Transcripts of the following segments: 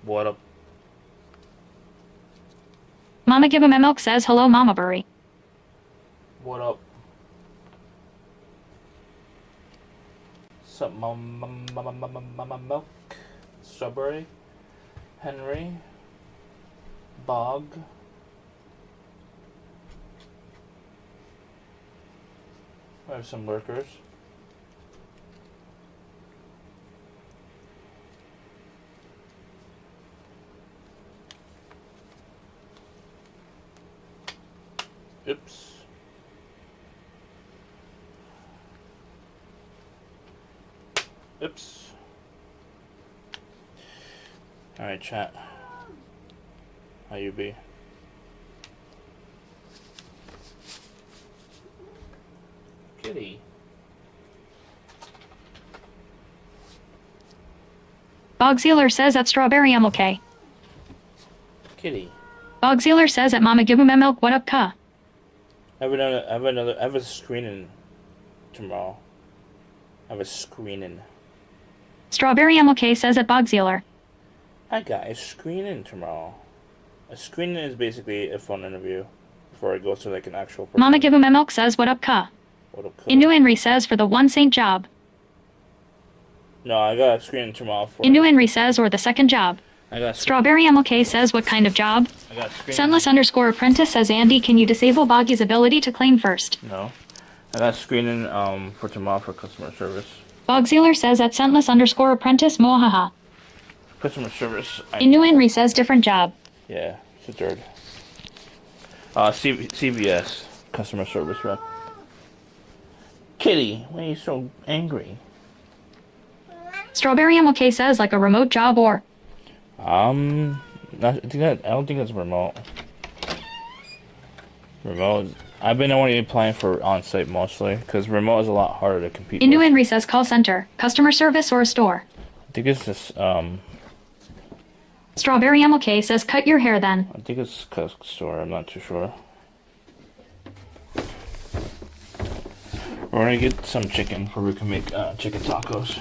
What up? Mama Give 'em Milk says hello Mama Burry. What up? Sup, milk? Strawberry? Henry? Bog? I have some lurkers. Oops. Oops. Alright, chat. How you be? Kitty. Bogsealer says at Strawberry I'm okay. Kitty. Bogsealer says at Mama Give 'em Milk what up ka? I have a screening tomorrow. I have a screening. Strawberry I'm okay says at Bogsealer. I got a screening tomorrow. A screening is basically a phone interview before it goes to like an actual person. Mama Give 'em Milk says what up ka? What up, Innu Henry says for the one saint job. No, I got a screening tomorrow for Innu Henry says or the second job. I got Strawberry MLK says what kind of job? I got screening. Sunless_apprentice says Andy can you disable Boggy's ability to claim first? No. I got screening for tomorrow for customer service. Bogsealer says at Scentless_apprentice mohaha. Customer service. Innu Henry says different job. Yeah, it's the third. CVS customer service rep. Kitty, why are you so angry? Strawberry MLK says like a remote job or I don't think that's remote. Remote. I've been only applying for on-site mostly because remote is a lot harder to compete Innu with. Henry says call center, customer service or a store. I think it's just Strawberry MLK says cut your hair then. I think it's store. I'm not too sure. We're gonna get some chicken before we can make chicken tacos.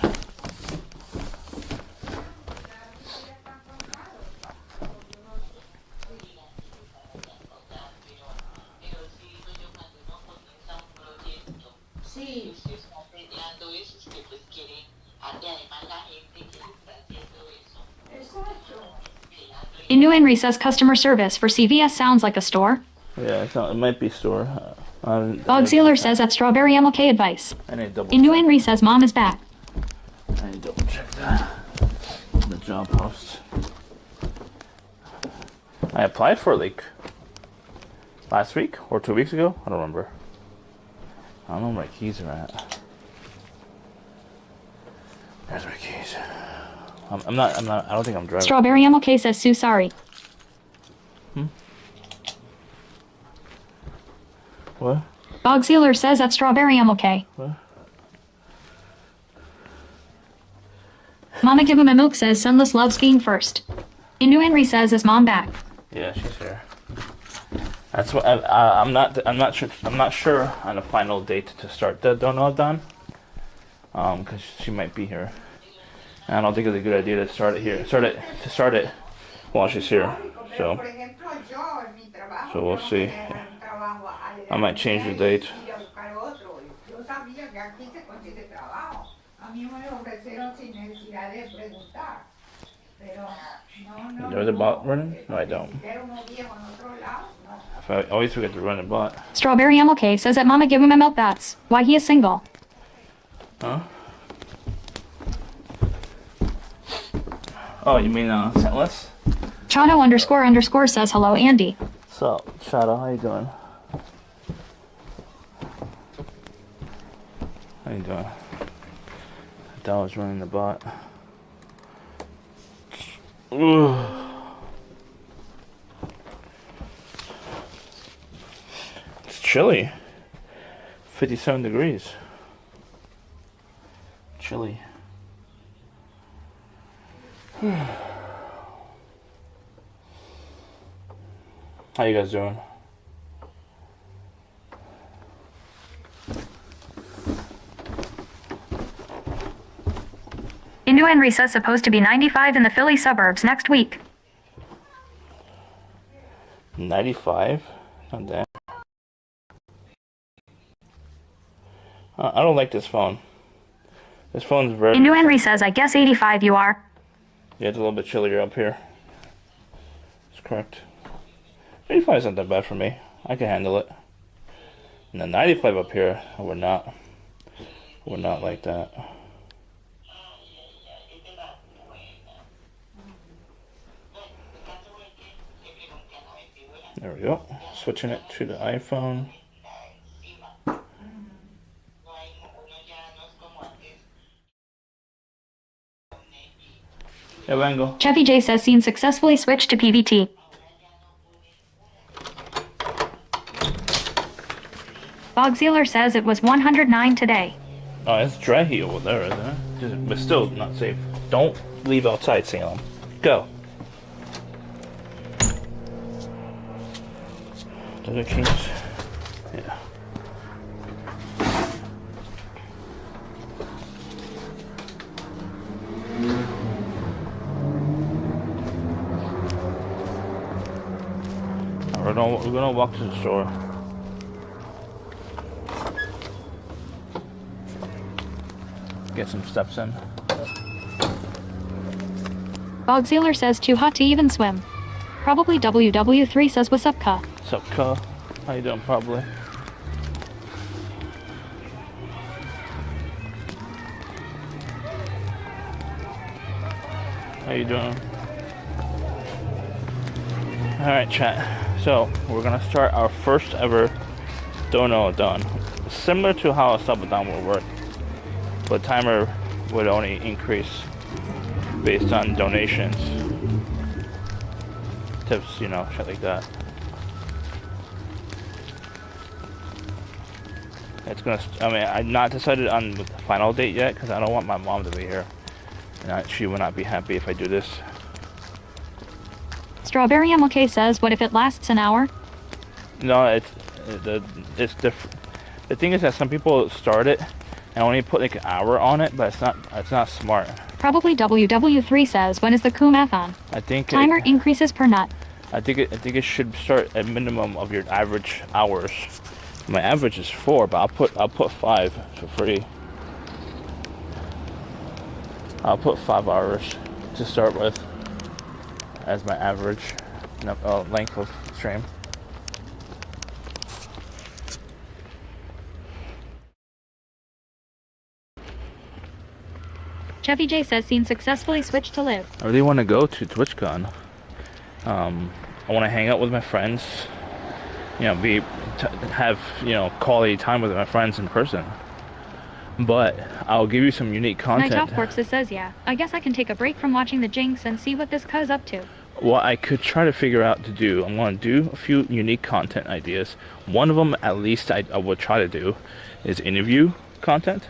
Innu Henry says customer service for CVS sounds like a store. Yeah, it might be store. Bogsealer says at Strawberry MLK advice. I need to double Innu check. Henry says mom is back. I need to double check that. The job post. I applied for like last week or 2 weeks ago. I don't remember. I don't know where my keys are at. There's my keys. I'm not. I don't think I'm driving. Strawberry MLK says Sue sorry. What? Bogsealer says at Strawberry MLK. What? Mama Give 'em a Milk says Sunless loves being first. Innu Henry says is mom back. Yeah, she's here. That's what I'm not sure. I'm not sure on a final date to start the donut done. Because she might be here. And I don't think it's a good idea to start it here. Start it while she's here. So we'll see. I might change the date. Is the bot running? No, I don't. I always forget to run the bot. Strawberry MLK says that Mama Give 'em a Milk that's why he is single. Huh? Oh, you mean Scentless? Chano__ says hello Andy. So, Shadow, how you doing? How you doing? I thought I was running the bot. Ugh. It's chilly. 57 degrees. Chilly. How you guys doing? Innu Henry says supposed to be 95 in the Philly suburbs next week. 95? Oh, damn. I don't like this phone. This phone's very... Indu Henry says, I guess 85 you are. Yeah, it's a little bit chillier up here. That's correct. 85 is not that bad for me. I can handle it. And the 95 up here, we're not like that. There we go. Switching it to the iPhone. Yeah, Wango. Chevy J says scene successfully switched to PVT. Bogsealer says it was 109 today. Oh, it's dry heat over there, isn't it? But still not safe. Don't leave outside, Salem. Go. Does it change? Yeah. We're gonna walk to the store. Get some steps in. Bogsealer says too hot to even swim. Probably WW3 says what's up, ka. What's up, cuh? How you doing, probably? How you doing? Alright, chat. So, we're gonna start our first ever dono done. Similar to how a subathon will work. But timer would only increase based on donations. Tips, you know, shit like that. It's gonna, I'm not decided on the final date yet because I don't want my mom to be here. And she will not be happy if I do this. Strawberry MLK says, what if it lasts an hour? No, it's different. The thing is that some people start it and only put like an hour on it, but it's not smart. Probably WW3 says, when is the Kumathon? I think Timer increases per nut. I think it should start at minimum of your average hours. My average is 4, but I'll put 5 for free. I'll put 5 hours to start with as my average length of stream. Chevy J says scene successfully switched to live. I really want to go to TwitchCon. I want to hang out with my friends. You know, have quality time with my friends in person. But I'll give you some unique content. Night Off Works says, yeah, I guess I can take a break from watching the Jinx and see what this cuz up to. What I could try to figure out to do, I'm going to do a few unique content ideas. One of them, at least, I would try to do is interview content.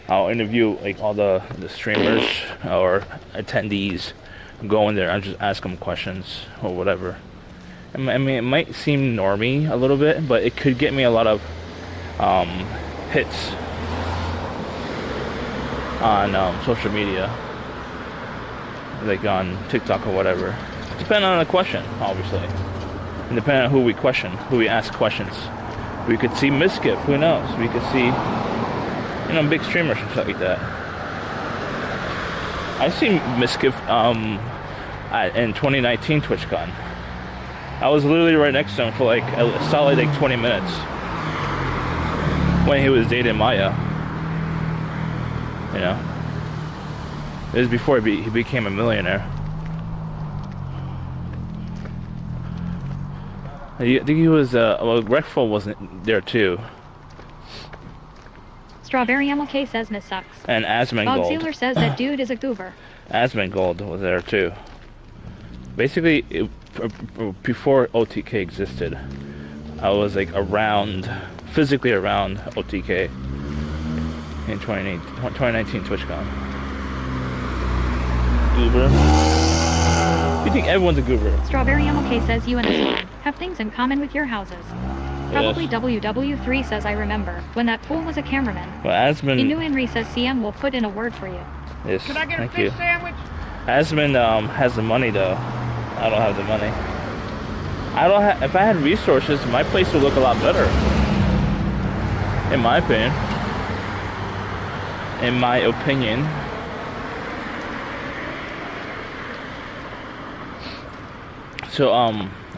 I'll interview like all the streamers or attendees. Go in there and just ask them questions or whatever. I mean, it might seem normie a little bit, but it could get me a lot of hits on social media, like on TikTok or whatever. Depending on the question, obviously, and depending on who we question, who we ask questions. We could see Miskip, who knows? We could see, big streamers and stuff like that. I've seen Miskip in 2019 TwitchCon. I was literally right next to him for like a solid 20 minutes when he was dating Maya. It was before he became a millionaire. I think he was, Reckful wasn't there too. Strawberry MLK says Miss sucks. And Asmongold. Bogsealer says that dude is a goober. Asmongold was there too. Basically, before OTK existed, I was like physically around OTK in 2019 TwitchCon. Goober. You think everyone's a goober? Strawberry MLK says you and this one have things in common with your houses. Probably yes. WW3 says I remember when that fool was a cameraman. Well, Asmon. Inu Henry says CM will put in a word for you. Yes, Can I get a thank fish you. sandwich? Asmund has the money though. I don't have the money. I don't have. If I had resources, my place would look a lot better. In my opinion. In my opinion. So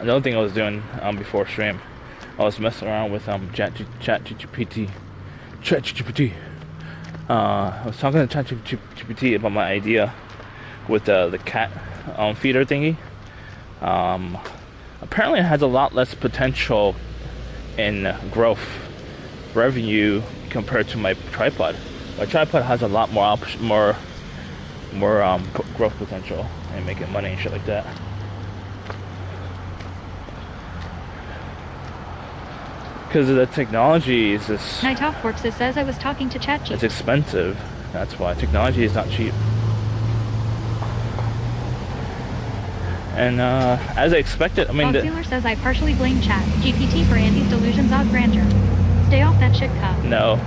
another thing I was doing before stream, I was messing around with ChatGPT. I was talking to ChatGPT about my idea with the cat feeder thingy. Apparently it has a lot less potential in growth revenue compared to my tripod. My tripod has a lot more growth potential and making money and shit like that. Because of the technology is just, Night Off Works says I was talking to it's ChatGPT. expensive. That's why technology is not cheap. And as I expected, I mean, Boxealer says I partially blame ChatGPT for Andy's delusions of grandeur. Stay off that shit cup. no.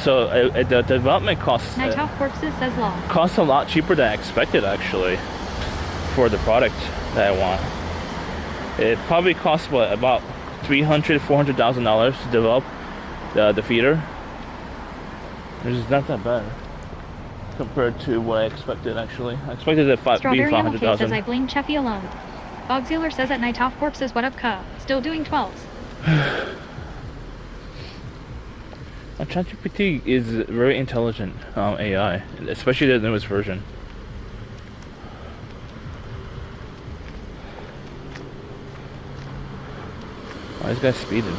So the development costs Night Off Works says lol. costs a lot cheaper than I expected actually for the product that I want. It probably costs what, about $300,000-$400,000 to develop the feeder, which is not that bad compared to what I expected. Actually, I expected it to be Strawberry MLK says I $500,000. blame Cheffy alone. Boxealer says at Night Off Works what up cup. Still doing 12s. ChatGPT is very intelligent AI, especially the newest version. Oh, this guy's speeding.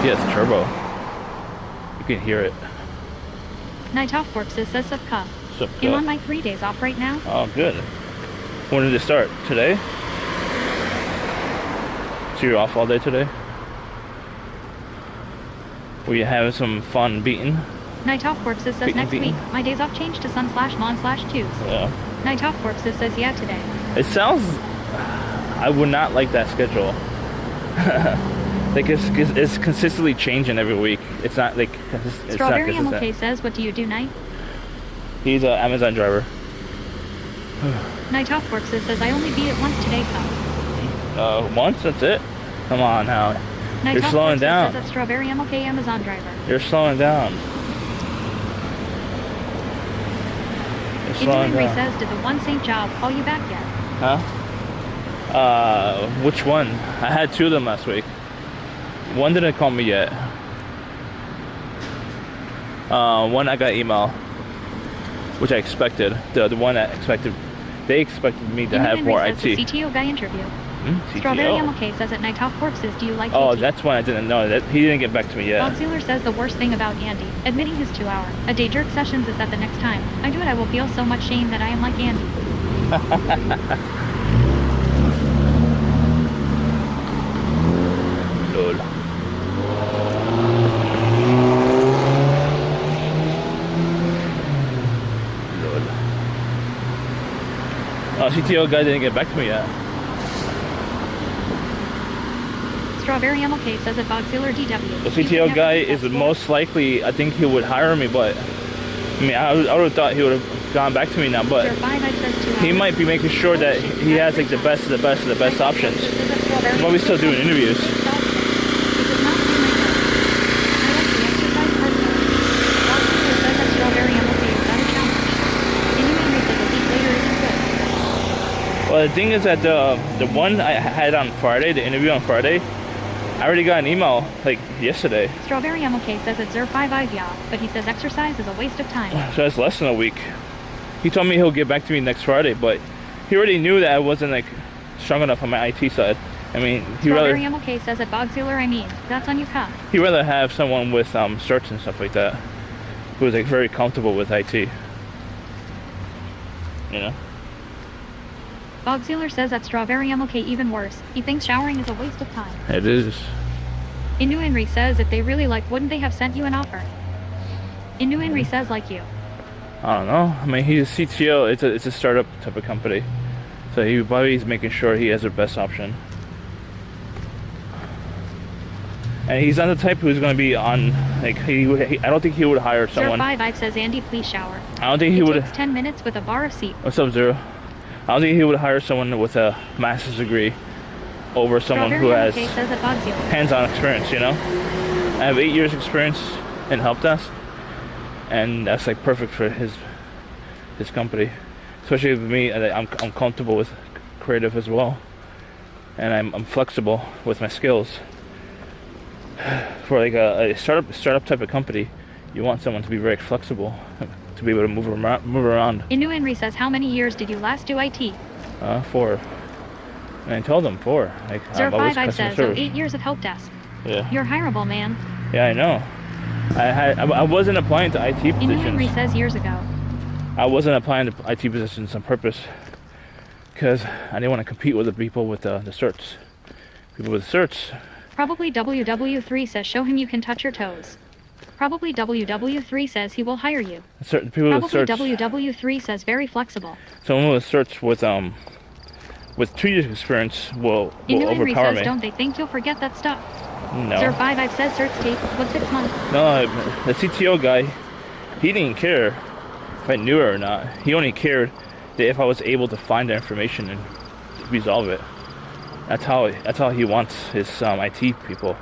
Yes, turbo. You can hear it. Night Off Works says sub cup. So, I'm on my 3 days off right now. oh, good. When did it start? Today? So you're off all day today? Were you having some fun beating? Night Off Works says Beaten, next beaten. week. My days off change to sun/mon/twos. Yeah. Night Off Works says yeah today. It sounds... I would not like that schedule. Like it's consistently changing every week. It's not like it's Strawberry not MLK consistent. says what do you do night? He's an Amazon driver. Night Off Works says I only beat it once today cup. Once, that's it. Come on now. Night You're Off slowing Works down. says at Strawberry MLK Amazon driver. You're slowing down. You're slowing Henry down. says did the one St. Job call you back yet? Huh? Which one? I had two of them last week. One didn't call me yet. One I got email, which I expected. The one I expected, they expected me to have Henry more says IT. the CTO guy interview. CTO? Strawberry MLK says at Night Off Works do you like Oh, KT? that's one I didn't know. That he didn't get back to me yet. Boxealer says the worst thing about Andy, admitting his 2-hour a day jerk sessions is that the next time I do it I will feel so much shame that I am like Andy. Lol. Lol. CTO guy didn't get back to me yet. Strawberry MLK says at Boxealer DW. The CTO guy is most likely, I think he would hire me, but I mean, I would have thought he would have gone back to me now, but he might be making sure that he has like the best of the best of the best options. But we still doing interviews. Well, the thing is that the one I had on Friday, the interview on Friday, I already got an email like yesterday. Strawberry MLK says it's 05 yeah, but he says exercise is a waste of time. So that's less than a week. He told me he'll get back to me next Friday, but he already knew that I wasn't like strong enough on my IT side. I mean, Strawberry MLK says at Boxealer, I mean, that's on you, Kyle. He'd rather have someone with certs and stuff like that, who's like very comfortable with IT. You know. Boxealer says at Strawberry MLK even worse. He thinks showering is a waste of time. It is. Inu Henry says if they really like, wouldn't they have sent you an offer? Inu Henry says like you. I don't know. I mean, he's a CTO. It's a startup type of company, so he's making sure he has the best option. And he's not the type who's going to be on, like, I don't think he would hire someone. 05 says, Andy, please shower. I don't think he It would. takes 10 minutes with a bar of seat. What's up, Zero? I don't think he would hire someone with a master's degree over someone who has Strawberry says it bugs you. hands-on experience, you know? I have 8 years experience in help desk, and that's like perfect for his company. Especially with me, I'm comfortable with creative as well. And I'm flexible with my skills. For like a startup type of company, you want someone to be very flexible, to be able to move around. Inu Henry says, how many years did you last do IT? 4. And I told them 4. Like, I was 05 customer says, service. 8 years of help desk. Yeah. You're hireable, man. Yeah, I know. I wasn't applying to IT Inu Henry positions. says years ago. I wasn't applying to IT positions on purpose because I didn't want to compete with the people with the certs. People with certs. Probably WW3 says, show him you can touch your toes. Probably WW3 says he will hire you. Certain people with Probably certs. WW3 says very flexible. Someone with certs with 2 years experience will Inu Henry overpower says, me. don't they think you'll forget that stuff? No. 05 says certs take, what, 6 months? No, the CTO guy, he didn't care if I knew it or not. He only cared that if I was able to find the information and resolve it. That's how he wants his IT people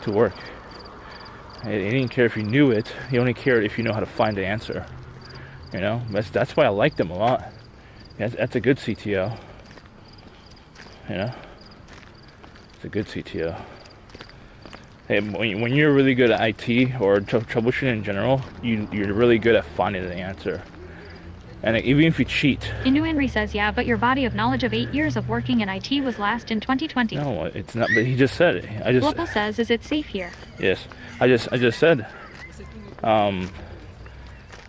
to work. He didn't care if you knew it. He only cared if you know how to find the answer. You know, that's why I liked him a lot. That's a good CTO. You know, it's a good CTO. Hey, when you're really good at IT or troubleshooting in general, you're really good at finding the answer. And even if you cheat. Inu Henry says, yeah, but your body of knowledge of 8 years of working in IT was last in 2020. No, it's not. But he just said it. Local says, is it safe here? Yes, I just said.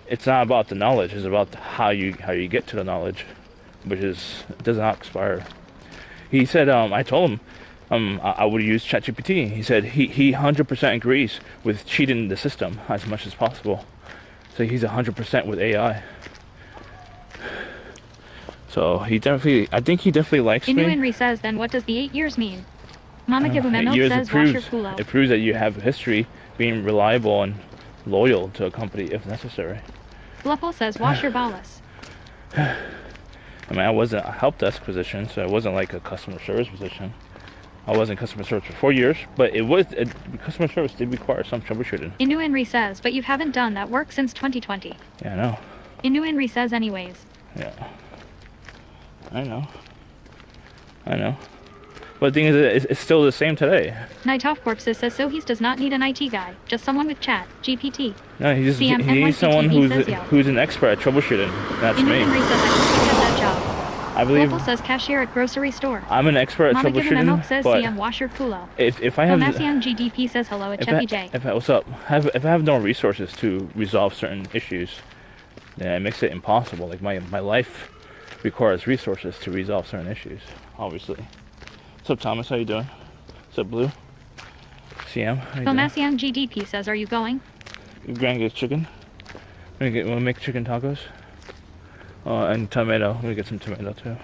It's not about the knowledge. It's about how you get to the knowledge, which does not expire. He said, I told him, I would use ChatGPT. He said he 100% agrees with cheating the system as much as possible. So he's 100% with AI. So I think he definitely likes Inu me. Henry says, then what does the 8 years mean? Mama 8 Gibumemo years, says, wash your culo. it proves that you have history being reliable and loyal to a company if necessary. Bluffle says, wash your ballas. I mean, I wasn't a help desk position, so it wasn't like a customer service position. I was in customer service for 4 years, but customer service did require some troubleshooting. Inu Henry says, but you haven't done that work since 2020. Yeah, I know. Inu Henry says anyways. Yeah. I know. But the thing is, it's still the same today. Nightoff Corpses says, so he does not need an IT guy, just someone with chat, GPT. No, he CM needs someone says, yeah. who's an expert at troubleshooting. That's Inu me. Henry says, I can get that job. I believe Local says, cashier at grocery store. I'm an expert at Mama troubleshooting, says, but CM, wash your culo. if I have Tomasian GDP says hello at Cheppy J. what's up? If I have no resources to resolve certain issues, then it makes it impossible. Like my life requires resources to resolve certain issues, obviously. What's up, Thomas? How you doing? What's up, Blue? CM? How you doing? Tomasian GDP says, are you going? We're gonna get chicken. We'll make chicken tacos. And tomato. I'm gonna get some tomato too.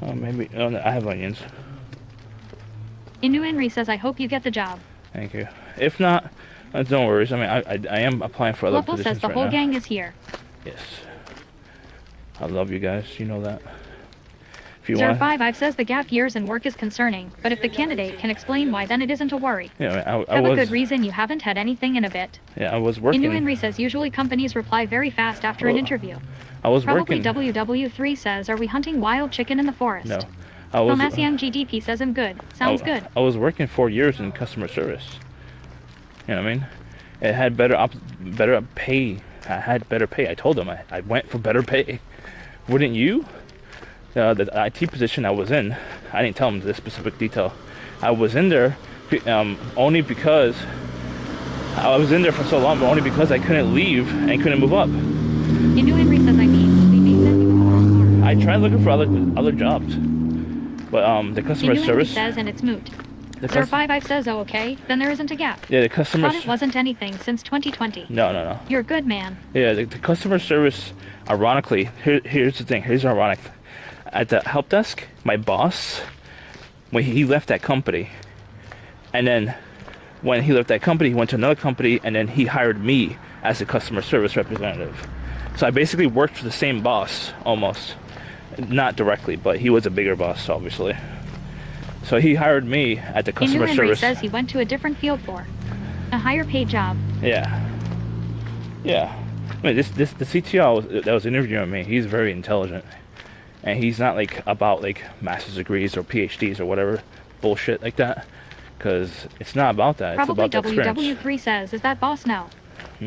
Maybe. Oh, no, I have onions. Inu Henry says, I hope you get the job. Thank you. If not, don't worry. I mean, I am applying for other Local positions says the right whole now. gang is here. Yes. I love you guys. You know that. If you want. 05 says the gap years and work is concerning, but if the candidate can explain why, then it isn't a worry. Yeah, I Have a was. good reason you haven't had anything in a bit. Yeah, I was working. Inu Henry says usually companies reply very fast after an interview. I was Probably working. WW3 says, are we hunting wild chicken in the forest? No, I was. Tomasian GDP says I'm good. Sounds good. I was working 4 years in customer service. You know what I mean? It had better pay. I had better pay. I told them I went for better pay. Wouldn't you? The IT position I was in, I didn't tell them this specific detail. I was in there only because I was in there for so long, but only because I couldn't leave and couldn't move up. Inu Henry says, I mean, we may send you I tried looking for other jobs, but the customer Inu Henry service. says, and it's moot. The 05 says, oh, okay, then there isn't a gap. Yeah, the customer. Thought it wasn't anything since 2020. No. You're a good man. Yeah, the customer service. Ironically, here's the thing. Here's ironic. At the help desk, my boss, when he left that company, and then when he left that company, he went to another company, and then he hired me as a customer service representative. So I basically worked for the same boss, almost. Not directly, but he was a bigger boss, obviously. So he hired me at the customer service. Says he went to a different field for a higher paid job. Yeah. Yeah. I mean, the CTO that was interviewing me, he's very intelligent. And he's not, like, about, like, master's degrees or PhDs or whatever bullshit like that. Because it's not about that. Probably it's about the experience. WW3 says, is that boss now?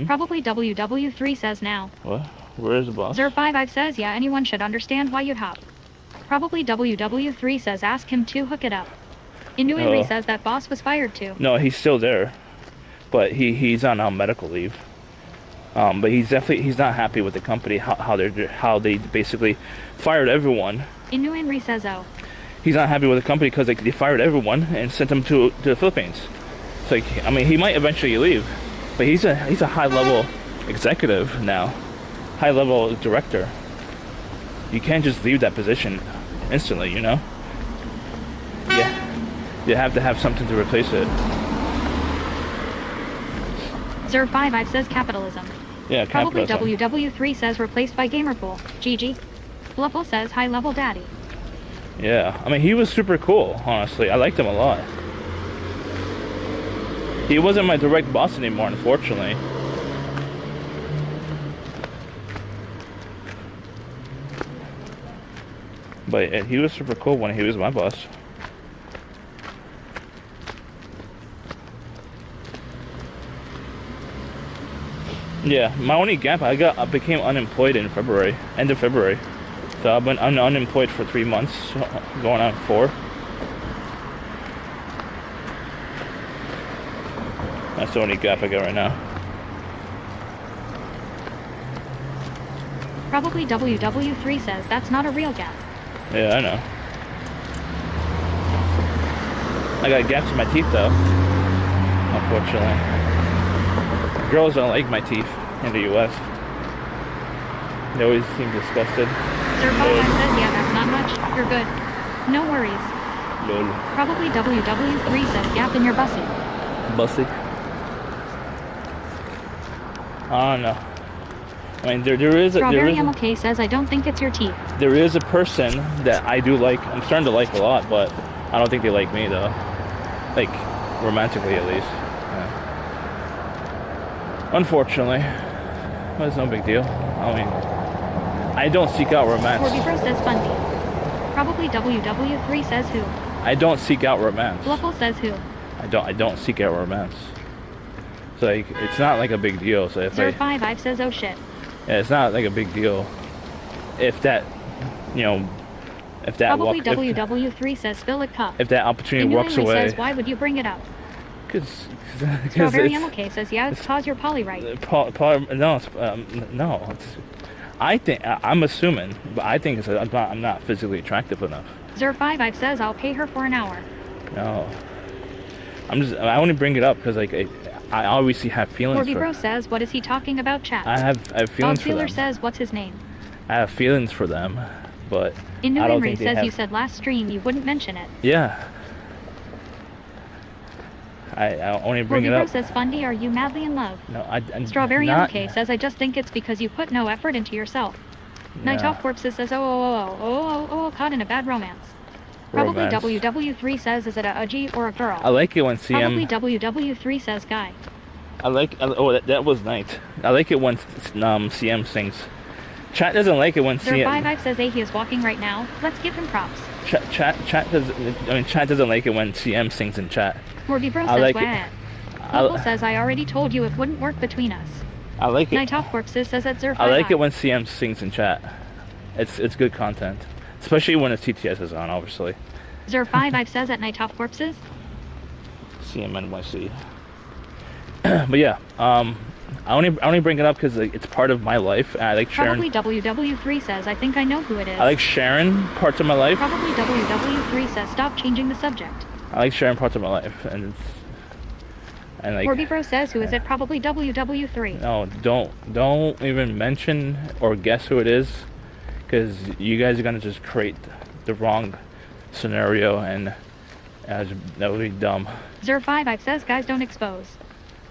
Probably WW3 says now. What? Where is the boss? 055 says, yeah, anyone should understand why you'd hop. Probably WW3 says, ask him to hook it up. Inuiri says that boss was fired too. No, he's still there. But he's on medical leave. But he's not happy with the company, how they basically fired everyone. Inuiri says, oh. He's not happy with the company because they fired everyone and sent him to the Philippines. So, I mean, he might eventually leave, but he's a high-level executive now, high-level director. You can't just leave that position instantly, you know? Yeah, you have to have something to replace it. 055 says capitalism. Yeah, Probably capitalism. WW3 says replaced by Gamerpool. GG. Bluffle says high-level daddy. Yeah, I mean, he was super cool, honestly. I liked him a lot. He wasn't my direct boss anymore, unfortunately. But he was super cool when he was my boss. Yeah, my only gap, I became unemployed in February, end of February. So I've been unemployed for 3 months, going on 4. That's the only gap I got right now. Probably WW3 says that's not a real gap. Yeah, I know. I got gaps in my teeth though, unfortunately. Girls don't like my teeth in the US. They always seem disgusted. Zerfire says, yeah, that's not much. You're good. No worries. Lol. Probably WW3 says gap in your bussy. Bussy? I don't know. I mean, there is Strawberry MLK says, I don't think it's your teeth. There is a person that I do like. I'm starting to like a lot, but I don't think they like me though. Like, romantically at least. Yeah. Unfortunately. But it's no big deal. I mean, I don't seek out romance. Pro says Fundy. Probably WW3 says who. I don't seek out romance. Bluffle says who. I don't seek out romance. So like, it's not like a big deal. So if 055 says oh shit. Yeah, it's not like a big deal. If that, you know, if that Probably WW3 says fill a cup. If that opportunity walks away. Says why would you bring it up? Because Strawberry MLK says yeah, it's cause you're poly right. No. I think I'm assuming, but I think it's I'm not physically attractive enough. 055 says I'll pay her for an hour. No. I only bring it up because like I obviously have feelings for. Bro says what is he talking about chat? I have feelings Bob for them. Taylor says what's his name? I have feelings for them, but Inu I don't Henry think says have... you said last stream you wouldn't mention it. Yeah. I only bring it up. Says Fundy, are you madly in love? No, I'm Strawberry not... MK says I just think it's because you put no effort into yourself. Yeah. Night Off Corpses says caught in a bad romance. Probably WW3 says is it a G or a girl? I like it when CM. Probably WW3 says guy. That was night. I like it when CM sings. Chat doesn't like it when CM. 055 says he is walking right now. Let's give him props. Chat doesn't like it when CM sings in chat. Morby Bro says Local says I already told you it wouldn't work between us. I like it. Night Off Corpses says at 055. I like it when CM sings in chat. It's good content. Especially when his TTS is on, obviously. 055 says at Night Off Corpses. CMNYC. But yeah, I only bring it up because like, it's part of my life. And I like sharing. Probably WW3 says I think I know who it is. I like sharing parts of my life. Probably WW3 says stop changing the subject. I like sharing parts of my life, and like. Morby Bro says who is it? Probably WW3. No, don't even mention or guess who it is, because you guys are gonna just create the wrong scenario, and that would be dumb. Zer5 says guys don't expose.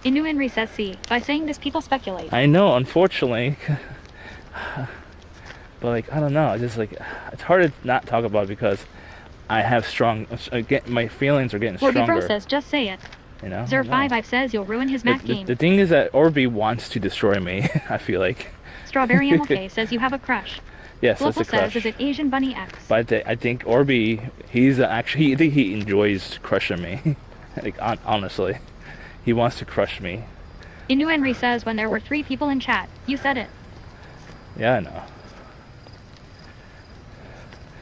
Inu Inri says C. By saying this, people speculate. I know, unfortunately. But like, I don't know. It's just like, it's hard to not talk about because I have my feelings are getting Orby stronger. Bro says just say it. You know? Zer5 says you'll ruin his math game. The thing is that Orby wants to destroy me, I feel like. Strawberry MLK says you have a crush. Yes, Local that's a crush. says, is it Asian Bunny X? But I think Orby, I think he enjoys crushing me. Like, honestly. He wants to crush me. Inu Henry says when there were 3 people in chat, you said it. Yeah, I know.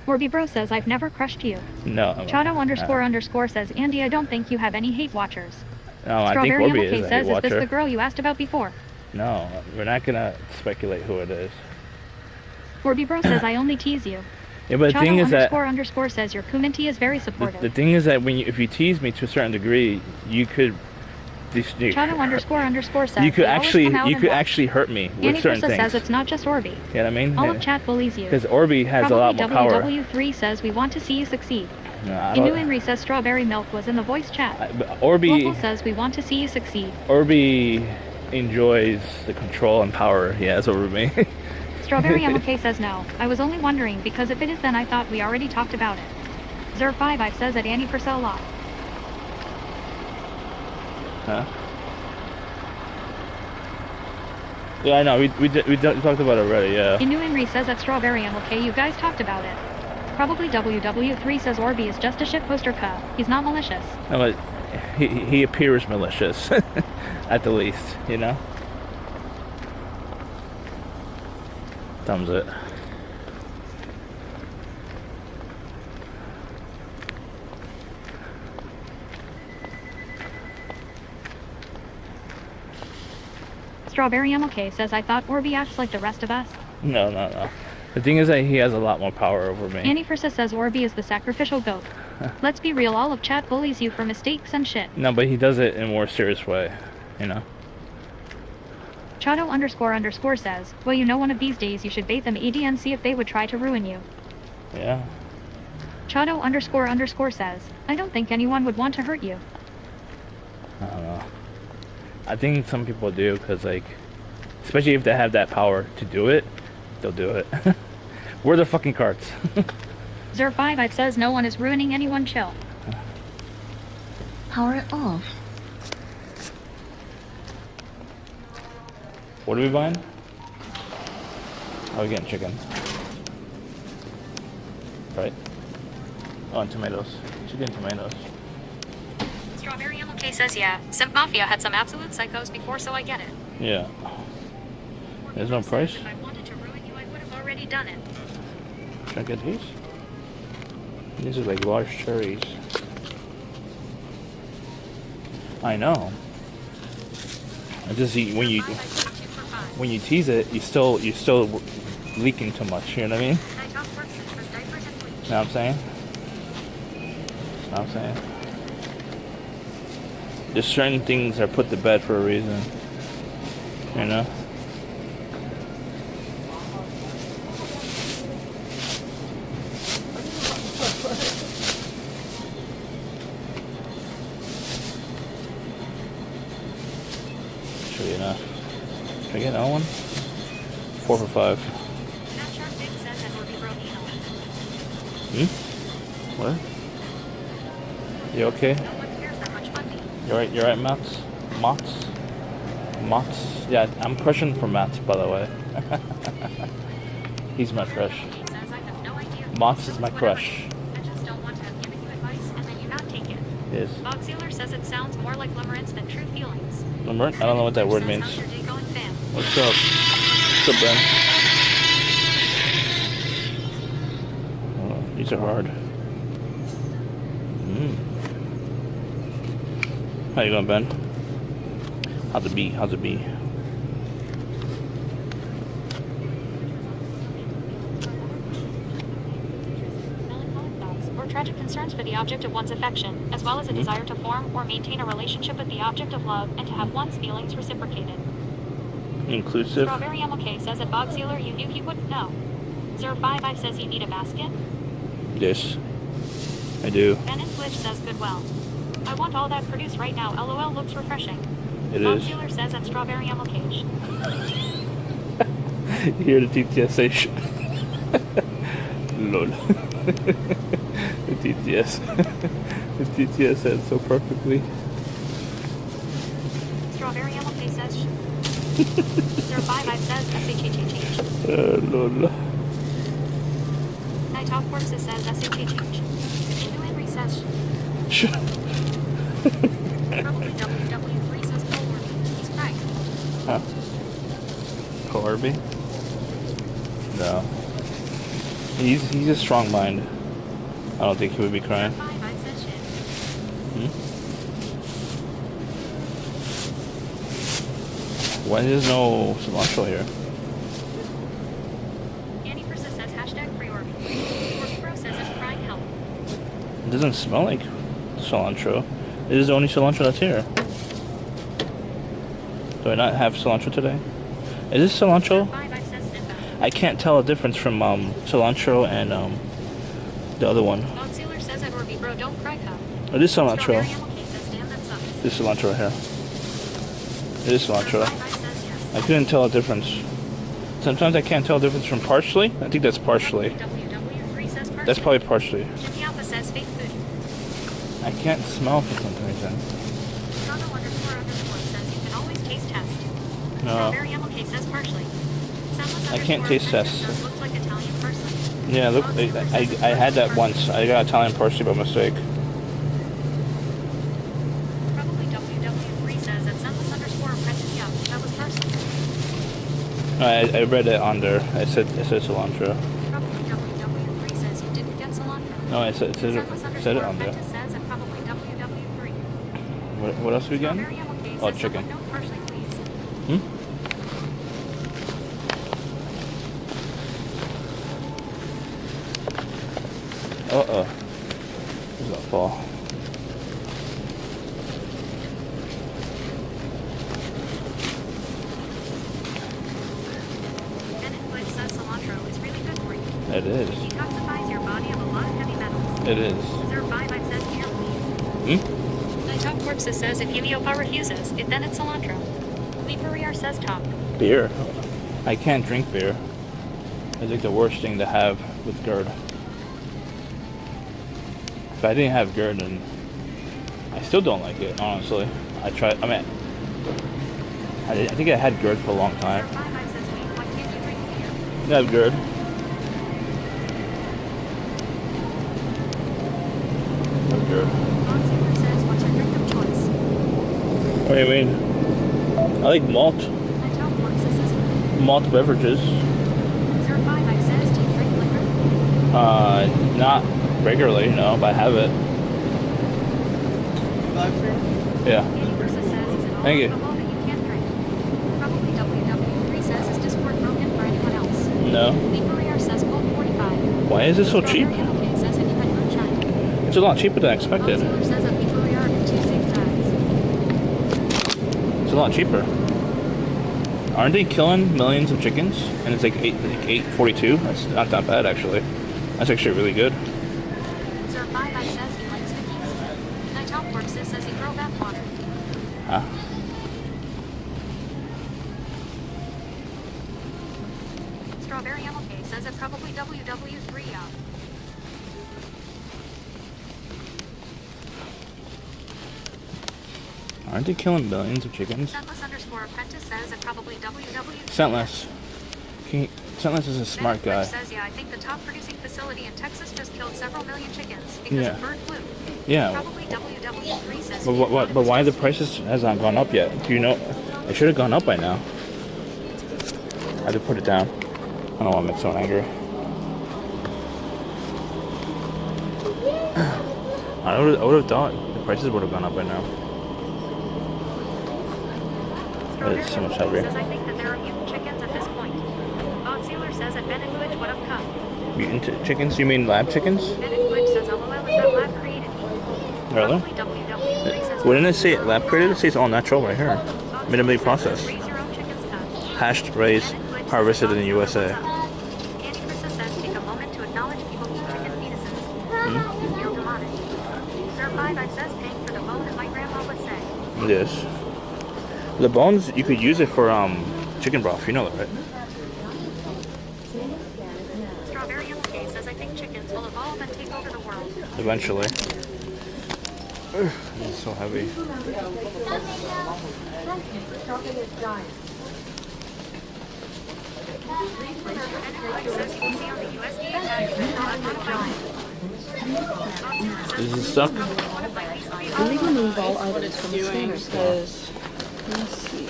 Orby Bro says I've never crushed you. No. Chado__ says Andy, I don't think you have any hate watchers. No, Strawberry I think Orby MLK is a says, hate watcher. is this the girl you asked about before? No, we're not gonna speculate who it is. Orby Bro says I only tease you. Yeah, but the thing is that __ says your community is very supportive. the thing is that if you tease me to a certain degree, you could. Chado__ says you could actually hurt me with Annie certain Krista things. says it's not just Orby. You know what I mean? All of chat bullies you. Because Orby has a lot more power. WW3 says we want to see you succeed. No, Inu Henry says strawberry milk was in the voice chat. Orby Local says we want to see you succeed. Orby enjoys the control and power he has over me. Strawberry MLK says no. I was only wondering because if it is then I thought we already talked about it. Zer5 says that Annie Purcell lot. Huh? Yeah, I know. We talked about it already. Yeah. Inu Henry says that Strawberry MLK you guys talked about it. Probably WW3 says Orby is just a shitposter cuh. He's not malicious. No, but he appears malicious, at the least, you know. Thumbs it. Strawberry MLK says I thought Orby acts like the rest of us. No. The thing is that he has a lot more power over me. Annie Frissa says Orby is the sacrificial goat. Let's be real, all of chat bullies you for mistakes and shit. No, but he does it in a more serious way, you know. Chado__ says, well, you know, one of these days you should bait them ED and see if they would try to ruin you. Yeah. Chado__ says, I don't think anyone would want to hurt you. I don't know. I think some people do, because, like, especially if they have that power to do it, they'll do it. Where are the fucking cards? Zer5 says no one is ruining anyone, chill. Power it off. What are we buying? Oh, we're getting chicken. Right. Oh, and tomatoes. Chicken and tomatoes. Strawberry MLK says yeah, Simp Mafia had some absolute psychos before, so I get it. Yeah. There's no price? If I wanted to ruin you, I would have already done it. Should I get these? These are like large cherries. I know. I just see when you tease it, you're still leaking too much. You know what I mean? Know what I'm saying? Know what I'm saying? There's certain things are put to bed for a reason. You know? Show you enough. Should I get that one? 4 for 5. What? You okay? You're right, Mats? Mats? Yeah, I'm crushing for Mats, by the way. He's my crush. Mats is my crush. Yes. Bob Sealer says it sounds more like limerence than true feelings. Limerence? I don't know what that word means. What's up? What's up, Ben? Oh, these are hard. How you going, Ben? How's it be? How's it be? Or tragic concerns for the object of one's affection, as well as a desire to form or maintain a relationship with the object of love and to have one's feelings reciprocated. Inclusive. Strawberry MLK says at Bob Sealer you knew he wouldn't know. Zer5 says you need a basket. Yes, I do. Ben and Twitch says Goodwill. I want all that produced right now. LOL looks refreshing. It Bob is. Sealer says at Strawberry Ammo Cage. You hear the TTS say lol. The TTS. The TTS said so perfectly. Strawberry Ammo Cage says Sir 5 says SHHH. Lol. Night Talk Corpses says SHHH. New Henry says probably WW3 says Colward. He's crying. Huh? Corby? No. He's a strong mind. I don't think he would be crying. Sir 5 says shit. Hmm? Why there's no cilantro here? Annie Persis says hashtag free Orby. Orby Bro says it's crying help. It doesn't smell like cilantro. It is the only cilantro that's here. Do I not have cilantro today? Is this cilantro? 5 says Snippa. I can't tell a difference from cilantro and the other one. Bob Sealer says at Orby Bro don't cry cup. It is cilantro. Strawberry Ammo Cage says damn that sucks. This is cilantro right here. It is cilantro. Sir 5 says yes. I couldn't tell a difference. Sometimes I can't tell a difference from parsley. I think that's parsley. WW3 says parsley. That's probably parsley. Jimmy Alpha says fake food. I can't smell for some reason. Toronto __ says you can always taste test. No. Strawberry Ammo Cake says parsley. Soundless I can't _ taste test. Does look like Italian parsley. Yeah, look, I had that once. I got Italian parsley by mistake. Probably WW3 says that Soundless _apprentice. Yeah, that was parsley. I read it on there. It said cilantro. Probably WW3 says you didn't get cilantro. No, it said it on there. Apprentice says and probably WW3. What else we getting? Strawberry Ammo Cake Oh, says chicken. someone note parsley, please. Hmm? Uh-oh. Where's that fall? Bennett Glitch says cilantro is really good for you. It is. It detoxifies your body of a lot of heavy metals. It is. Sir 5 says beer, please. Hmm? Night Talk Corpses says if Heliopar refuses, then it's cilantro. Lee Perrier says top. Beer. I can't drink beer. It's like the worst thing to have with GERD. If I didn't have GERD, then I still don't like it, honestly. I think I had GERD for a long Sir time. 5 says why can't you drink beer? I have GERD. I have GERD. Bob Sealer says what's your drink of choice? What do you mean? I like malt. Night Talk Corpses says Malt beverages. Sir 5 says do you drink liquor? Not regularly, no, but I have it. Yeah. Annie Versa says is it all Thank you. alcohol that you can't drink? Probably WW3 says is Discord broken for anyone else? No. Lee Perrier says Colt 45. Why is it so cheap? Strawberry Ammo Cake says have you had moonshine? It's a lot cheaper than I Bob expected. Sealer says that Lee Perrier are 2 zigzags. It's a lot cheaper. Aren't they killing millions of chickens? And it's like 842? That's not that bad, actually. That's actually really good. Sir 5 says he likes cookies. Night Talk Corpses says he grow bath water. Huh? Strawberry Ammo Cake says it probably WW3 out. Aren't they killing millions of chickens? Scentless _apprentice says it probably WW3. Scentless. Scentless is a smart Bennett guy. Glitch says, yeah, I think the top producing facility in Texas just killed several million chickens because Yeah. of bird flu. Yeah. Probably WW3 says. But why the prices has not gone up yet? Do you know? It should have gone up by now. I had to put it down. I don't want to make someone angry. I would have thought the prices would have gone up by now. Strawberry It's so much Ammo Cake heavier. says, I think that there are mutant chickens at this point. Bob Sealer says at Bennett Glitch, what up, cup? Mutant chickens? You mean lab chickens? Bennett Glitch says, LOL, is that lab created? Really? Probably WW3 says. Wouldn't it say lab created? It says all natural right here. Bob Minimally Sealer says, processed. raise your own chicken's cut. Hashed, raised, Bennett Glitch harvested says, in the Bob Sealer, USA. what's up? Andy Krista says, take a moment to acknowledge people eat chicken fetuses. Hmm? You feel demonic. Sir 5 says, paying for the bone Yes. The bones, you could use it for chicken broth. You know that, right? Strawberry LAKEY says I think chickens will evolve and take over the world. Eventually. It's so heavy. Is it stuck? Please remove all items from the scanner because, let's see.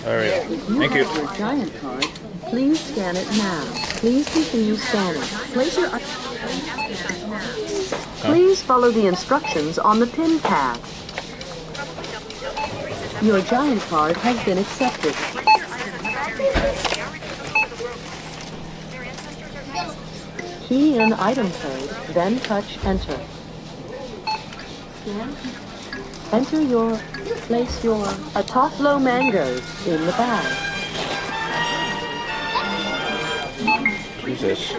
There we go. Thank you. Your giant card. Please scan it now. Please continue scanning. Place your Please follow the instructions on the pin pad. Your giant card has been accepted. Key in item code, then touch enter. Enter your, place your Atoflo mangoes in the bag. Who's this?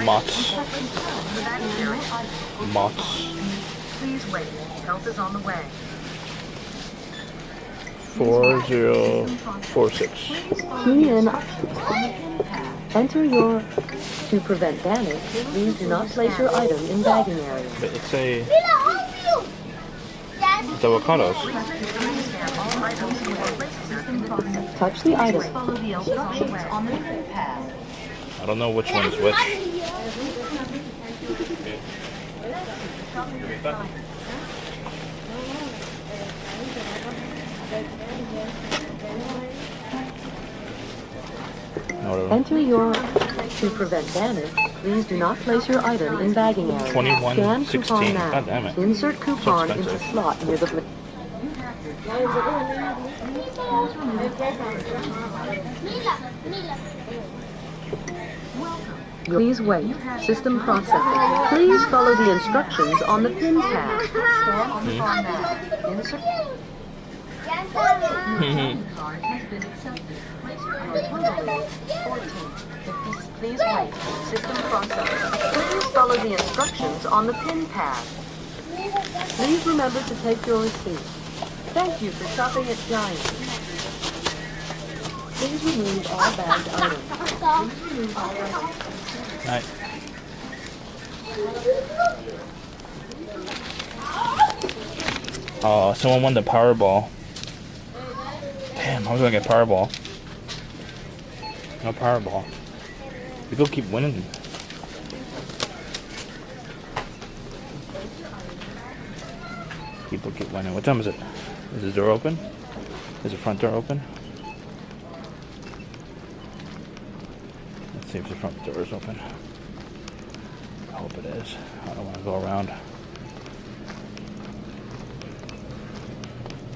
Mott's. Mott's. Please wait. Help is on the way. 4046. Key in. Enter your. To prevent damage, please do not place your item in bagging area. But it's avocados. Touch the item. I don't know which one is which. Enter your. To prevent damage, please do not place your item in bagging area. 2116. God damn it. Insert coupon into expensive. slot near the. Please wait. System processing. Please follow the instructions on the pin pad. Insert. Please wait. System processing. Please follow the instructions on the pin pad. Please remember to take your receipt. Thank you for shopping at Giant. Please remove all bagged items. Please remove all items. Right. Oh, someone won the Powerball. Damn, I was gonna get Powerball. No Powerball. People keep winning. People keep winning. What time is it? Is the door open? Is the front door open? Let's see if the front door is open. I hope it is. I don't want to go around.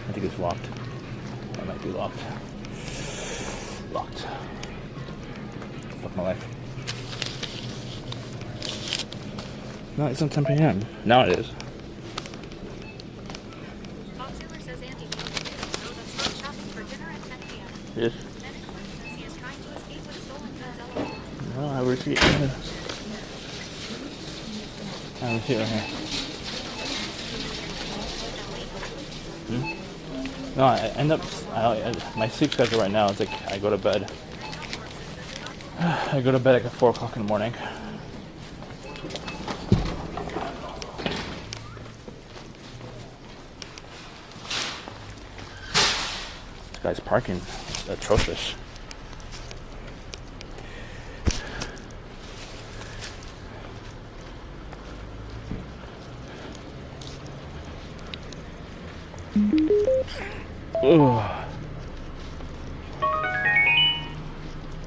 I think it's locked. It might be locked. Locked. Fuck my life. No, it's not 10 p.m. Now it is. Yes. No, I have a receipt. I have a receipt right here. No, I end up. My sleep schedule right now is like I go to bed. I go to bed like at 4 o'clock in the morning. This guy's parking is atrocious. Ugh.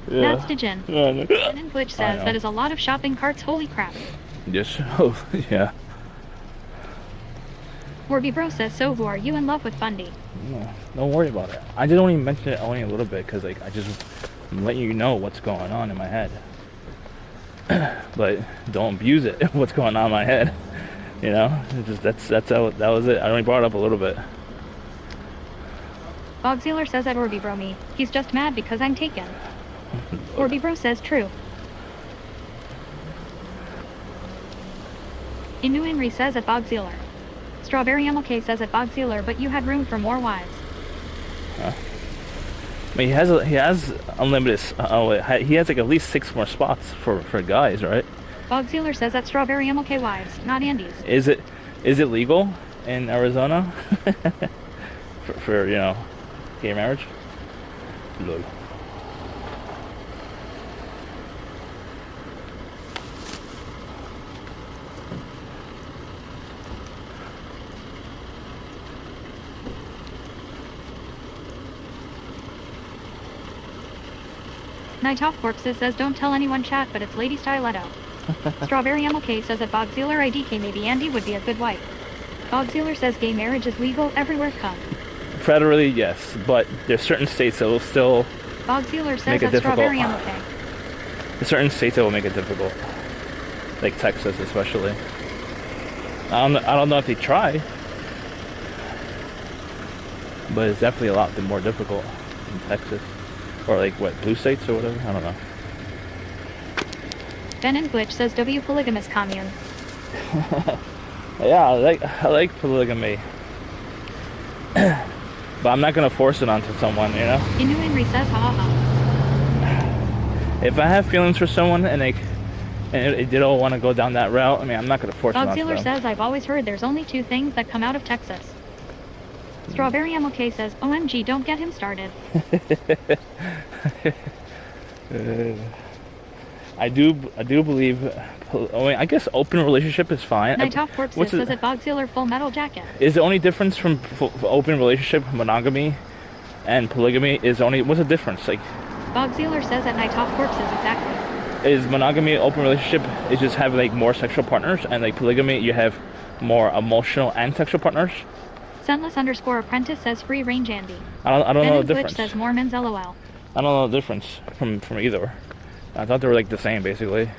That's Dijin. Yeah. And in Glitch says that is a lot of shopping carts. Holy crap. Yes. Oh, yeah. Warby Bro says, so who are you in love with Bundy? No, don't worry about it. I just only mention it only a little bit because like I'm letting you know what's going on in my head. But don't abuse it. What's going on in my head? You know, that's how that was it. I only brought it up a little bit. Bob Sealer says at Warby Bro me. He's just mad because I'm taken. Warby Bro says true. Inu Inri says at Bogsealer. Strawberry MLK says at Bogsealer, but you had room for more wives. I mean, he has unlimited. He has like at least 6 more spots for guys, right? Bogsealer says at Strawberry MLK wives, not Andy's. Is it legal in Arizona for gay marriage? Lol. Night Off Corpses says don't tell anyone chat, but it's Lady Styletto. Strawberry MLK says at Bogsealer IDK maybe Andy would be a good wife. Bogsealer says gay marriage is legal everywhere come. Federally, yes, but there's certain states that will still Bogsealer says make it at difficult. Strawberry MLK. There's certain states that will make it difficult, like Texas especially. I don't know if they try, but it's definitely a lot more difficult in Texas. Or like what, blue states or whatever? I don't know. Ben and Glitch says W polygamous commune. Yeah, I like polygamy. But I'm not gonna force it onto someone, you know? Inu Inri says ha ha ha. If I have feelings for someone and they don't want to go down that route, I mean, I'm not gonna force it onto Bogsealer them. says I've always heard there's only 2 things that come out of Texas. Strawberry MLK says OMG, don't get him started. I do believe. I guess open relationship is fine. Night Off Corpses says at Bogsealer Full Metal Jacket. Is the only difference from open relationship, monogamy, and polygamy is only what's the difference? Like, Bogsealer says at Night Off Corpses exactly. Is monogamy open relationship is just have like more sexual partners, and like polygamy you have more emotional and sexual partners? Scentless_apprentice says free range Andy. I don't know the Glitch difference. says Mormons LOL. I don't know the difference from either. I thought they were like the same basically.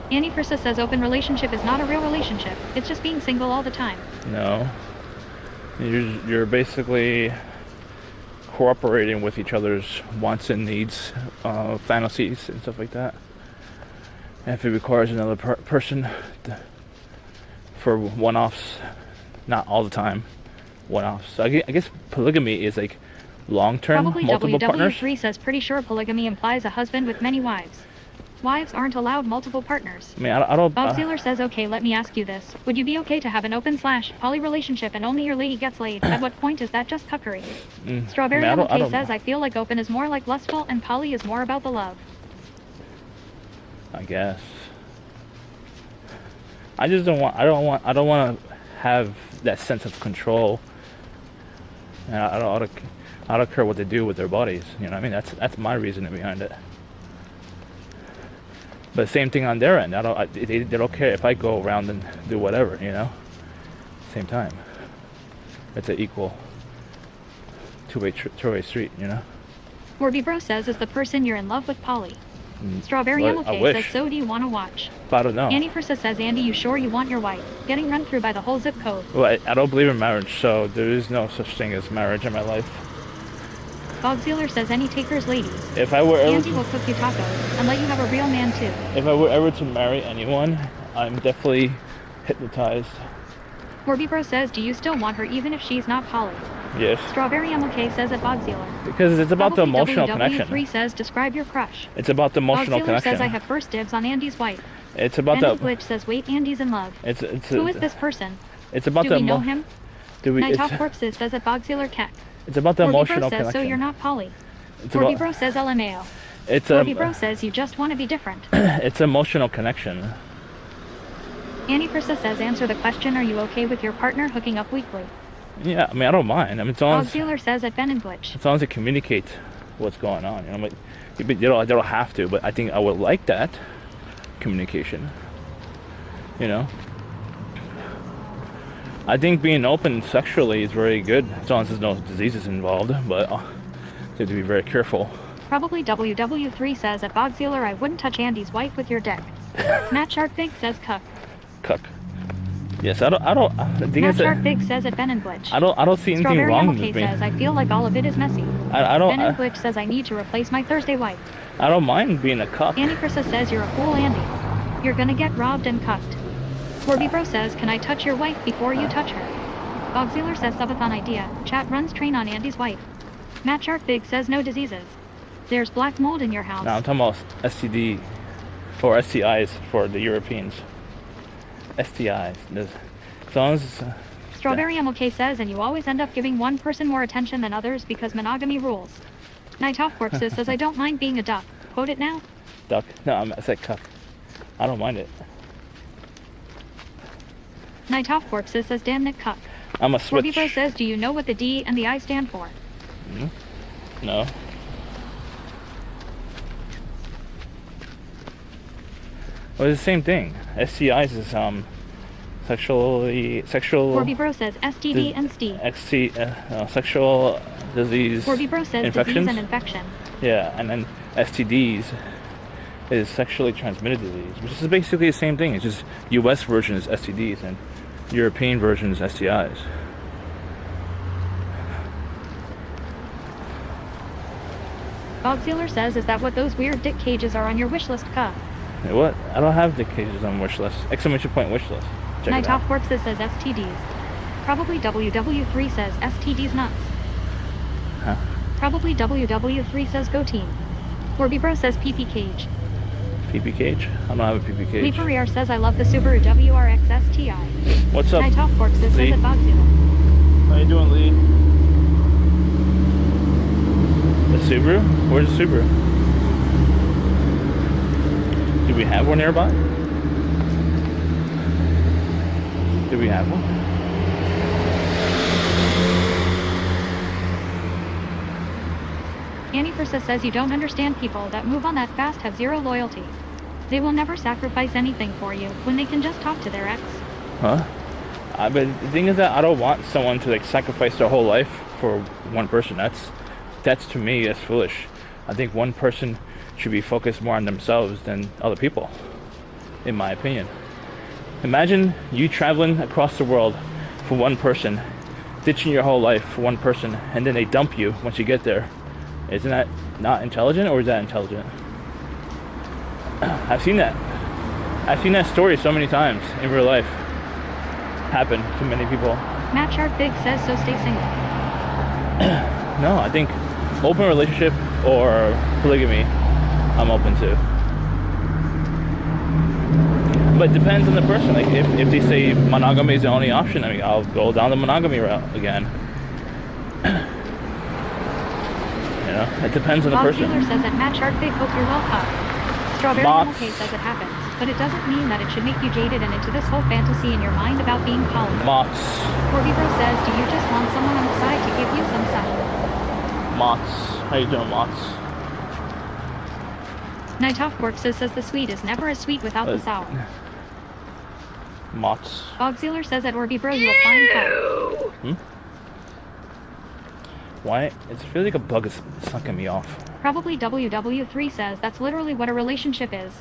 Annie Frissa says open relationship is not a real relationship. It's just being single all the time. No. You're basically cooperating with each other's wants and needs, fantasies and stuff like that. And if it requires another person for one-offs, not all the time, one-offs. So I guess polygamy is like long-term, Probably multiple partners. WW3 says pretty sure polygamy implies a husband with many wives. Wives aren't allowed multiple partners. I mean, I don't. Bogsealer says okay, let me ask you this. Would you be okay to have an open/poly relationship and only your lady gets laid? At what point is that just cuckery? Strawberry MLK says I feel like open is more like lustful and poly is more about the love. I guess. I just don't want. I don't want to have that sense of control. And I don't care what they do with their bodies. You know what I mean? That's my reasoning behind it. But same thing on their end. They don't care if I go around and do whatever. You know. Same time. It's an equal two-way street. You know. Warby Bro says is the person you're in love with poly. Strawberry Well, I MLK wish. says so do you want to watch? But I don't know. Annie Persa says Andy you sure you want your wife? Getting run through by the whole zip code. Well, I don't believe in marriage, so there is no such thing as marriage in my life. Bogsealer says any takers ladies. If I were ever Andy will cook you tacos and let you have a real man too. if I were ever to marry anyone, I'm definitely hypnotized. Warby Bro says do you still want her even if she's not poly? Yes. Strawberry MLK says at Bogsealer. Because it's about the emotional connection. WW3 says describe your crush. It's about the emotional Bogsealer connection. says I have first dibs on Andy's wife. It's about Ben the. Glitch says wait Andy's in love. Who is this person? It's about Do the. we know him? Do we? Night It's, Off Corpses says at Bogsealer Keck. it's about the Warby Bro emotional says connection. so you're not poly. It's Warby about. Bro says LMAO. It's Warby Bro says you just want to be different. It's emotional connection. Annie Persa says answer the question are you okay with your partner hooking up weekly? Yeah, I mean I don't mind. I mean as long as says at Ben and Glitch. they communicate what's going on. You know, like, they don't have to, but I think I would like that communication. You know, I think being open sexually is very good as long as there's no diseases involved. But you have to be very careful. Probably WW3 says at Bogsealer I wouldn't touch Andy's wife with your dick. Matt Shark Big says cuck. Cuck. Yes, I think Matt it's Shark Big says at Ben and Glitch. I don't see anything Strawberry wrong MLK with me. says I feel like all of it is messy. I Ben and don't Glitch says I need to replace my Thursday wife. I don't mind being a cuck. Annie Persa says you're a fool Andy. You're gonna get robbed and cuffed. Corby Bro says, can I touch your wife before you touch her? Bogziller says subathon idea. Chat runs train on Andy's wife. Matt Shark Big says no diseases. There's black mold in your house. No, I'm talking about STD or STIs for the Europeans. STIs. As long as Strawberry MLK says, and you always end up giving one person more attention than others because monogamy rules. Night Off Corpses says, I don't mind being a duck. Quote it now. duck. No, I said cuck. I don't mind it. Night Off Corpses says, damn Nick Cuck. I'm a switch. Corby says, do you know what the D and the I stand for? No. Well, it's the same thing. STIs is sexual. Corby Bro says STD and ST. Sexual disease. Corby Bro says infections. disease and infection. Yeah, and then STDs is sexually transmitted disease, which is basically the same thing. It's just U.S. version is STDs and European version is STIs. Bogsealer says, is that what those weird dick cages are on your wish list, cuh? Hey, what? I don't have the cages on wish list. Exclamation point wish list. Check Night it out. Off Corpses says STDs. Probably WW3 says STDs nuts. Huh? Probably WW3 says go team. Corby Bro says PP cage. PP cage? I don't have a PP Lee cage. Ferrier says I love the Subaru WRX STI. What's up? Night Off Corpses says Lee? at Bogsealer. How you doing, Lee? The Subaru? Where's the Subaru? Do we have one nearby? Do we have one? Annie Persis says you don't understand people that move on that fast have zero loyalty. They will never sacrifice anything for you when they can just talk to their ex. Huh? But the thing is that I don't want someone to like sacrifice their whole life for one person. That's to me, that's foolish. I think one person should be focused more on themselves than other people, in my opinion. Imagine you traveling across the world for one person, ditching your whole life for one person, and then they dump you once you get there. Isn't that not intelligent, or is that intelligent? I've seen that. I've seen that story so many times in real life happen to many people. Matt Sharp Big says so stay single. No, I think open relationship or polygamy, I'm open to. But it depends on the person. Like if they say monogamy is the only option, I mean, I'll go down the monogamy route again. You know, it depends on the person. Bob Taylor says that Matt Sharp Big hope you're well caught. Strawberry Mott's. MLK says it happens, but it doesn't mean that it should make you jaded and into this whole fantasy in your mind about being poly. Mott's. Corby Bro says, do you just want someone on the side to give you some stuff? Mott's. How you doing, Mott's? Night Off Corpses says the sweet is never as sweet without the sour. Mott's. Bogsealer says at Orby Bro you will find cup. Why? It feels like a bug is sucking me off. Probably WW3 says that's literally what a relationship is.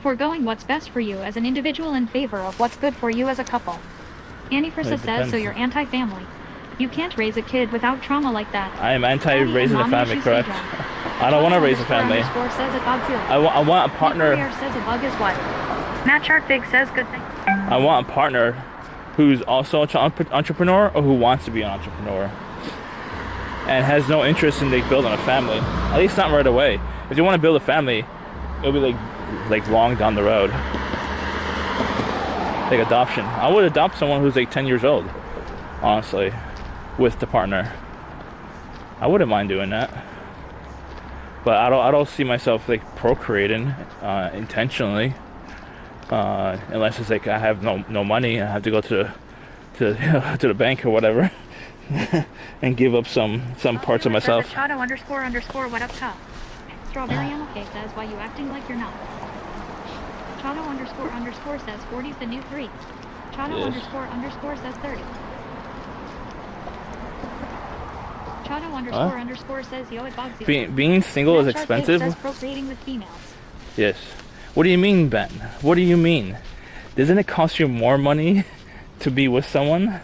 Foregoing what's best for you as an individual in favor of what's good for you as a couple. Annie Frissa says, depends. so you're anti-family. You can't raise a kid without trauma like that. I am anti-raising a Mommy family, issues correct? syndrome. I don't want to raise a family. Underscore says at Godzilla. I want a partner. Lee Ferrier says a bug is what? Matt Shark Big says good thing. I want a partner who's also an entrepreneur or who wants to be an entrepreneur and has no interest in like building a family. At least not right away. If you want to build a family, it'll be like long down the road. Like adoption. I would adopt someone who's like 10 years old, honestly, with the partner. I wouldn't mind doing that. But I don't see myself like procreating intentionally. Unless it's like I have no money, I have to go to the bank or whatever and give up some parts of myself. Chado __ what up top? Strawberry MLK says why you acting like you're not. Chado __ says 40's the new 3. Chado Yes. __ says 30. Chado __ says yo at Bogsy. Being single is Matt Shark Big expensive. says procreating with females. Yes. What do you mean, Ben? What do you mean? Doesn't it cost you more money to be with someone?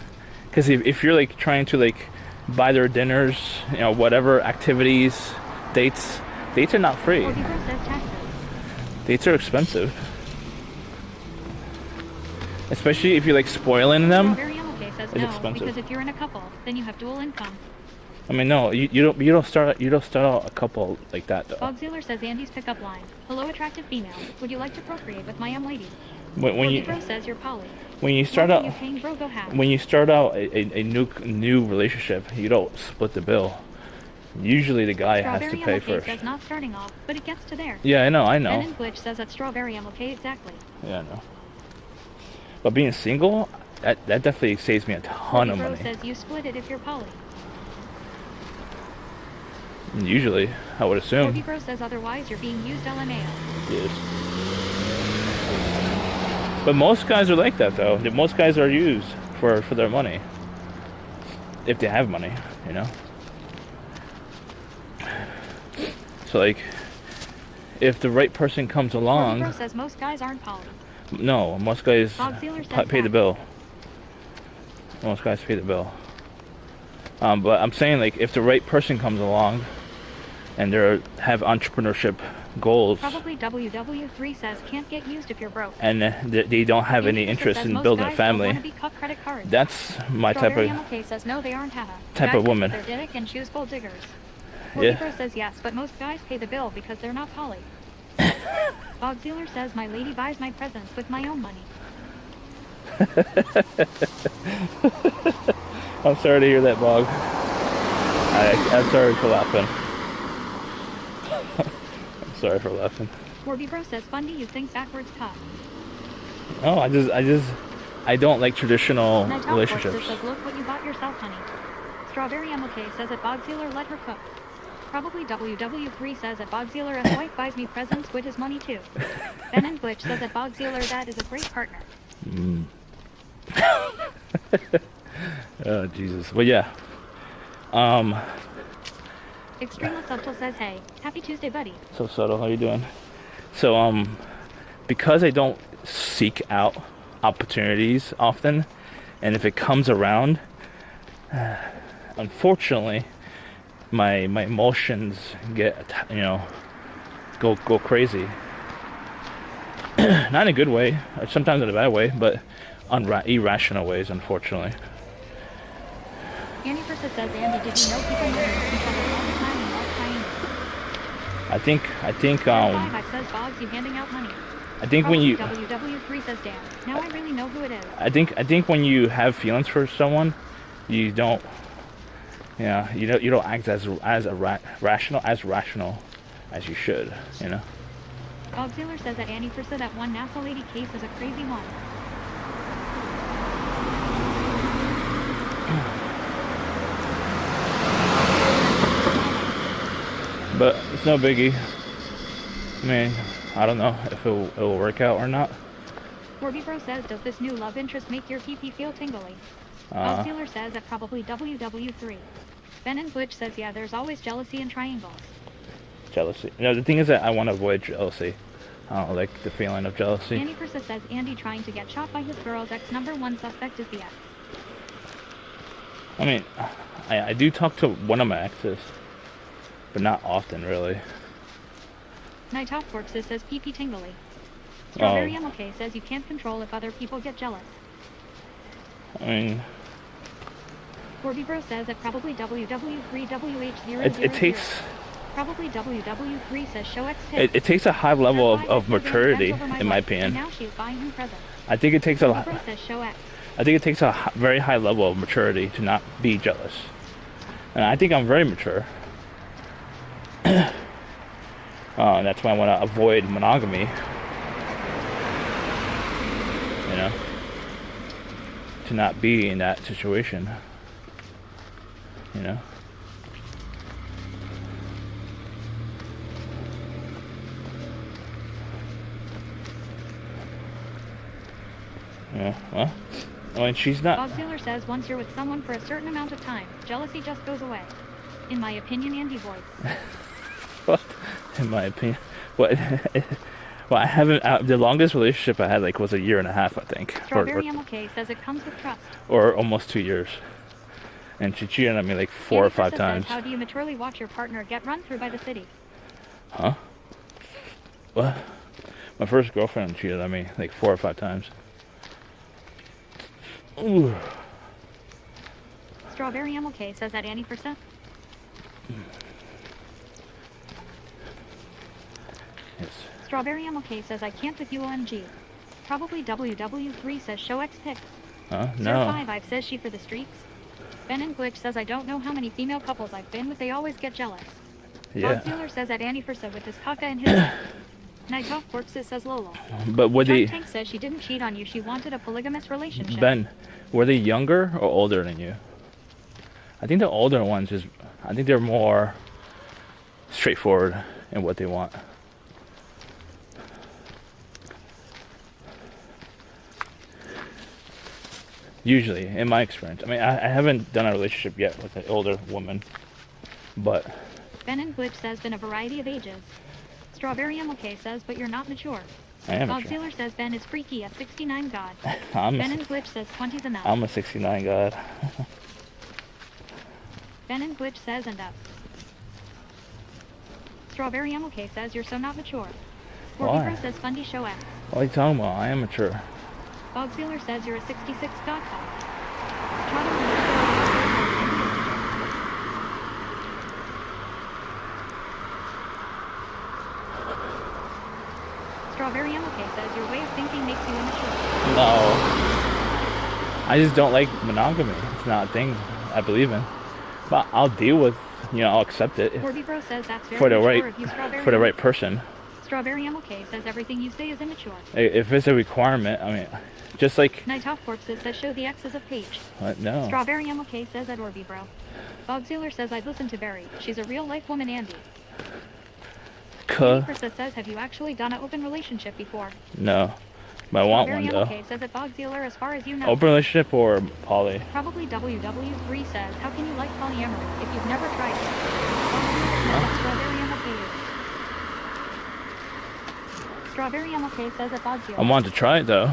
Because if you're like trying to like buy their dinners, you know, whatever activities, dates are not free. Corby Bro says taxes. Dates are expensive. Especially if you like spoiling them. Strawberry MLK says It's no, expensive. because if you're in a couple, then you have dual income. I mean, no, you don't start out a couple like that though. Bogziller says Andy's pickup line. Hello, attractive female. Would you like to procreate with my young lady? When you Bro says you're poly. when you start What out are you paying, bro? Go half. when you start out a new relationship, you don't split the bill. Usually the guy has to Strawberry pay MLK first. says not starting off, but it gets to there. Yeah, I know. Ben and Glitch says that Strawberry MLK exactly. Yeah, I know. But being single, that definitely saves me a ton of Bro money. says you split it if you're poly. Usually, I would assume. Bro says otherwise you're being used LMAO. Yes. But most guys are like that though. Most guys are used for their money. If they have money, you know. So like, if the right person comes along. Bro says most guys aren't poly. No, most guys pay the bill. Most guys pay the bill. But I'm saying like, if the right person comes along, and they have entrepreneurship goals. Probably WW3 says can't get used if you're broke. And they don't have any interest in building a family. Be cut credit cards. That's my type of MLK says no, they aren't haha. type Guys of woman. They're dick and shoes gold diggers. Yeah. Bro says yes, but most guys pay the bill because they're not poly. Bogziller says my lady buys my presents with my own money. I'm sorry to hear that, Bog. I'm sorry for laughing. I'm sorry for laughing. Bro says Fundy, you think backwards tough. Oh, I don't like traditional relationships. Says look what you bought yourself, honey. Strawberry MLK says that Bogziller let her cook. Probably WW3 says that Bogziller as wife buys me presents with his money too. Ben and Glitch says that Bogziller that is a great partner. Oh Jesus. Well, yeah. Extremely Subtle says hey, happy Tuesday, buddy. So subtle. How you doing? So because I don't seek out opportunities often, and if it comes around, unfortunately, my emotions get go crazy. Not in a good way, sometimes in a bad way, but irrational ways, unfortunately. Andy Versa says Andy, did you know people marry each other all the time and all trying? I think says Boggs, you handing out money. I think when you WW3 says Dan. Now I really know who it is. I think when you have feelings for someone, you don't you don't act as rational as you should, you know. Bob Taylor says that Annie Versa, that one NASA lady case is a crazy one. But it's no biggie. I mean, I don't know if it will work out or not. Warby Bro says, does this new love interest make your PP feel tingly? Bob Taylor says that probably WW3. Ben and Glitch says, yeah, there's always jealousy and triangles. Jealousy. The thing is that I want to avoid jealousy. I don't like the feeling of jealousy. Andy Versa says Andy trying to get shot by his girl's ex. Number one suspect is the ex. I mean, I do talk to one of my exes, but not often, really. Night Top Forks says PP tingly. Strawberry MLK says you can't control if other people get jealous. I mean, Warby Bro says that probably WW3WH000. it takes. Probably WW3 says show X tits. It takes a high level of maturity, in my opinion. Now she's buying him presents. I think it takes a. Bro says show X. I think it takes a very high level of maturity to not be jealous, and I think I'm very mature. That's why I want to avoid monogamy. You know, to not be in that situation. You know. Yeah, well, I mean, she's not. Bob Taylor says once you're with someone for a certain amount of time, jealousy just goes away. In my opinion, Andy voice. What? In my opinion, what? Well, I haven't. The longest relationship I had was a year and a half, I think. Strawberry MLK says it comes with trust. Or almost 2 years, and she cheated on me 4 or 5 times. Says, how do you maturely watch your partner get run through by the city? Huh? What? My first girlfriend cheated on me 4 or 5 times. Ooh. Strawberry MLK says that Annie for Seth. Yes. Strawberry MLK says I can't with you OMG. Probably WW3 says show X pics. No. 05 I've says she for the streets. Ben and Glitch says I don't know how many female couples I've been with, they always get jealous. Yeah. Bob Sealer says that Annie Versa with his caca and his Night Off Corpses says Lola. But were they... Tank says she didn't cheat on you, she wanted a polygamous relationship. Ben, were they younger or older than you? I think the older ones I think they're more straightforward in what they want. Usually, in my experience. I mean, I haven't done a relationship yet with an older woman, but... Ben and Glitch says been a variety of ages. Strawberry MLK says, but you're not mature. I am Bob mature. Sealer says Ben is freaky at 69 God. Ben and Glitch says 20's enough. I'm a 69 God. Ben and Glitch says and up. Strawberry MLK says you're so not mature. Why? Scorpio says Fundy show X. What are you talking about? I am mature. Bob Sealer says you're a 66 God call. Strawberry MLK says your way of thinking makes you immature. No. I just don't like monogamy. It's not a thing I believe in. But I'll deal with, I'll accept it Corby Bro says that's very for the mature right of you, Strawberry for the right MLK. person. Strawberry MLK says everything you say is immature. If it's a requirement, I mean, just like... Night Off Corpses says show the X's of Paige. What? No. Strawberry MLK says I'd Orby Bro. Bob Sealer says I'd listen to Barry. She's a real life woman, Andy. Versa says have you actually done an open relationship before? No. But I want Strawberry one though. MLK says at Bob Sealer as far as you know. Open relationship or poly? Probably WW3 says how can you like polyamory if you've never tried it? Strawberry MLK. Strawberry MLK says at Bob Sealer. I want to try it though.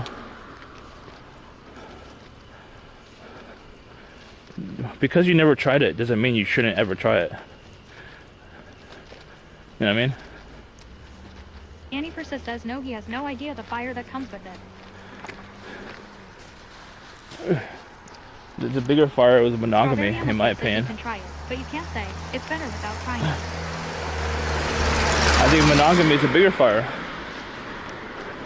Because you never tried it doesn't mean you shouldn't ever try it. You know what I mean? Annie Versa says no, he has no idea the fire that comes with it. The bigger fire was monogamy, Strawberry in my MLK says opinion. You can try it, but you can't say it's better without trying it. I think monogamy is a bigger fire.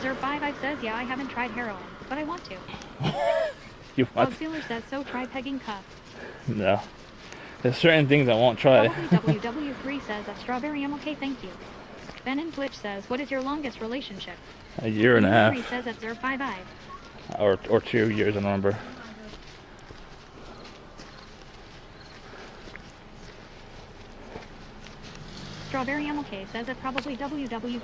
Zer55 says yeah, I haven't tried heroin, but I want to. You Bob want? Sealer says so try pegging cuff. No. There's certain things I won't try. Probably WW3 says at Strawberry MLK thank you. Ben and Glitch says what is your longest relationship? A year and a half. Says at Zer55. Or 2 years, I don't remember. Strawberry MLK says at probably WW3.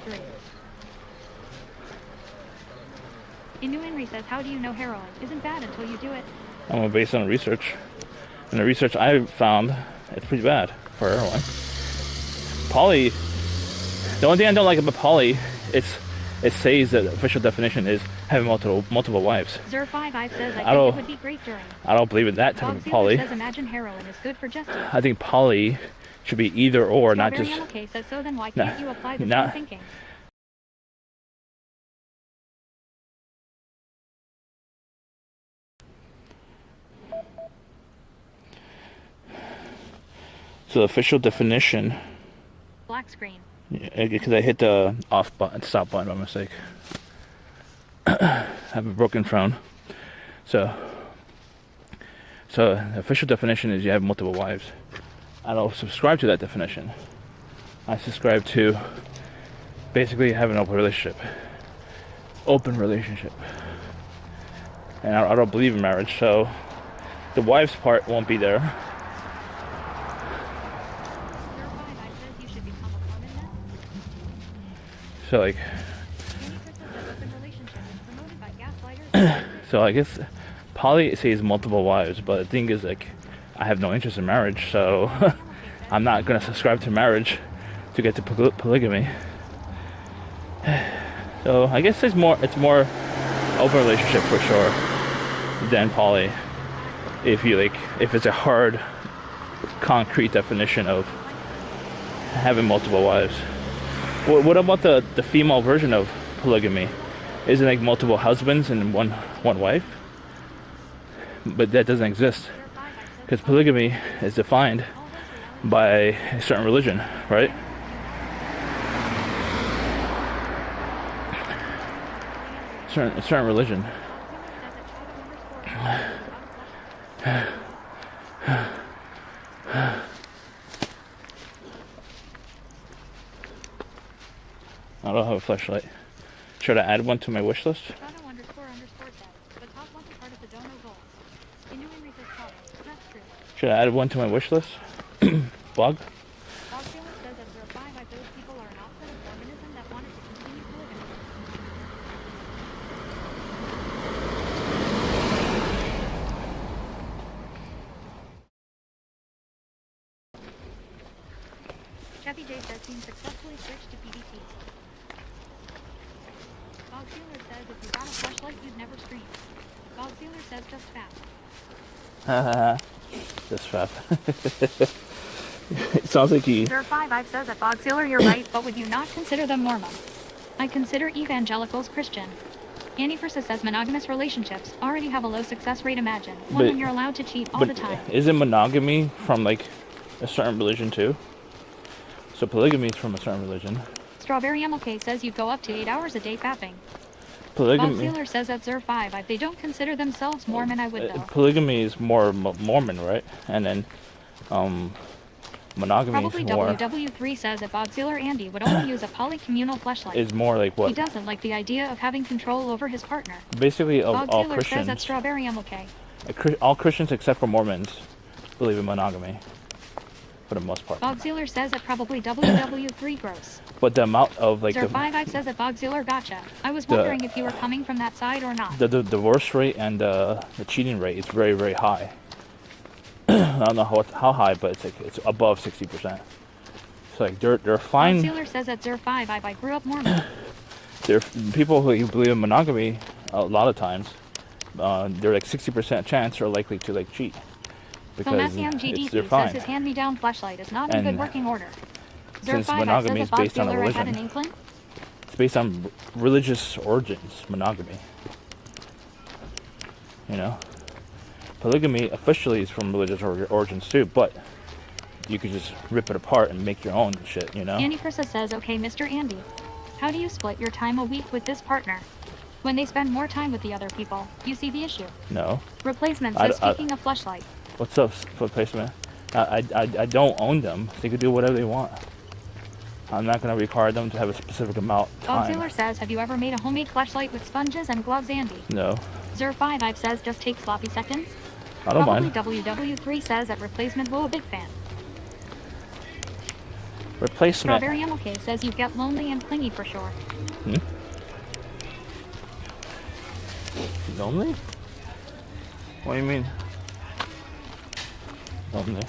Inu Henry says how do you know heroin isn't bad until you do it? I'm based on research. And the research I found, it's pretty bad for heroin. Poly, the only thing I don't like about poly, it says that the official definition is having multiple wives. Zer55 says I think it would be great during. I don't believe in that type Bob of Sealer poly. says imagine heroin is good for Justin. I think poly should be either or, not Strawberry just... MLK says so then why can't you apply the Nah. same thinking? So the official definition... Black screen. Because I hit the off button, stop button by mistake. I have a broken phone. So the official definition is you have multiple wives. I don't subscribe to that definition. I subscribe to basically have an open relationship. And I don't believe in marriage, so the wives part won't be there. So like, so I guess poly says multiple wives, but the thing is like, I have no interest in marriage, so I'm not gonna subscribe to marriage to get to polygamy. So I guess it's more open relationship for sure than poly. If it's a hard, concrete definition of having multiple wives. What about the female version of polygamy? Isn't it like multiple husbands and one wife? but that doesn't exist because polygamy is defined by a certain religion, right? Certain religion. I don't have a flashlight. Should I add one to my wish list? Should I add one to my wish list? Blog? Chevy J says team successfully switched to PvP. Bob Sealer says if you got a flashlight, you'd never scream. Bob Sealer says just fap. Haha. Just fap. It sounds like he... Sir 5 says at Bob Sealer, you're right, but would you not consider them Mormon? I consider evangelicals Christian. Annie Versa says monogamous relationships already have a low success rate, imagine. One when you're allowed to cheat all the time. Isn't monogamy from like a certain religion too? So polygamy is from a certain religion. Strawberry MLK says you go up to 8 hours a day fapping. Polygamy. Bob Sealer says at Zer 5 if they don't consider themselves Mormon, I would though. Polygamy is more Mormon, right? And then monogamy probably is more... WW3 says that Bob Sealer Andy would only use a polycommunal fleshlight. Is more like what? He doesn't like the idea of having control over his partner. Basically, Bob all Sealer Christians... says at Strawberry MLK. All Christians except for Mormons believe in monogamy. For the most part. Bob Sealer says that probably WW3 gross. But the amount of like... Sir 5 says that Bob Sealer gotcha. I was wondering if you were coming from that side or not. The divorce rate and the cheating rate is very, very high. I don't know how high, but it's above 60%. So like they're fine. Bob Sealer says at Zer 5 I grew up Mormon. They're people who believe in monogamy a lot of times. They're like 60% chance are likely to like cheat. Because they're fine. Says his hand-me-down flashlight is not in good working order. Since monogamy is based on a religion, it's based on religious origins. Monogamy, you know, polygamy officially is from religious origins too, but you could just rip it apart and make your own shit, you know. Annie Persa says, "Okay, Mr. Andy, how do you split your time a week with this partner? When they spend more time with the other people, you see the issue." No. Replacement says taking a fleshlight. What's up, replacement? I don't own them. They could do whatever they want. I'm not going to require them to have a specific amount of time. Bob Taylor says, have you ever made a homemade fleshlight with sponges and gloves, Andy? No. Zer 5 says, just take sloppy seconds. I don't mind. WW3 says that replacement, whoa, a big fan. Replacement. Strawberry MLK says you get lonely and clingy for sure. Lonely? What do you mean? Lonely.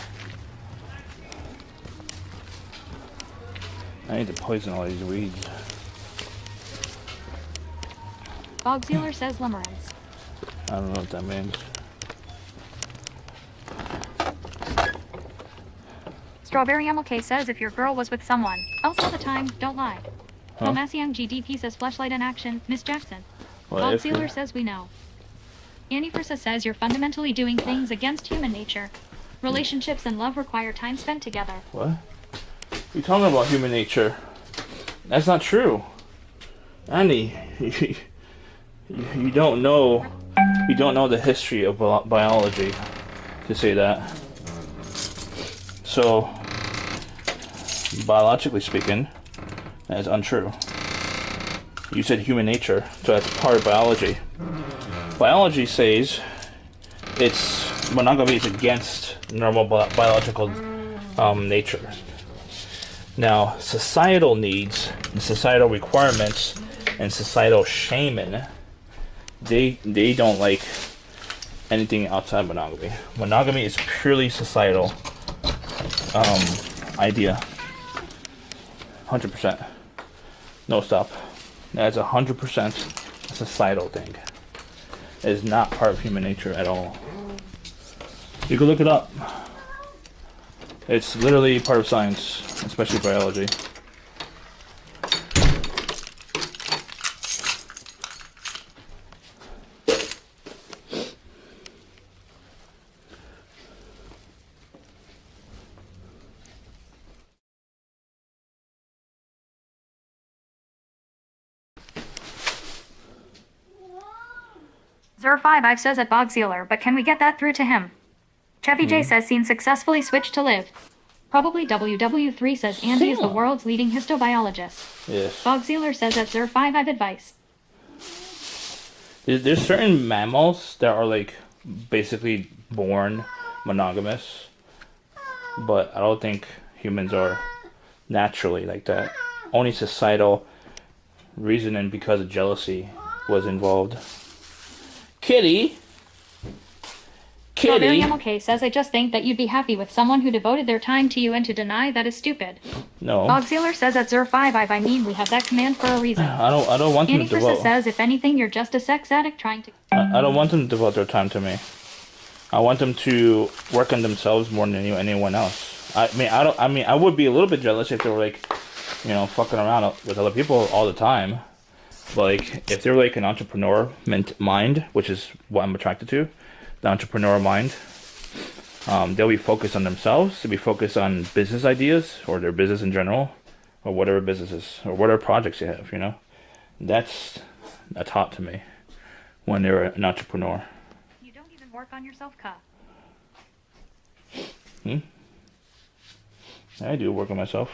I need to poison all these weeds. Bog Sealer says limerence. I don't know what that means. Strawberry MLK says if your girl was with someone else all the time, don't lie. Tomasiang GDP says fleshlight in action, Miss Jackson. Bog Sealer says we know. Annie Versa says you're fundamentally doing things against human nature. Relationships and love require time spent together. What? You're talking about human nature. That's not true. Annie, you don't know the history of biology to say that. So, biologically speaking, that is untrue. You said human nature, so that's part of biology. Biology says monogamy is against normal biological nature. Now, societal needs and societal requirements and societal shaman, they don't like anything outside monogamy. Monogamy is purely societal idea. 100%. No stop. That's 100% a societal thing. It is not part of human nature at all. You can look it up. It's literally part of science, especially biology. Zer5 I've says at Bogsealer, but can we get that through to him? Chevy J says seen successfully switched to live. Probably WW3 says Andy is the world's leading histobiologist. Yes. Bogsealer says at Zer5 I've advice. There's certain mammals that are like basically born monogamous, but I don't think humans are naturally like that. Only societal reasoning because of jealousy was involved. Kitty. Strawberry MLK says I just think that you'd be happy with someone who devoted their time to you, and to deny that is stupid. No. Bogsealer says at Zer5 I mean we have that command for a reason. I don't want them to devote. says if anything you're just a sex addict trying to. I don't want them to devote their time to me. I want them to work on themselves more than anyone else. I would be a little bit jealous if they were like, fucking around with other people all the time. But like, if they're like an entrepreneur mind, which is what I'm attracted to, the entrepreneur mind, they'll be focused on themselves. They'll be focused on business ideas or their business in general, or whatever businesses or whatever projects you have. That's hot to me when they're an entrepreneur. You don't even work on yourself, Ka. I do work on myself.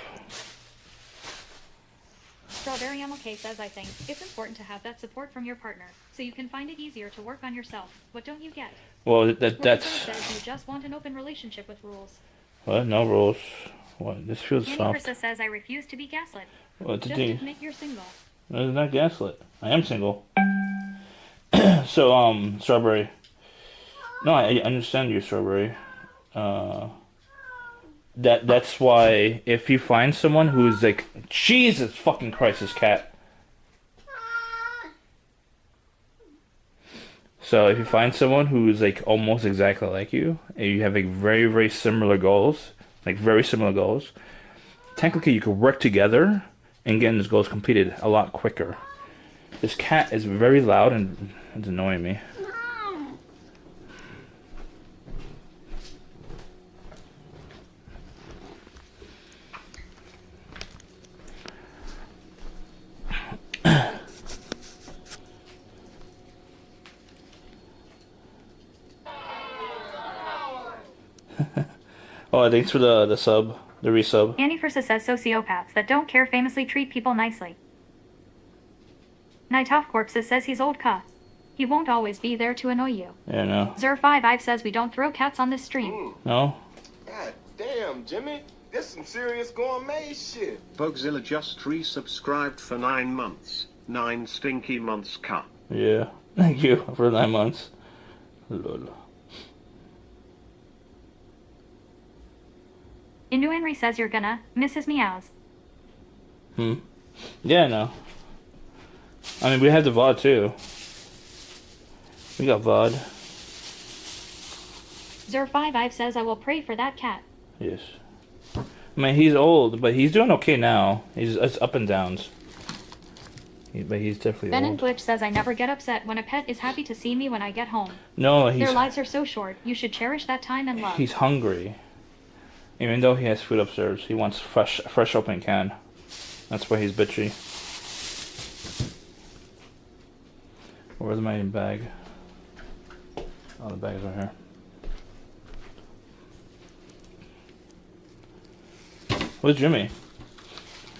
Strawberry MLK says I think it's important to have that support from your partner, so you can find it easier to work on yourself. What don't you get? Well, that's. Says you just want an open relationship with rules. What? No rules. What? This feels soft. Krista says I refuse to be gaslit. What just admit you're single. No, it's not gaslit. I am single. So, Strawberry. No, I understand you, Strawberry. That's why if you find someone who's like, Jesus fucking Christ, this cat. So if you find someone who's like almost exactly like you, and you have like very, very similar goals, technically you could work together and get those goals completed a lot quicker. This cat is very loud and it's annoying me. Oh, thanks for the sub, the resub. Annie Frissa says sociopaths that don't care famously treat people nicely. Nightoff Corpses says he's old Ka. He won't always be there to annoy you. Yeah, no. Zer5 Ive says we don't throw cats on this stream. No? God damn, Jimmy. This some serious gourmet shit. Bogzilla just resubscribed for 9 months. 9 stinky months, Ka. Yeah. Thank you for 9 months. Lol. Inu Henry says you're gonna miss his meows. Yeah, no. I mean, we have the VOD too. We got VOD. Zer5 Ive says I will pray for that cat. Yes. I mean, he's old, but he's doing okay now. It's up and downs. But he's definitely Ben old. and Glitch says I never get upset when a pet is happy to see me when I get home. No, Their lives are so short. You should cherish that time and love. He's hungry. Even though he has food upstairs, he wants fresh open can. That's why he's bitchy. Where's my bag? Oh, the bag's right here. Where's Jimmy?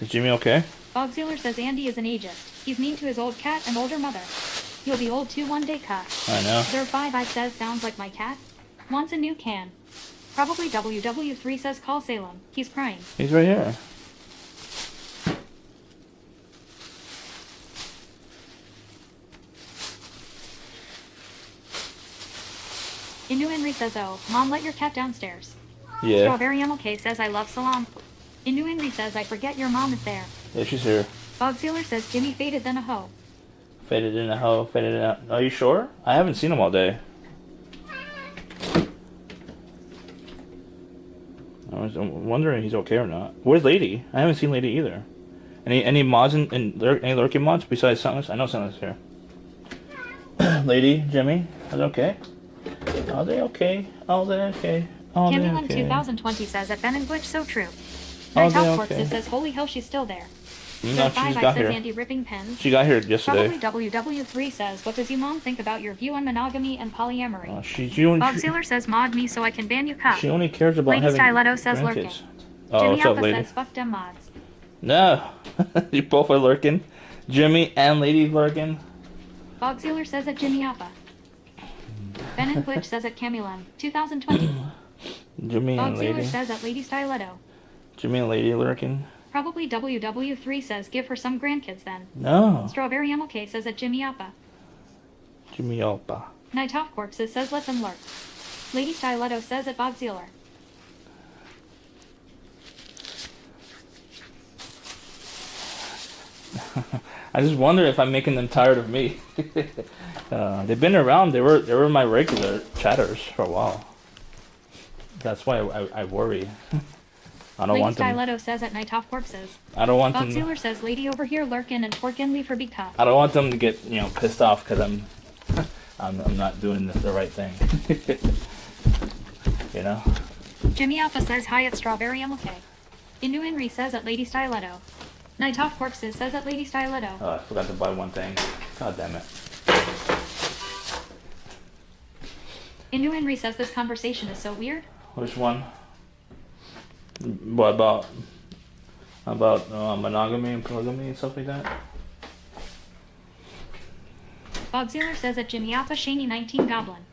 Is Jimmy okay? Bogsealer says Andy is an ageist. He's mean to his old cat and older mother. You'll be old too one day, Ka. I know. Zer5 Ive says sounds like my cat. Wants a new can. Probably WW3 says call Salem. He's crying. He's right here. Inu Henry says oh, Mom let your cat downstairs. Yeah. Strawberry MLK says I love Salam. Inu Henry says I forget your mom is there. Yeah, she's here. Bogsealer says Jimmy faded than a hoe. Faded in a hoe, faded out. Are you sure? I haven't seen him all day. I'm wondering if he's okay or not. Where's Lady? I haven't seen Lady either. Any mods any lurking mods besides Sunless? I know Sunless is here. Lady, Jimmy, are they okay? Are they okay? Are they okay? Are they Candyland okay? 2020 says that Ben and Glitch so true. Are they Nightoff okay? Corpses says holy hell she's still there. No, she just got says here. Andy ripping pins. She got here yesterday. Probably WW3 says, what does you mom think about your view on monogamy and polyamory? Bob Sealer says mod me so I can ban you cup. She only cares about Lady having Styletto says lurking. grandkids. Oh, Jimmy what's up, Alpha lady? says fuck them mods. No, you both are lurking. Jimmy and lady lurking. Bob Sealer says at Jimmy Alpha. Ben and Twitch says at Camulem, 2020. Jimmy Bob and Sealer lady. says at Lady Styletto. Jimmy and lady lurking. Probably WW3 says give her some grandkids then. No. Strawberry MLK says at Jimmy Alpha. Jimmy Alpha. Night Off Corpses says let them lurk. Lady Styletto says at Bob Sealer. I just wonder if I'm making them tired of me. They've been around. They were my regular chatters for a while. That's why I worry. I don't want them. Lady Styletto says at Night Off Corpses. I don't want Bob them. Sealer says lady over here lurkin' and porkin' leave her be cup. I don't want them to get pissed off because I'm not doing the right thing. You know. Jimmy Alpha says hi at Strawberry MLK. Inu Henry says at Lady Styletto. Night Off Corpses says at Lady Styletto. Oh, I forgot to buy one thing. God damn it. Inu Henry says this conversation is so weird. Which one? What about monogamy and polygamy and stuff like that? Bob Sealer says at Jimmy Alpha Shaney 19 Goblin.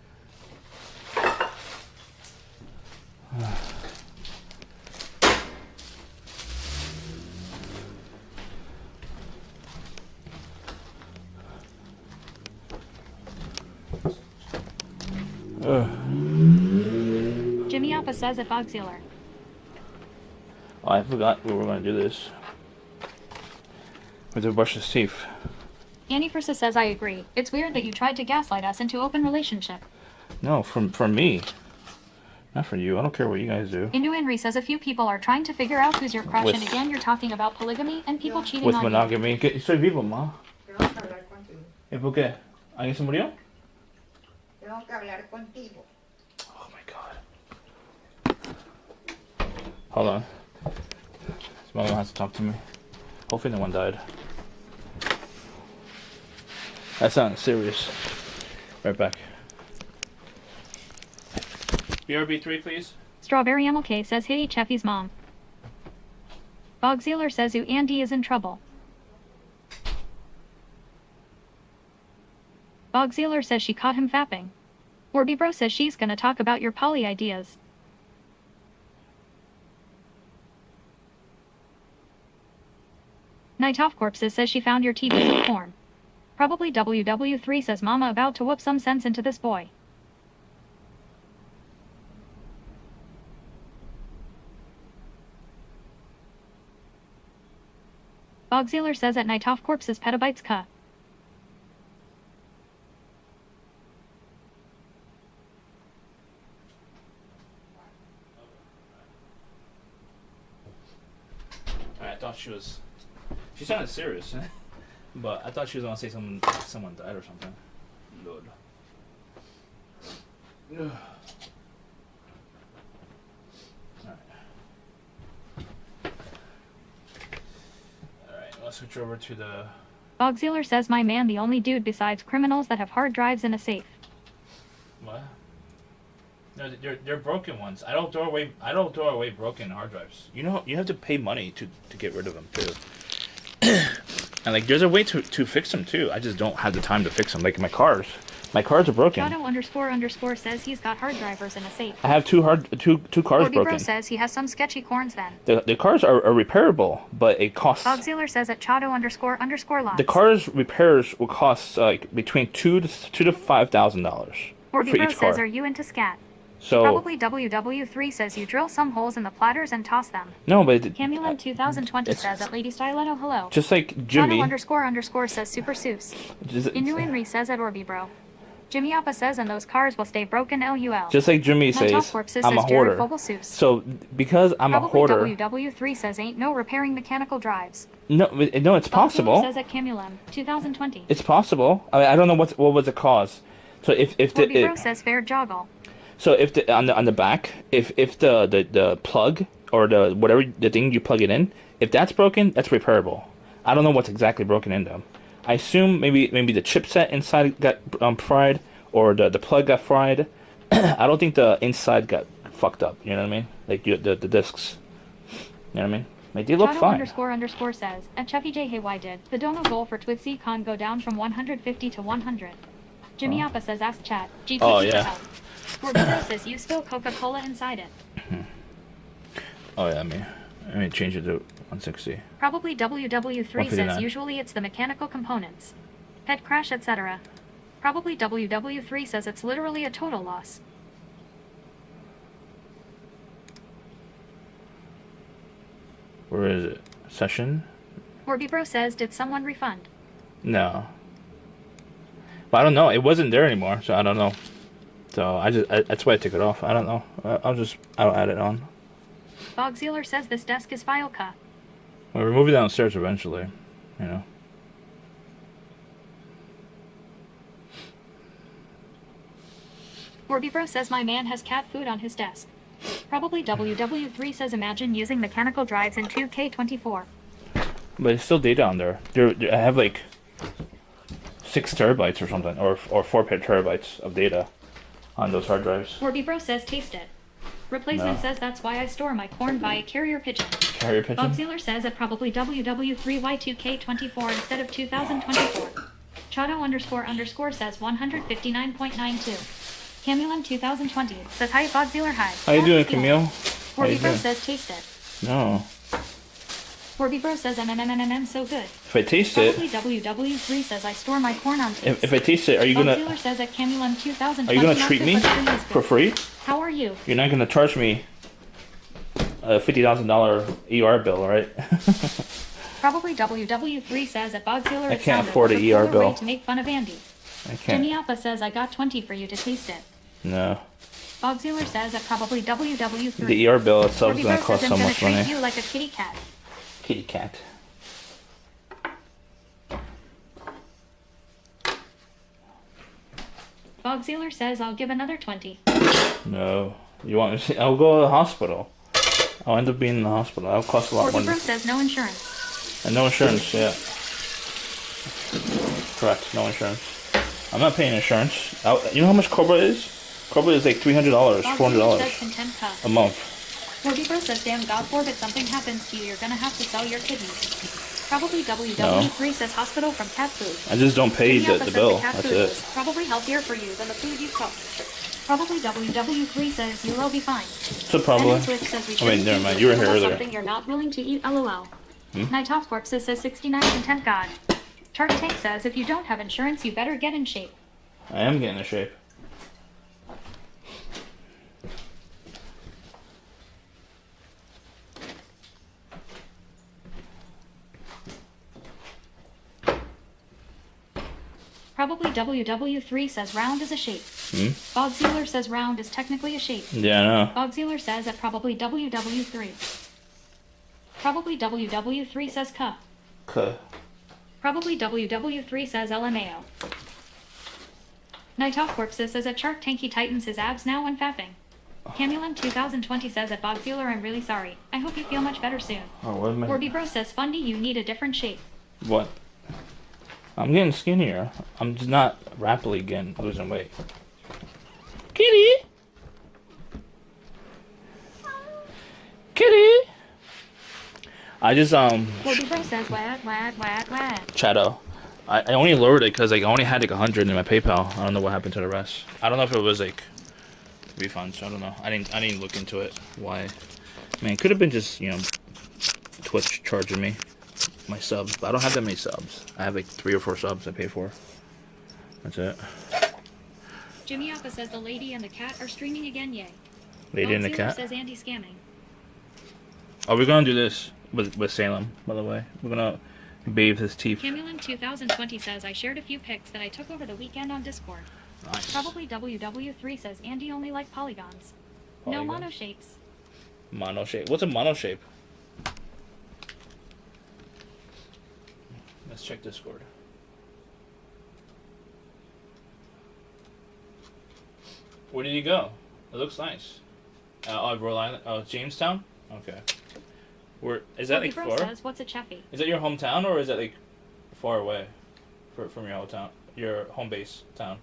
Jimmy Alpha says at Bob Sealer. Oh, I forgot we were going to do this. We have to brush his teeth. Annie Frissa says I agree. It's weird that you tried to gaslight us into open relationship. No, for me. Not for you. I don't care what you guys do. Inu Henry says a few people are trying to figure out who's your crush, With- and again you're talking about polygamy and people cheating With on monogamy. Estoy vivo, ma. Tengo que hablar contigo. ¿Y por qué? ¿Alguien se murió? Tengo que hablar contigo. Oh my god. Hold on. His mom has to talk to me. Hopefully no one died. That sounds serious. Right back. BRB3, please. you. Strawberry MLK says hit Cheffy's mom. Bog Sealer says who Andy is in trouble. Bog Sealer says she caught him fapping. Orby Bro says she's gonna talk about your poly ideas. Night Off Corpses says she found your TV's porn. Probably WW3 says mama about to whoop some sense into this boy. Bog Sealer says at Night Off Corpses petabytes ka. I thought she was. She sounded serious, but I thought she was gonna say someone died or something. Lord. Ugh. Alright, let's switch over to the. Bog Sealer says my man the only dude besides criminals that have hard drives in a safe. What? No, they're broken ones. I don't throw away broken hard drives. You know, you have to pay money to get rid of them too. And like, there's a way to fix them too. I just don't have the time to fix them. Like my cars are broken. Shadow__ says he's got hard drivers in a safe. I have two cars Orby Bro broken. says he has some sketchy corns then. The cars are repairable, but it costs. Bog Sealer says at Chado__ lots. The cars repairs will cost like between $2,000 to $5,000 for Orby Bro each car. says are you into scat? So Probably WW3 says you drill some holes in the platters and toss them. no, but Camulin 2020 it's- says at Lady Styletto hello. just like Jimmy. Shadow__ says Super Seuss. Just, Inu Henry says at Orby Bro. Jimmy Appa says and those cars will stay broken LUL. just like Jimmy Night Off says, Corpses I'm a says Jared hoarder. Fogel-Seuss. So because I'm a Probably hoarder, WW3 says ain't no repairing mechanical drives. no, it's possible. Says at Camulem 2020. It's possible. I don't know what was the cause. So if Orby Bro the says fair joggle. so if the on the back, if the plug or the whatever the thing you plug it in, if that's broken, that's repairable. I don't know what's exactly broken in them. I assume maybe the chipset inside got fried, or the plug got fried. I don't think the inside got fucked up. You know what I mean? Like the discs. You know what I mean? Like they look fine. __ says, at Chuffy J. Hey, why did the dono goal for Twitzy Con go down from 150 to 100? Jimmy Appa says, ask chat. GP Oh, yeah. Forbidden says, you spill Coca-Cola inside it. Oh yeah, let me change it to 160. Probably WW3 says, 159. usually it's the mechanical components. Head crash, etc. Probably WW3 says it's literally a total loss. Where is it? Session? Bro says, did someone refund? No. But I don't know. It wasn't there anymore, so I don't know. So that's why I took it off. I don't know. I'll add it on. Bogzealer says this desk is file cut. We'll remove it downstairs eventually. You know. Bro says my man has cat food on his desk. Probably WW3 says imagine using mechanical drives in 2K24. But it's still data on there. I have like 6 terabytes or something, or 4 terabytes of data on those hard drives. Bro says taste it. Replacement says that's why I store my corn by a carrier pigeon. Carrier pigeon? Bogzealer says it probably WW3Y2K24 instead of 2024. Chado __ says 159.92. Camulin 2020 says hi Bogzealer hi. How you doing, Camille? How you Bro doing? says taste it. No. Bro says so good. If I taste it, Probably WW3 says I store my corn on taste. if I taste it, are you gonna Bogzealer says at Camulin 2020 are you gonna treat me for free? How are you? You're not gonna charge me a $50,000 ER bill, right? Probably WW3 says at Bogzealer I can't afford an ER bill. to make fun of Andy. I Jimmy can't. Alpha says I got 20 for you to taste it. No. Bogzealer says at probably WW3. The ER bill itself is Bro gonna cost says so I'm gonna much treat money. you like a kitty cat. Kitty cat. Bogzealer says I'll give another 20. No. You want me to? I'll go to the hospital. I'll end up being in the hospital. That'll cost a lot more. Bro says no insurance. And no insurance, yeah. Correct, no insurance. I'm not paying insurance. You know how much Cobra is? Cobra is like $300, Bogzealer says $400 content cut. a month. Bro says damn God forbid something happens to you, you're gonna have to sell your kidneys. Probably WW3 says hospital from cat food. I just don't pay Jimmy Alpha the says bill. cat That's food it. is probably healthier for you than the food you cook. Probably WW3 says you will be fine. So probably. And Twitch says we Oh, wait, shouldn't never eat mind. You were here about earlier. Something you're not willing to eat, LOL. Night Off Corpses says 69 content God. Shark Tank says if you don't have insurance, you better get in shape. I am getting in shape. Probably WW3 says round is a shape. Bogzealer says round is technically a shape. Yeah, I know. Bogzealer says that probably WW3. Probably WW3 says cuh. Probably WW3 says LMAO. Night Off Corpses says that Shark Tank he tightens his abs now when fapping. Camulin 2020 says at Bogzealer I'm really sorry. I hope you feel much better soon. Oh, what am I? Bro says Fundy you need a different shape. What? I'm getting skinnier. I'm just not rapidly losing weight. Kitty! Kitty! I just, Bro says wag. Shadow. I only lowered it because like, I only had like 100 in my PayPal. I don't know what happened to the rest. I don't know if it was like refunds. I don't know. I didn't look into it. Why? Man, it could have been just, you know, Twitch charging me my subs, but I don't have that many subs. I have like 3 or 4 subs I pay for. That's it. Jimmy Alpha says the lady and the cat are streaming again, yay. Lady and the cat. says Andy scamming. Oh, we're gonna do this with Salem, by the way. We're gonna bathe his teeth. Camulin 2020 says I shared a few pics that I took over the weekend on Discord. Nice. Probably WW3 says Andy only like polygons. No Polygons? mono shapes. Mono shape. What's a mono shape? Let's check Discord. Where did he go? It looks nice. Oh, Rhode Island. Oh, Jamestown? Okay. Where is that like Bro far? says, what's a cheffy? Is that your hometown or is that like far away from your hometown, your home base town?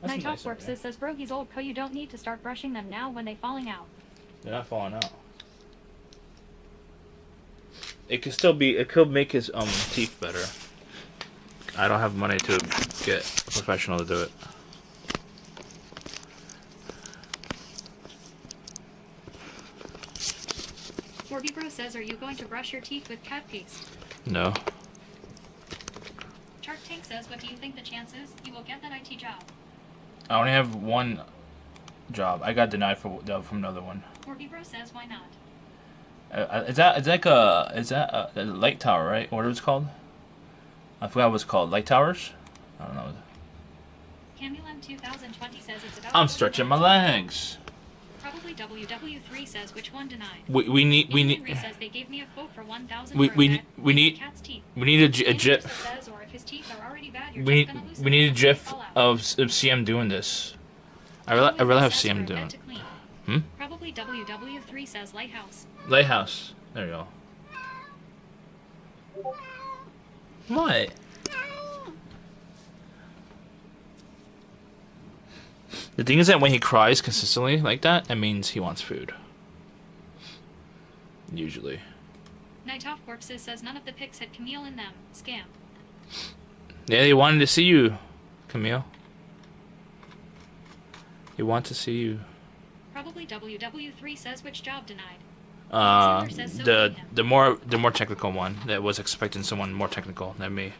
That's a Night nice Works area. says, bro, he's old, co. You don't need to start brushing them now when they falling out. They're not falling out. It could still be. It could make his teeth better. I don't have money to get a professional to do it. Bro says, are you going to brush your teeth with cat paste? No. Shark Tank says, what do you think the chances you will get that IT job? I only have one job. I got denied from another one. Bro says, why not? Is that a light tower, right? What it was called? I forgot what it's called. Light towers? I don't know. Camulem 2020 says it's about. I'm stretching my legs. Probably WW3 says which one denied. We need says they gave me a quote for 1,000. we need cat's teeth. we need a GIF. Says, or if his teeth are already bad, you're We just gonna lose need a them GIF fall out. of CM doing this. I really have Says CM we're doing dead it. to clean. Hmm? Probably WW3 says lighthouse. Lighthouse. There you go. What? The thing is that when he cries consistently like that, it means he wants food. Usually. Night Off Corpses says none of the pics had Camille in them. Scam. Yeah, they wanted to see you, Camille. They want to see you. Probably WW3 says which job denied. The more technical one that was expecting someone more technical than me.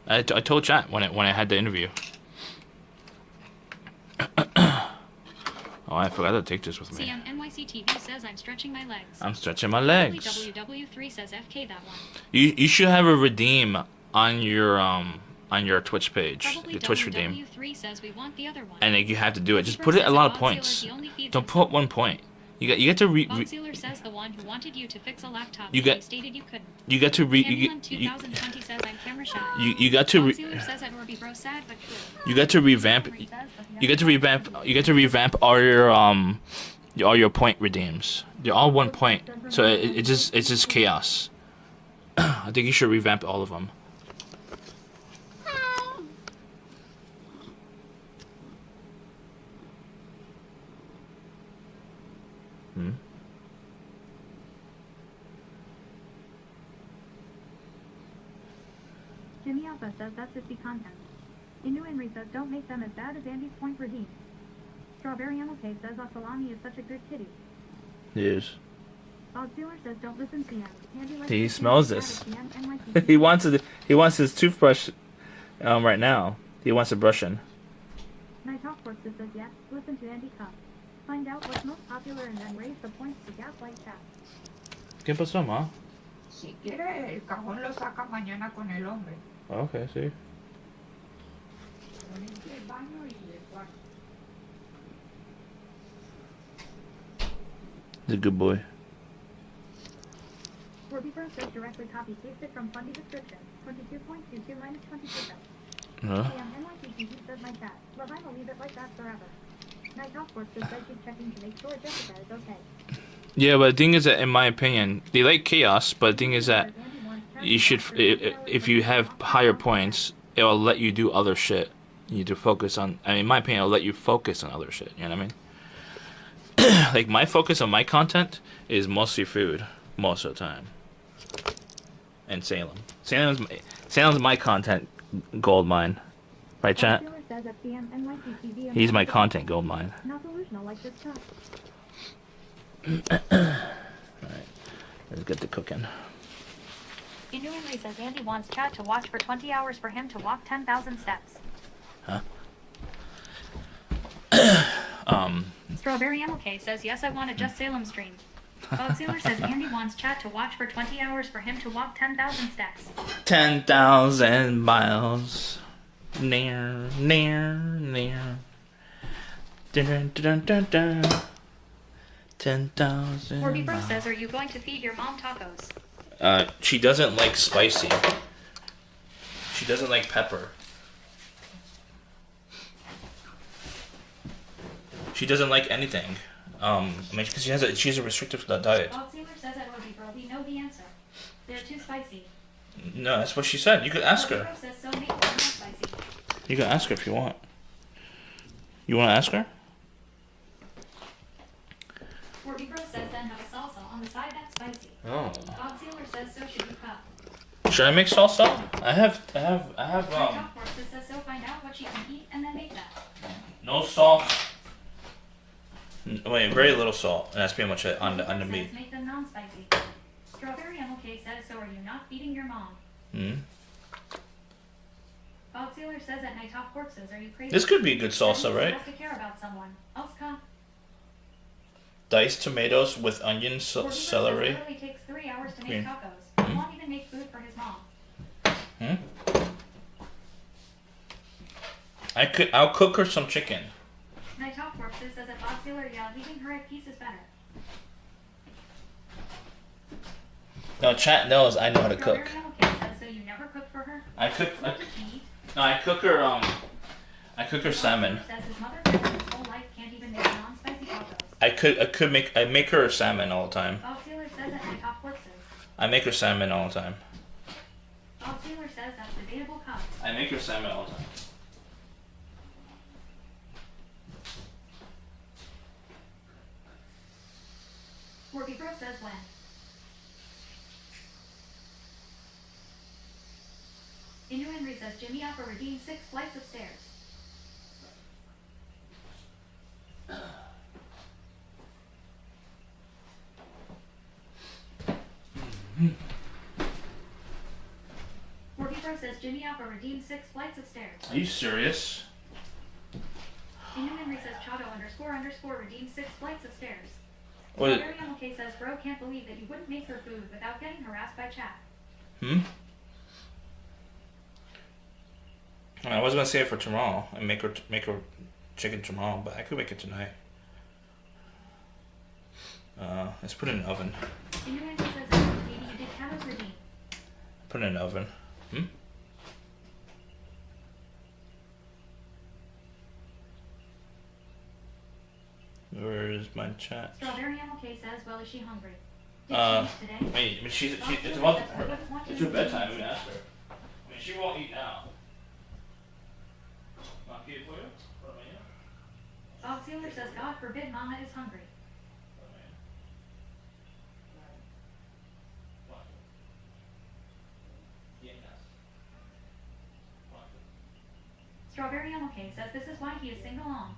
I told chat when I had the interview. Oh, I forgot to take this with me. CM NYC TV says I'm stretching my legs. I'm stretching my legs. Probably WW3 says FK that one. You should have a redeem on your Twitch page. Probably Your Twitch redeem. WW3 says we want the other one. And like, you have to do it. Just put it a lot of points. Don't put 1 point. You get to Boxealer says the one who wanted you to fix a laptop. You get- stated you couldn't. you get to you Camulem 2020 says I'm camera shy. you got to Boxealer says I'd be bro sad but true. you get to revamp all your point redeems. They're all 1 point. So it's just chaos. I think you should revamp all of them. Hmm? Jimmy Alpha says that's 50 content. Inu Henry says don't make them as bad as Andy's point redeemed. Strawberry MLK says Salami is such a good kitty. Yes. Boxealer says don't listen to him. Andy likes He to smells see this. him at NYC. He wants his toothbrush right now. He wants a brushing. Night Talk Force says yes, listen to Andy Cup. Find out what's most popular and then raise the points to gaslight chat. ¿Qué pasó, ma? Si quiere, el cajón lo saca mañana con el hombre. Okay, sí. Lo limpia el baño y el cuarto. He's a good boy. Pro says directly copy paste it from fundy description. 22.22 minus 20%. Huh? NYCTV says my chat. Love, I'll leave it like that forever. Night Talk Force says I keep checking to make sure Jessica is okay. Yeah, but the thing is that, in my opinion, they like chaos. But the thing is that you should, if you have higher points, it will let you do other shit. You need to focus on. I mean, in my opinion, it'll let you focus on other shit. You know what I mean? Like my focus on my content is mostly food, most of the time. And Salem. Salem's my content gold mine. Right, chat? He's my content gold mine. Not delusional like this stuff. Alright, let's get to cooking. Inu Henry says Andy wants chat to watch for 20 hours for him to walk 10,000 steps. Huh? Strawberry MLK says yes, I want a Just Salem stream. Boxealer says Andy wants chat to watch for 20 hours for him to walk 10,000 steps. 10,000 miles. Near. Dun dun dun dun dun. 10,000 Corby Bro miles. says, are you going to feed your mom tacos? She doesn't like spicy. She doesn't like pepper. She doesn't like anything. I mean, because she has a restrictive diet. Boxealer says I would be bro we know the answer. They're too spicy. No, that's what she said. You could ask her. Morby Bro says so make them not spicy. You can ask her if you want. You want to ask her? Morby Bro says then have a salsa on the side that's spicy. Oh. Bob Sealer says so should you cup. Should I make salsa? I have Top Horse says so find out what she can eat and then make that. no salt. Wait, very little salt, and that's pretty much it on the meat. Make them non-spicy. Strawberry MLK says so are you not feeding your mom? Hmm. Bob Sealer says at night Top Horse says are you crazy? This could be good salsa, right? Has to care about someone. Else come. Diced tomatoes with onions, celery. It literally takes 3 hours to Green. make tacos. He won't even make food for his mom. Hmm. I'll cook her some chicken. Night Top Corpses says that Bob Sealer, yeah, leaving her at peace is better. No, chat knows I know how to cook. Strawberry MLK says so you never cook for her? I cook. What does she eat? No, I cook her. I cook her salmon. Bob Sealer says his mother his whole life can't even make non-spicy tacos. I make her salmon all the time. Bob Sealer says that Night Top Corpses. I make her salmon all the time. Bob Sealer says that's debatable cup. I make her salmon all the time. Morby Bro says when. Inu Henry says Jimmy Alpha redeemed 6 flights of stairs. Morby Bro says Jimmy Alpha redeemed 6 flights of stairs. Are you serious? Inu Henry says Chato__ redeemed 6 flights of stairs. What? Strawberry MLK says Bro can't believe that you wouldn't make her food without getting harassed by chat. Hmm. I was gonna say it for tomorrow and make her chicken tomorrow, but I could make it tonight. Let's put it in the oven. Inu Henry says maybe you did Chato's redeem. Put it in the oven. Hmm. Where is my chat? Strawberry MLK says, well, is she hungry? Did she eat today? Wait, it's about her. It's her bedtime. We can ask her. I mean, she won't eat now. Not good for you? What about you? Bob Sealer says, God forbid Mama is hungry. Strawberry MLK says this is why he is single on.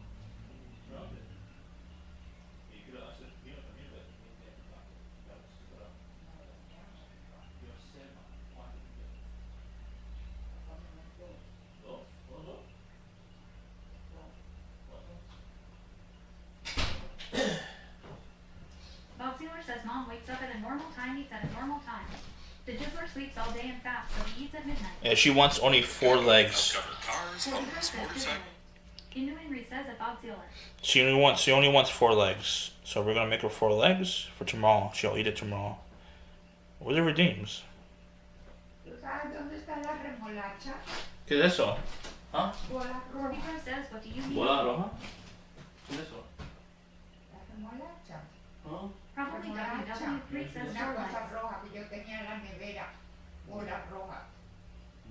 Bob Sealer says Mom wakes up at a normal time, eats at a normal time. The Jizzler sleeps all day and fasts, so he eats at midnight. Yeah, she wants only 4 legs. Inu Henry says at Bob Sealer. She only wants 4 legs. So we're gonna make her 4 legs for tomorrow. She'll eat it tomorrow. Where's the redeems? ¿Tú sabes dónde está la remolacha? ¿Qué es eso? ¿Ah? Bola roja. Morby Bro says, what do you mean? Bola roja? ¿Qué es eso? La remolacha. ¿Ah? Probably W3 says Una 4 cosa legs. roja que yo tenía en la nevera. Bola roja.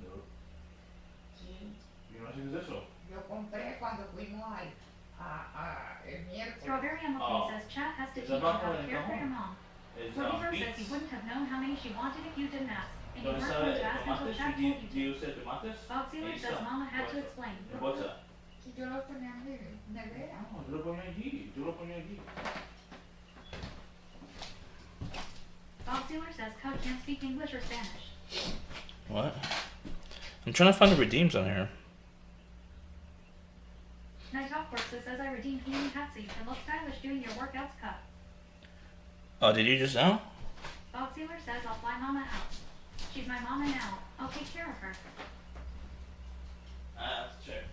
No. Sí. Yo no sé qué es eso. Yo compré cuando fuimos el miércoles. Strawberry MLK says chat has to teach you how to care for your mom. Morby Bro says you wouldn't have known how many she wanted if you didn't ask. And you weren't going to ask until chat told you to. you say tomates? Bob Sealer says Mama had to explain. Si yo lo tenía en mi nevera. No, yo lo ponía allí. Yo lo ponía allí. Bob Sealer says Cub can't speak English or Spanish. What? I'm trying to find the redeems on here. Night Hawk Works says I redeemed Healing Hat so you can look stylish doing your workouts Cup. Oh, did you just now? Bob Sealer says I'll fly Mama out. She's my mama now. I'll take care of her. I have to check.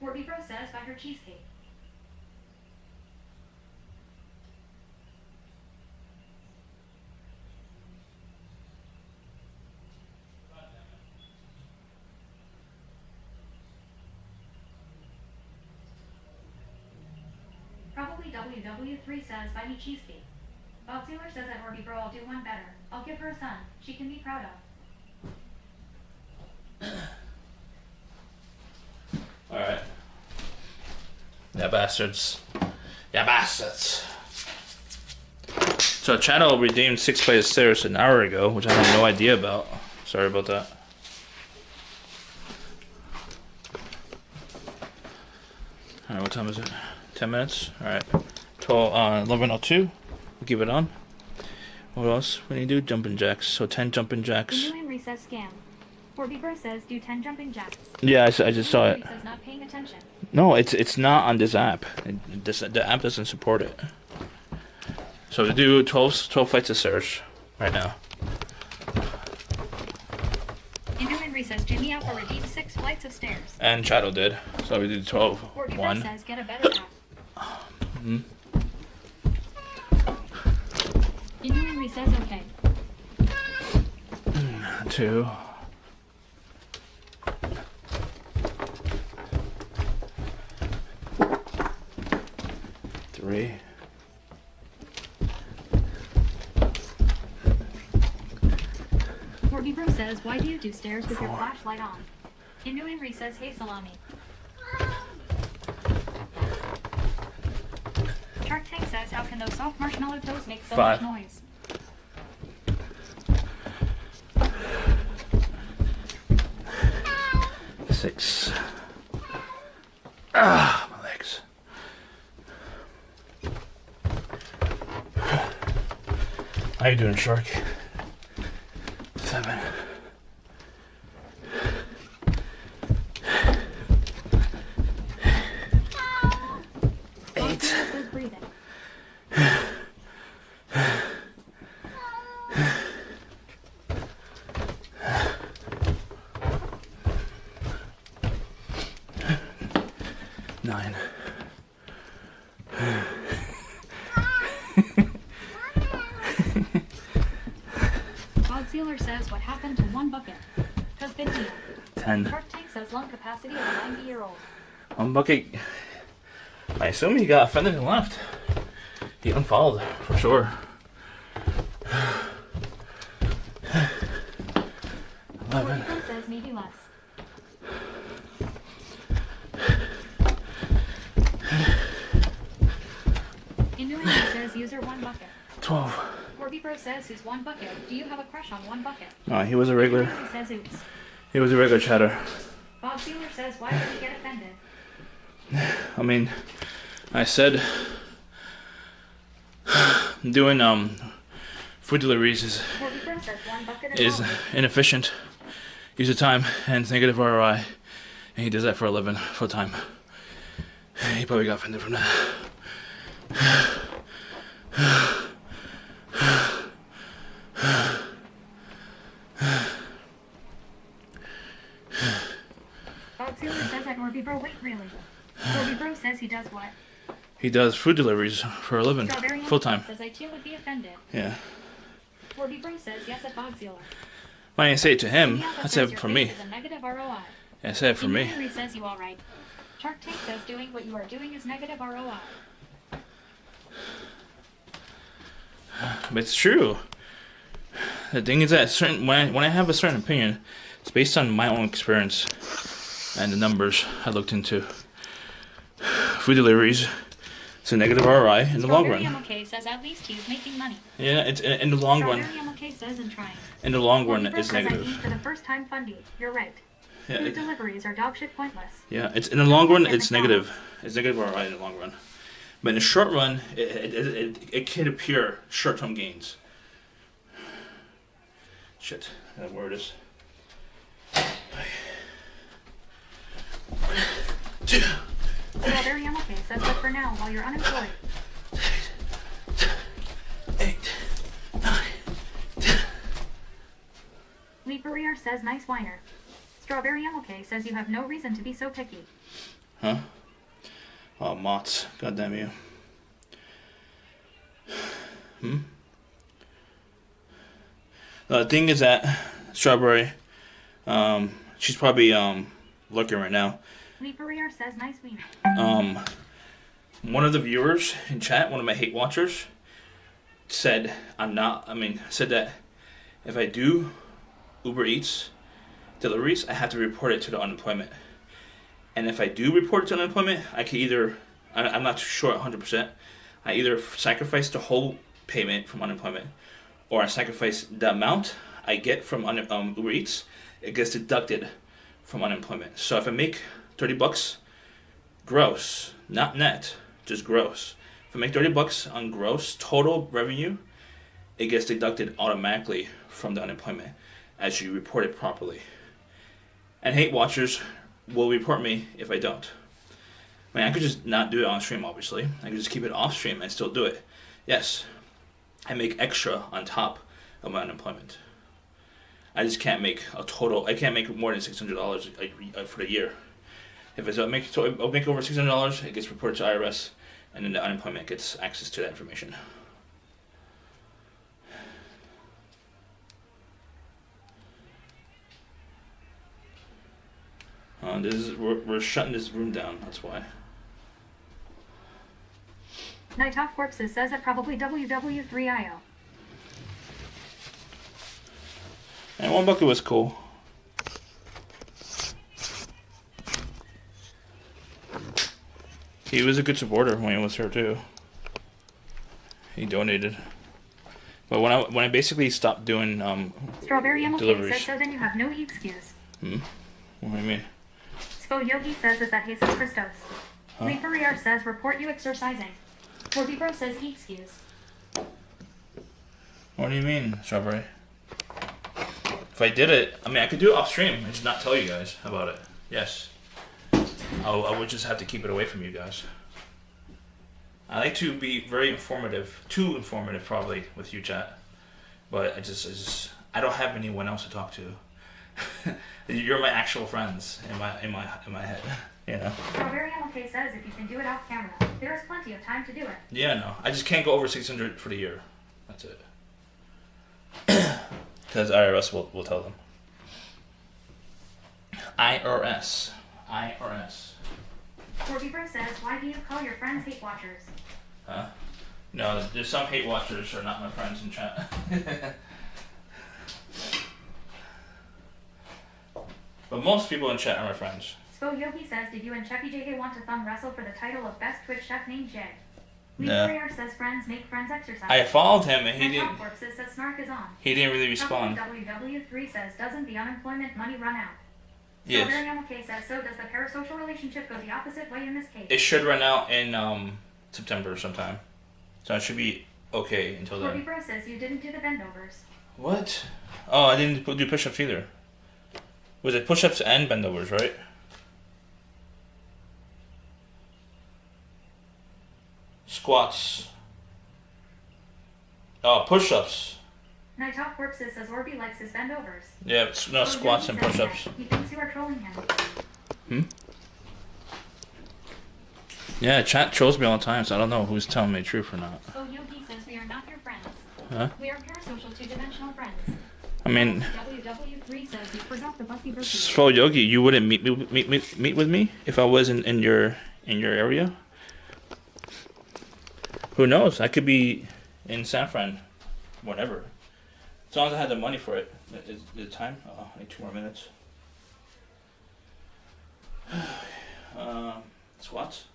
Morby Bro says buy her cheesecake. WWW3 says, buy me cheese cake. Bob Sealer says at Orby Bro, I'll do one better. I'll give her a son she can be proud of. Alright. Yeah, bastards. Yeah, bastards. So channel redeemed 6 flights of stairs an hour ago, which I had no idea about. Sorry about that. Alright, what time is it? 10 minutes? Alright. 11:02. We'll keep it on. What else? What do you do? Jumping jacks. So 10 jumping jacks. The new recess scam. Orby Bro says do 10 jumping jacks. Yeah, I just saw it. Says not paying attention. No, it's not on this app. The app doesn't support it. So we do 12 flights of stairs right now. Henry says Jimmy Alpha redeemed 6 flights of stairs. And Shadow did. So we did 12. Orby Bro 1. says get a better app. Henry says okay. 2. 3. Orby Bro says, why do you do stairs with your flashlight on? Hindu Henry says, hey salami. Shark Tank says, how can those soft marshmallow toes make so 5. much noise? Six. Ah, my legs. How you doing, Shark? 7. 8. Says breathing. 9. Bob Sealer says, what happened to one bucket? Cause 15. 10. Shark Tank says lung capacity of a 90-year-old. 1 bucket. I assume he got offended and left. He unfollowed for sure. 11. Orby says maybe less. Innuendo says user 1 bucket. 12. Orby Bro says who's 1 bucket. Do you have a crush on 1 bucket? No, he was a regular. Innuendo says oops. He was a regular chatter. Bob Sealer says why did he get offended? I mean, I said doing food deliveries Orby Bro says 1 bucket is inefficient use of time and it's negative ROI, and he does that for 11 full time. He probably got offended from that. Bob Sealer says that Orby Bro wait really. Orby Bro says he does what? He does food deliveries for 11 Strawberry full time. says I too would be offended. Yeah. Orby Bro says yes at Bob Sealer. I didn't say it to him. Jimmy Alpha I says said it your for face me. is a negative ROI. I said it for me. Henry says you all right. Shark Tank says doing what you are doing is negative ROI. But it's true. The thing is that when I have a certain opinion, it's based on my own experience and the numbers I looked into. Food deliveries, it's a negative ROI in the long run. Strawberry MLK says at least he's making money. Yeah, it's in the long run. Strawberry MLK says and trying. In the long run, Orby Bro it's says I negative. eat for the first time fundy. You're right. Yeah, Food deliveries are dog shit pointless. yeah, it's in the long run. It's negative. It's negative ROI in the long run. But in the short run, it can appear short-term gains. Shit, that word is. 2. Strawberry MLK says that for now, while you're unemployed. 8. 9. 10. Lee Barrier says nice whiner. Strawberry MLK says you have no reason to be so picky. Huh? Oh, Mott's. God damn you. The thing is that Strawberry, she's probably looking right now. Lee Barrier says nice wiener. one of the viewers in chat, one of my hate watchers, said said that if I do Uber Eats deliveries, I have to report it to the unemployment. And if I do report it to unemployment, I can either, I'm not too sure 100%, I either sacrifice the whole payment from unemployment, or I sacrifice the amount I get from Uber Eats, it gets deducted from unemployment. So if I make $30 gross, not net, just gross. If I make $30 on gross total revenue, it gets deducted automatically from the unemployment as you report it properly. And hate watchers will report me if I don't. I mean, I could just not do it on stream, obviously. I could just keep it off stream and still do it. Yes, I make extra on top of my unemployment. I just can't make a total. I can't make more than $600 for the year. If I make over $600, it gets reported to IRS, and then the unemployment gets access to that information. We're shutting this room down. That's why. Night Off Corpses says it probably WW3IO. And One Bucket was cool. He was a good supporter when he was here too. He donated. But when I basically stopped doing Strawberry deliveries. says so then you have no excuse. What do you mean? Spo Yogi says is that Jesus Christos. Lee Ferrier says report you exercising. Bro says excuse. What do you mean, Strawberry? If I did it, I mean, I could do it off stream and just not tell you guys about it. Yes. I would just have to keep it away from you guys. I like to be very informative, too informative probably with you, chat. But I don't have anyone else to talk to. You're my actual friends in my head, you know. Strawberry MLK says if you can do it off camera, there is plenty of time to do it. Yeah, no, I just can't go over 600 for the year. That's it. Because IRS will tell them. IRS. Bro says, why do you call your friends hate watchers? Huh? No, there's some hate watchers who are not my friends in chat. But most people in chat are my friends. Spo Yogi says, did you and Cheppy JK want to thumb wrestle for the title of best Twitch chef named Jay? Lee Ferrier says friends make friends exercise. I followed him and he didn't. Says Snark is on. He didn't really respond. WW3 says, doesn't the unemployment money run out? Yes. Strawberry MLK says, so does the parasocial relationship go the opposite way in this case? It should run out in September sometime. So it should be okay until then. Bro says you didn't do the bendovers. What? Oh, I didn't do push-ups either. Was it push-ups and bendovers, right? Squats. Oh, push-ups. Night Top Corpses says Orby likes his bendovers. Yeah, no, squats and push-ups. He thinks you are trolling him. Yeah, chat trolls me all the time, so I don't know who's telling me the truth or not. Oh, Yogi says we are not your friends. Huh? We are parasocial two-dimensional friends. I mean, WW3 says you forgot the Bucky versus. So Yogi, you wouldn't meet with me if I was in your area? Who knows? I could be in San Fran, whatever. As long as I had the money for it. Is the time? Oh, I need 2 more minutes. Squats.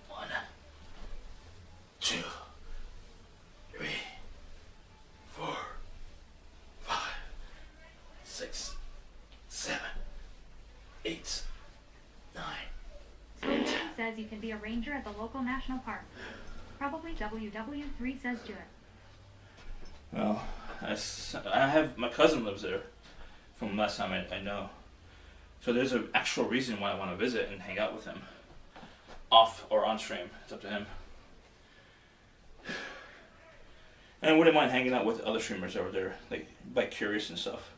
1, 2, 3, 4, 5, 6, 7, 8, 9. Yogi says you can be a ranger at the local national park. Probably WW3 says do it. Well, I have my cousin lives there from last time I know. So there's an actual reason why I want to visit and hang out with him. Off or on stream. It's up to him. And I wouldn't mind hanging out with other streamers over there, like by Curious and stuff.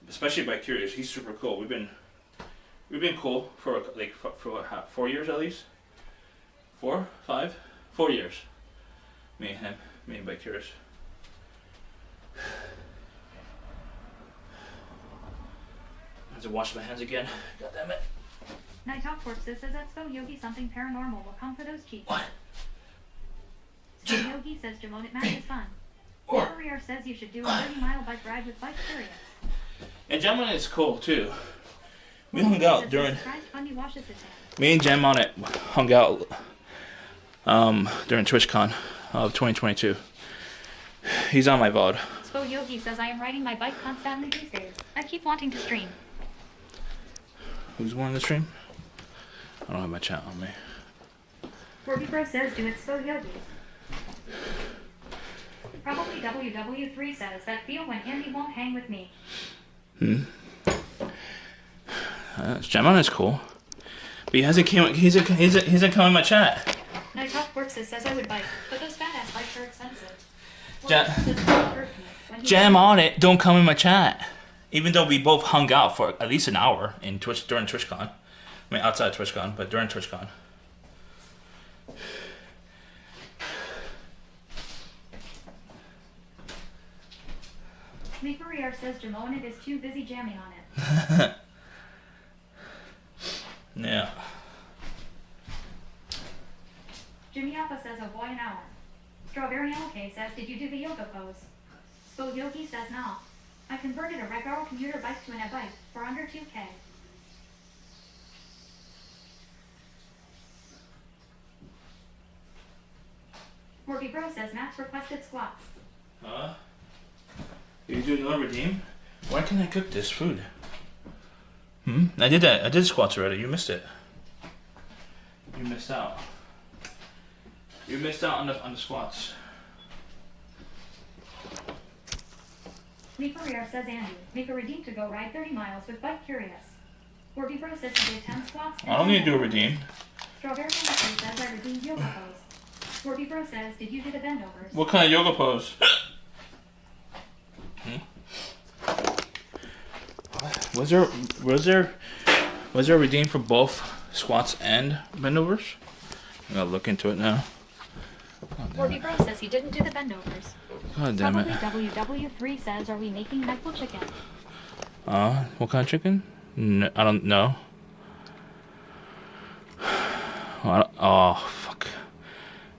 Especially by Curious, he's super cool. We've been cool for like for 4 years at least. 4, 5, 4 years. Me and him, me and by Curious. I have to wash my hands again. God damn it. Night Talk Corpse says that's so Yogi something paranormal will come for those cheeks. What? So Yogi says Jamon at Mac is fun. Career says you should do a 30-mile bike ride with Bike Curious. And Gem on It is cool too. We hung out during. Funny washes his hands. Me and Gem on It hung out during TwitchCon of 2022. He's on my VOD. So Yogi says I am riding my bike constantly these days. I keep wanting to stream. Who's wanting to stream? I don't have my chat on me. Corby Bro says do it so Yogi. Probably WW3 says that feel when Andy won't hang with me. Gem on It's cool. But he hasn't come in my chat. Night Talk Works says I would bike, but those fat ass bikes are expensive. Jam on It, don't come in my chat. Even though we both hung out for at least an hour in during TwitchCon. I mean outside TwitchCon, but during TwitchCon. Me Career says Jamon is too busy jamming on it. Yeah. Jimmy Alpha says, oh boy, an hour. Strawberry LK says, did you do the yoga pose? Spo Yogi says, no. I converted a Recaro commuter bike to an e-bike for under 2K. Morby Bro says, Max requested squats. Huh? You doing another redeem? Why can't I cook this food? I did that. I did squats already. You missed it. You missed out. You missed out on the squats. Me Career says Andy, make a redeem to go ride 30 miles with Bike Curious. Morby Bro says he did 10 squats. I don't need to do a redeem. Strawberry LK says I redeemed yoga pose. Morby Bro says, did you do the bendovers? What kind of yoga pose? Was there a redeem for both squats and bendovers? I gotta look into it now. Morby Bro says he didn't do the bendovers. God damn it. Probably WW3 says, are we making knuckle chicken? What kind of chicken? No, I don't know. Oh, fuck.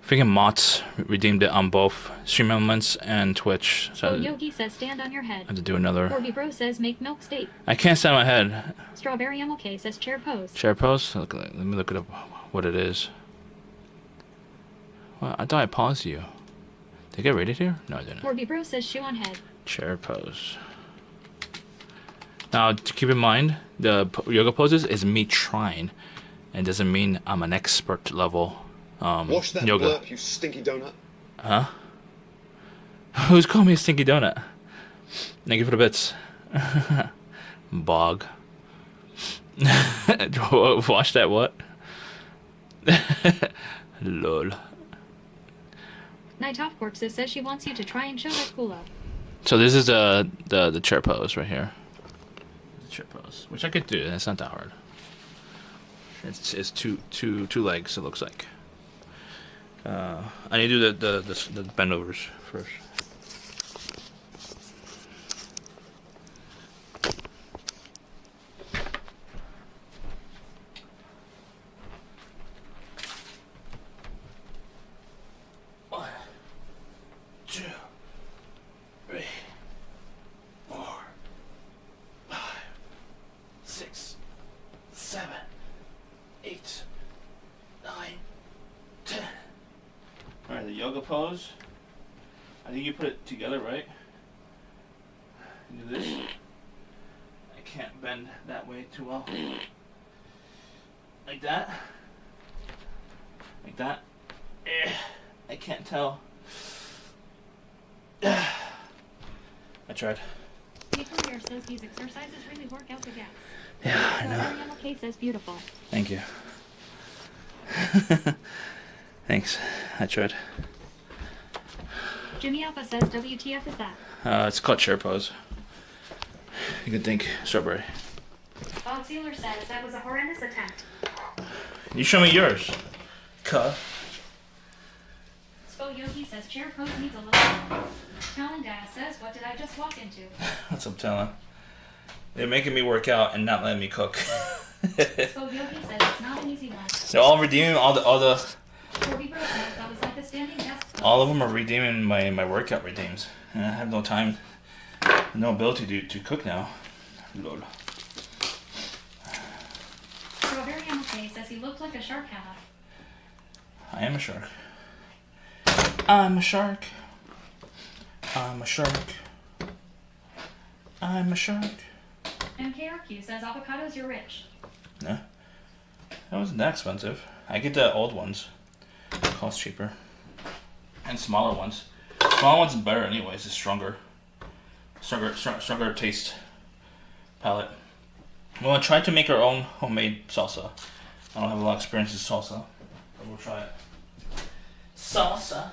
Freaking Mott's redeemed it on both Stream Elements and Twitch. So Yogi says stand on your head. I have to do another. Corby Bro says make milk steak. I can't stand my head. Strawberry MLK says chair pose. Chair pose? Let me look it up what it is. Well, I thought I paused you. Did I get rated here? No, I didn't. Corby Bro says shoe on head. Chair pose. Now, to keep in mind, the yoga poses is me trying. And doesn't mean I'm an expert level Wash that yoga. blurp, you stinky donut. Huh? Who's calling me a stinky donut? Thank you for the bits. Bog. Wash that what? Lol. Night Off Corpse says she wants you to try and show her culo. So this is the chair pose right here. The chair pose, which I could do. It's not that hard. It's two legs. It looks like. I need to do the bendovers first. One, two, three, 4, 5, 6, 7, 8, 9, 10. Alright, the yoga pose. I think you put it together, right? You do this. I can't bend that way too well. Like that. Like that. I can't tell. I tried. People here says these exercises really work out the gas. Yeah, I know. Ariana K says beautiful. Thank you. Thanks. I tried. Jimmy Alpha says WTF is that? It's called chair pose. You can think strawberry. Bob Sealer says that was a horrendous attempt. You show me yours. Cuh. Spo Yogi says chair pose needs a little. Talon Dad says, what did I just walk into? That's what I'm telling. They're making me work out and not letting me cook. So Yogi says it's not an easy one. They're all redeeming all the Corby Bro says that was like a standing desk. all of them are redeeming my workout redeems. And I have no time, no ability to cook now. Lol. Strawberry MK says he looked like a shark hammock. I am a shark. I'm a shark. I'm a shark. I'm a shark. MKRQ says avocados, you're rich. No, that wasn't that expensive. I get the old ones. Cost cheaper. And smaller ones. Smaller ones is better anyways. It's stronger. Stronger taste palette. Well, I tried to make our own homemade salsa. I don't have a lot of experience with salsa, but we'll try it. Salsa.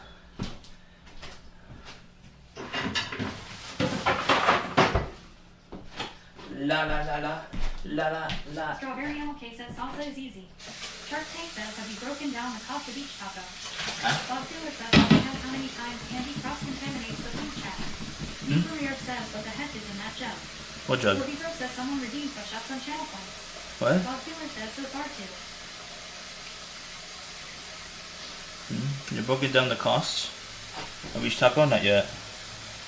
La la la la la la la. Strawberry MK says salsa is easy. Shark Tank says, have you broken down the cost of each taco? Bob Sealer says, I don't know how many times Candy cross-contaminates the food chat. Lee Career says, what the heck is in that jug? What jug? Corby Bro says someone redeemed push-ups on channel points. What? Bob Sealer says, so far too. You're broken down the costs of each taco? Not yet.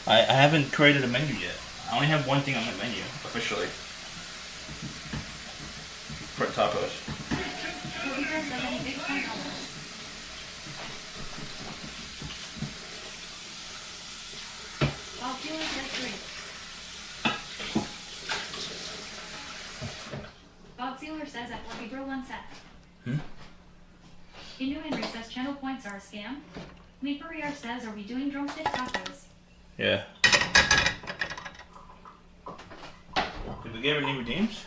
I haven't created a menu yet. I only have one thing on the menu, officially. For tacos. Corby Bro says, any big fun numbers? Bob Sealer says 3. Bob Sealer says at Corby Bro 1 set. Inu Henry says channel points are a scam. Lee Career says, are we doing drumstick tacos? Yeah. Did we get any redeems?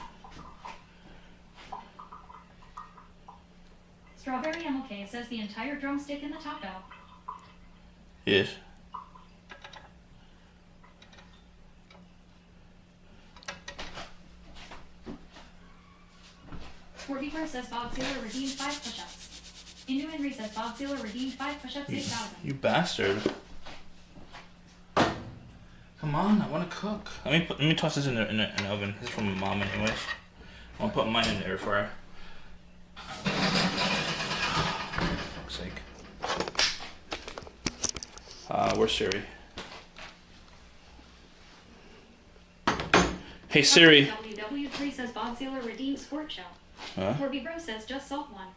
Strawberry MLK says the entire drumstick in the taco. Yes. Corby Bro says Bob Sealer redeemed 5 push-ups. Inu Henry says Bob Sealer redeemed 5 push-ups, 8,000. You bastard. Come on, I want to cook. Let me toss this in the oven. This is from my mom anyways. I'll put mine in the air fryer. For fuck's sake. Where's Siri? Hey Siri. WW3 says Bob Sealer redeemed sport show. Huh? Corby Bro says just salt one.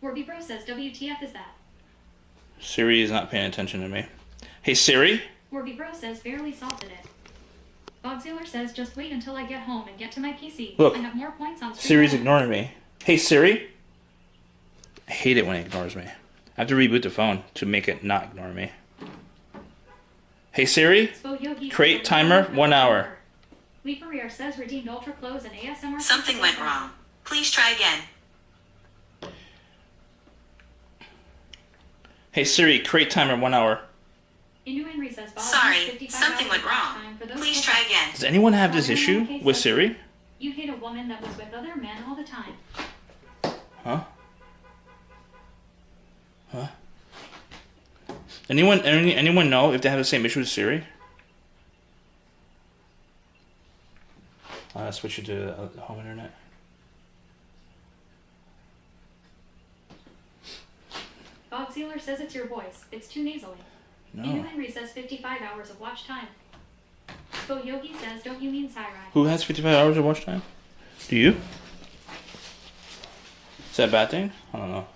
Corby Bro says WTF is that? Siri is not paying attention to me. Hey Siri. Corby Bro says barely salted it. Bob Sealer says just wait until I get home and get to my PC. Look, I have more points on screen. Siri's ignoring me. Hey Siri. I hate it when it ignores me. I have to reboot the phone to make it not ignore me. Hey Siri. Create timer 1 hour. Lee Career says redeemed ultra close and ASMR. Something went wrong. Please try again. Hey Siri, create timer 1 hour. Sorry, something went wrong. Please try again. Does anyone have this issue with Siri? You hate a woman that was with other men all the time. Huh? Huh? Anyone know if they have the same issue with Siri? I'll switch it to the home internet. Bob Sealer says it's your voice. It's too nasally. No. Inu Henry says 55 hours of watch time. Bo Yogi says, don't you mean Sarai? Who has 55 hours of watch time? Do you? Is that a bad thing? I don't know.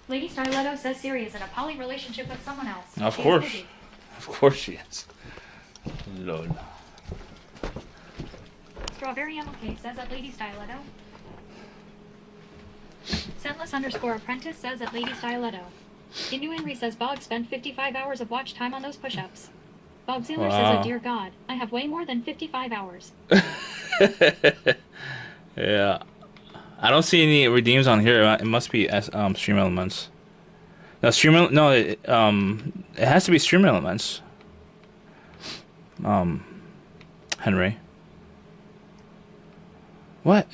Lady Starletto says Siri is in a poly relationship with someone else. Of She's course. busy. Of course she is. Lol. Strawberry MLK says at Lady Styletto. Scentless_apprentice says at Lady Styletto. Inu Henry says Bog spent 55 hours of watch time on those push-ups. Bob Sealer says, oh dear God, I have way more than 55 hours. Yeah. I don't see any redeems on here. It must be Stream Elements. No, it has to be Stream Elements. Henry. What?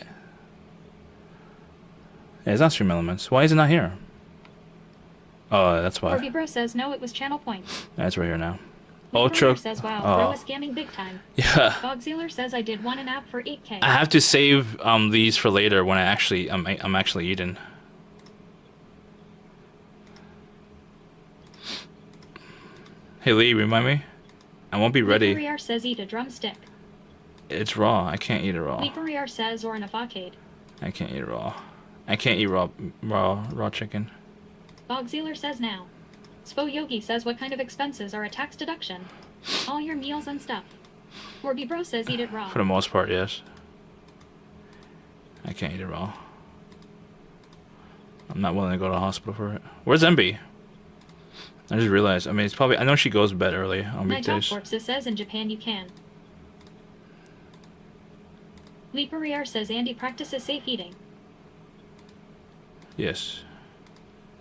Yeah, it's not Stream Elements. Why is it not here? Oh, that's why. Corby Bro says no, it was channel points. That's right here now. Ultra. says, wow, Oh. bro is scamming big time. Yeah. Bogzealer says I did one an app for 8K. I have to save these for later when I'm actually eating. Hey Lee, remind me. I won't be ready. Leaperier says eat a drumstick. It's raw. I can't eat it raw. Leaperier says or an avocado. I can't eat it raw. I can't eat raw chicken. Bogzealer says now. Svo Yogi says what kind of expenses are a tax deduction? All your meals and stuff. Orby Bro says eat it raw. For the most part, yes. I can't eat it raw. I'm not willing to go to the hospital for it. Where's MB? I just realized. I mean, it's probably. I know she goes to bed early on My top weekdays. corpse says in Japan you can. Leaperier says Andy practices safe eating. Yes.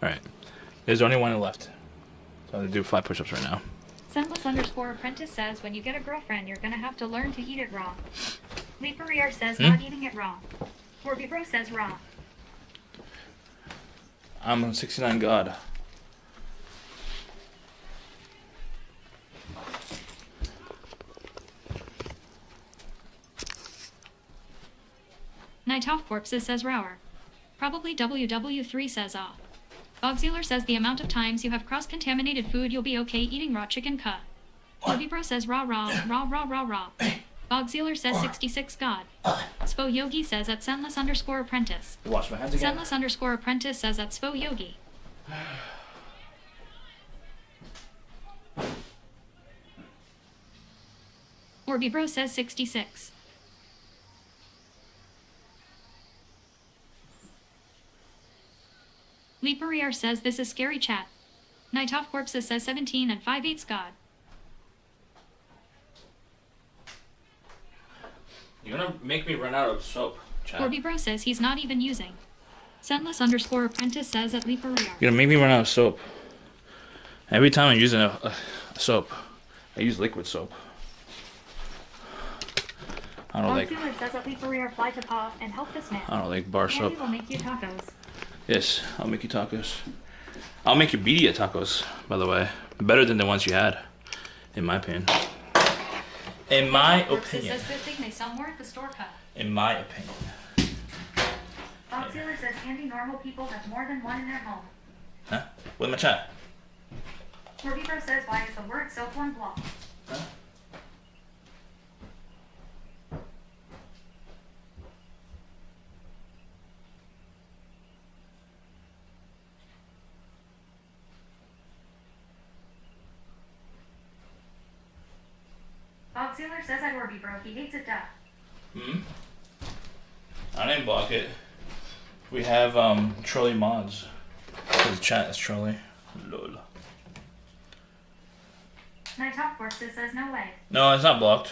All right. There's only one left. So I'm gonna do 5 push-ups right now. Scentless_apprentice says when you get a girlfriend, you're gonna have to learn to eat it raw. Leaperier says Hmm? not eating it raw. Orby Bro says raw. I'm on 69 God. Night Off Corpses says Rower. Probably WW3 says ah. Bogzealer says the amount of times you have cross-contaminated food you'll be okay eating raw chicken cut. Bro says raw. Bogzealer says 66 God. Svo Yogi says at Scentless_apprentice. Wash my hands again. Scentless_apprentice says at Svo Yogi. Orby Bro says 66. Leaperier says this is scary chat. Night Off Corpses says 17 and 5/8 God. You're gonna make me run out of soap, Chad. Orby Bro says he's not even using. Scentless_apprentice says at Leaperier. You're gonna make me run out of soap. Every time I'm using a soap, I use liquid soap. I don't like. Bogzealer says at Leaperier fly to paw and help this man. I don't like bar soap. Andy will make you tacos. Yes, I'll make you tacos. I'll make your birria tacos, by the way. Better than the ones you had, in my opinion. In my opinion. Says good thing they sell more at the store cut. In my opinion. Bogzealer says Andy normal people have more than one in their home. Huh? With my chat. Orby Bro says why is the word soap one block? Huh? Bogzealer says at Orby Bro he hates it duh. I didn't block it. We have trolley mods. His chat is trolley. Lol. Night Off Corpses says no way. No, it's not blocked.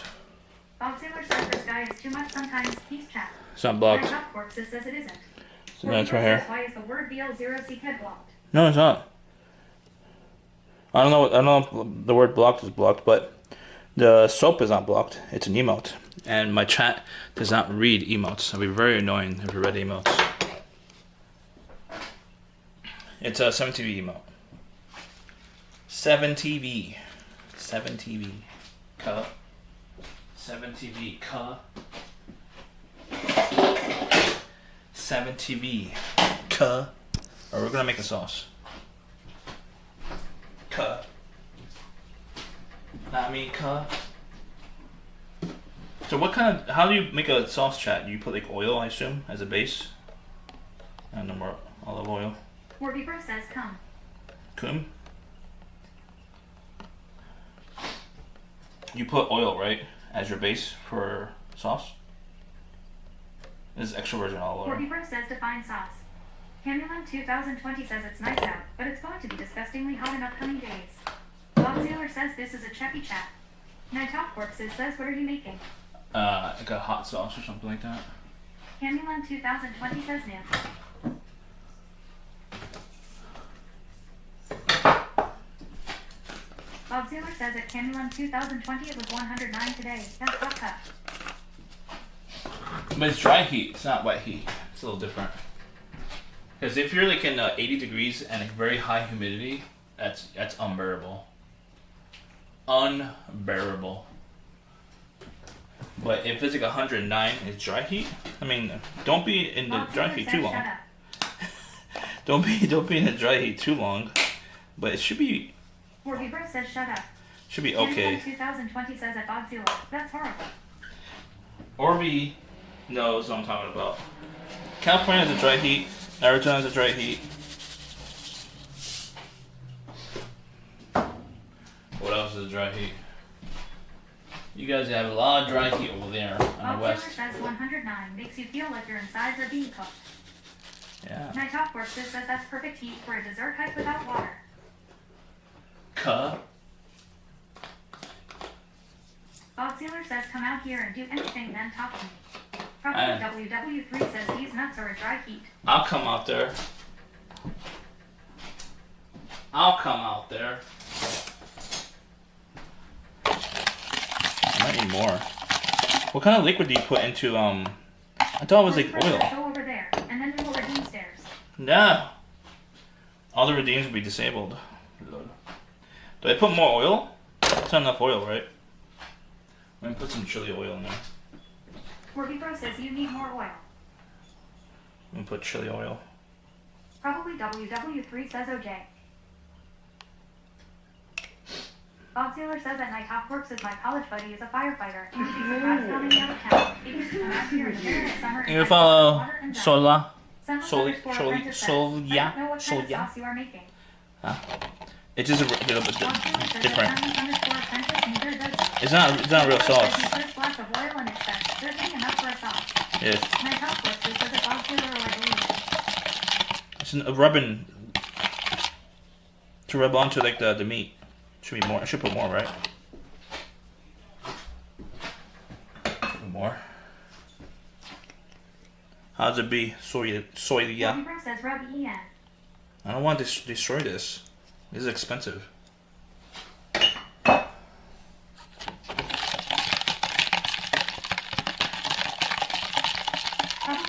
Bogzealer says this guy is too much sometimes. He's chat. It's not blocked. Night Off Corpses says it isn't. So that's right Orby Bro here. says why is the word BL0C head blocked? No, it's not. I don't know if the word blocked is blocked, but the soap is not blocked. It's an emote. And my chat does not read emotes. It'll be very annoying if you read emotes. It's a 7TV emote. 7TV. 7TV. Cuh. 7TV. Cuh. 7TV. Cuh. Or we're gonna make a sauce. Cuh. Not me, cuh. So what kind of, how do you make a sauce, chat? Do you put like oil, I assume, as a base? And no more olive oil. Orby Bro says come. Cum? You put oil, right? As your base for sauce? This is extra virgin olive oil. Orby Bro says define sauce. Camulan 2020 says it's nice out, but it's going to be disgustingly hot in upcoming days. Bogzealer says this is a cheppy chat. Night Off Corpses says what are you making? Like a hot sauce or something like that. Camulan 2020 says new. Bogzealer says at Camulan 2020 it was 109 today. That's hot cut. But it's dry heat, it's not wet heat. It's a little different. Because if you're like in 80 degrees and a very high humidity, that's unbearable. unbearable. But if it's like 109, it's dry heat. I mean, don't be in the dry heat too long. Don't be in the dry heat too long. But it should be. Bro says shut up. Should be okay. 2020 says at Godzilla. That's horrible. Orby knows what I'm talking about. California has a dry heat. Arizona has a dry heat. What else is a dry heat? You guys have a lot of dry heat over there on the west. Taylor says 109 makes you feel like your insides are being cooked. Yeah. My top work says that's perfect heat for a dessert hike without water. Bob Sealer says come out here and do anything, then talk to me. Probably WW3 says these nuts are a dry heat. I'll come out there. I'll come out there. I might need more. What kind of liquid do you put into, I thought it was like oil. Go over there, and then we will redeem stairs. No. All the redeems will be disabled. Do I put more oil? That's not enough oil, right? I'm gonna put some chili oil in there. Bro says you need more oil. I'm gonna put chili oil. Probably WW3 says OJ. Bob Taylor says that my top works as my college buddy is a firefighter. He would be surprised coming out of town. He used to come out here in the middle of summer and You follow Sola. Sauce you are making. It's just a little bit different. It's not real sauce. First glass of oil and it says, there's enough for a sauce. Yes. My top works says that Bob Taylor or I believe. It's a rubbing to rub onto like the meat. Should be more. I should put more, right? More. How's it be? Soy, yeah. Says rub EN. I don't want to destroy this. This is expensive. Probably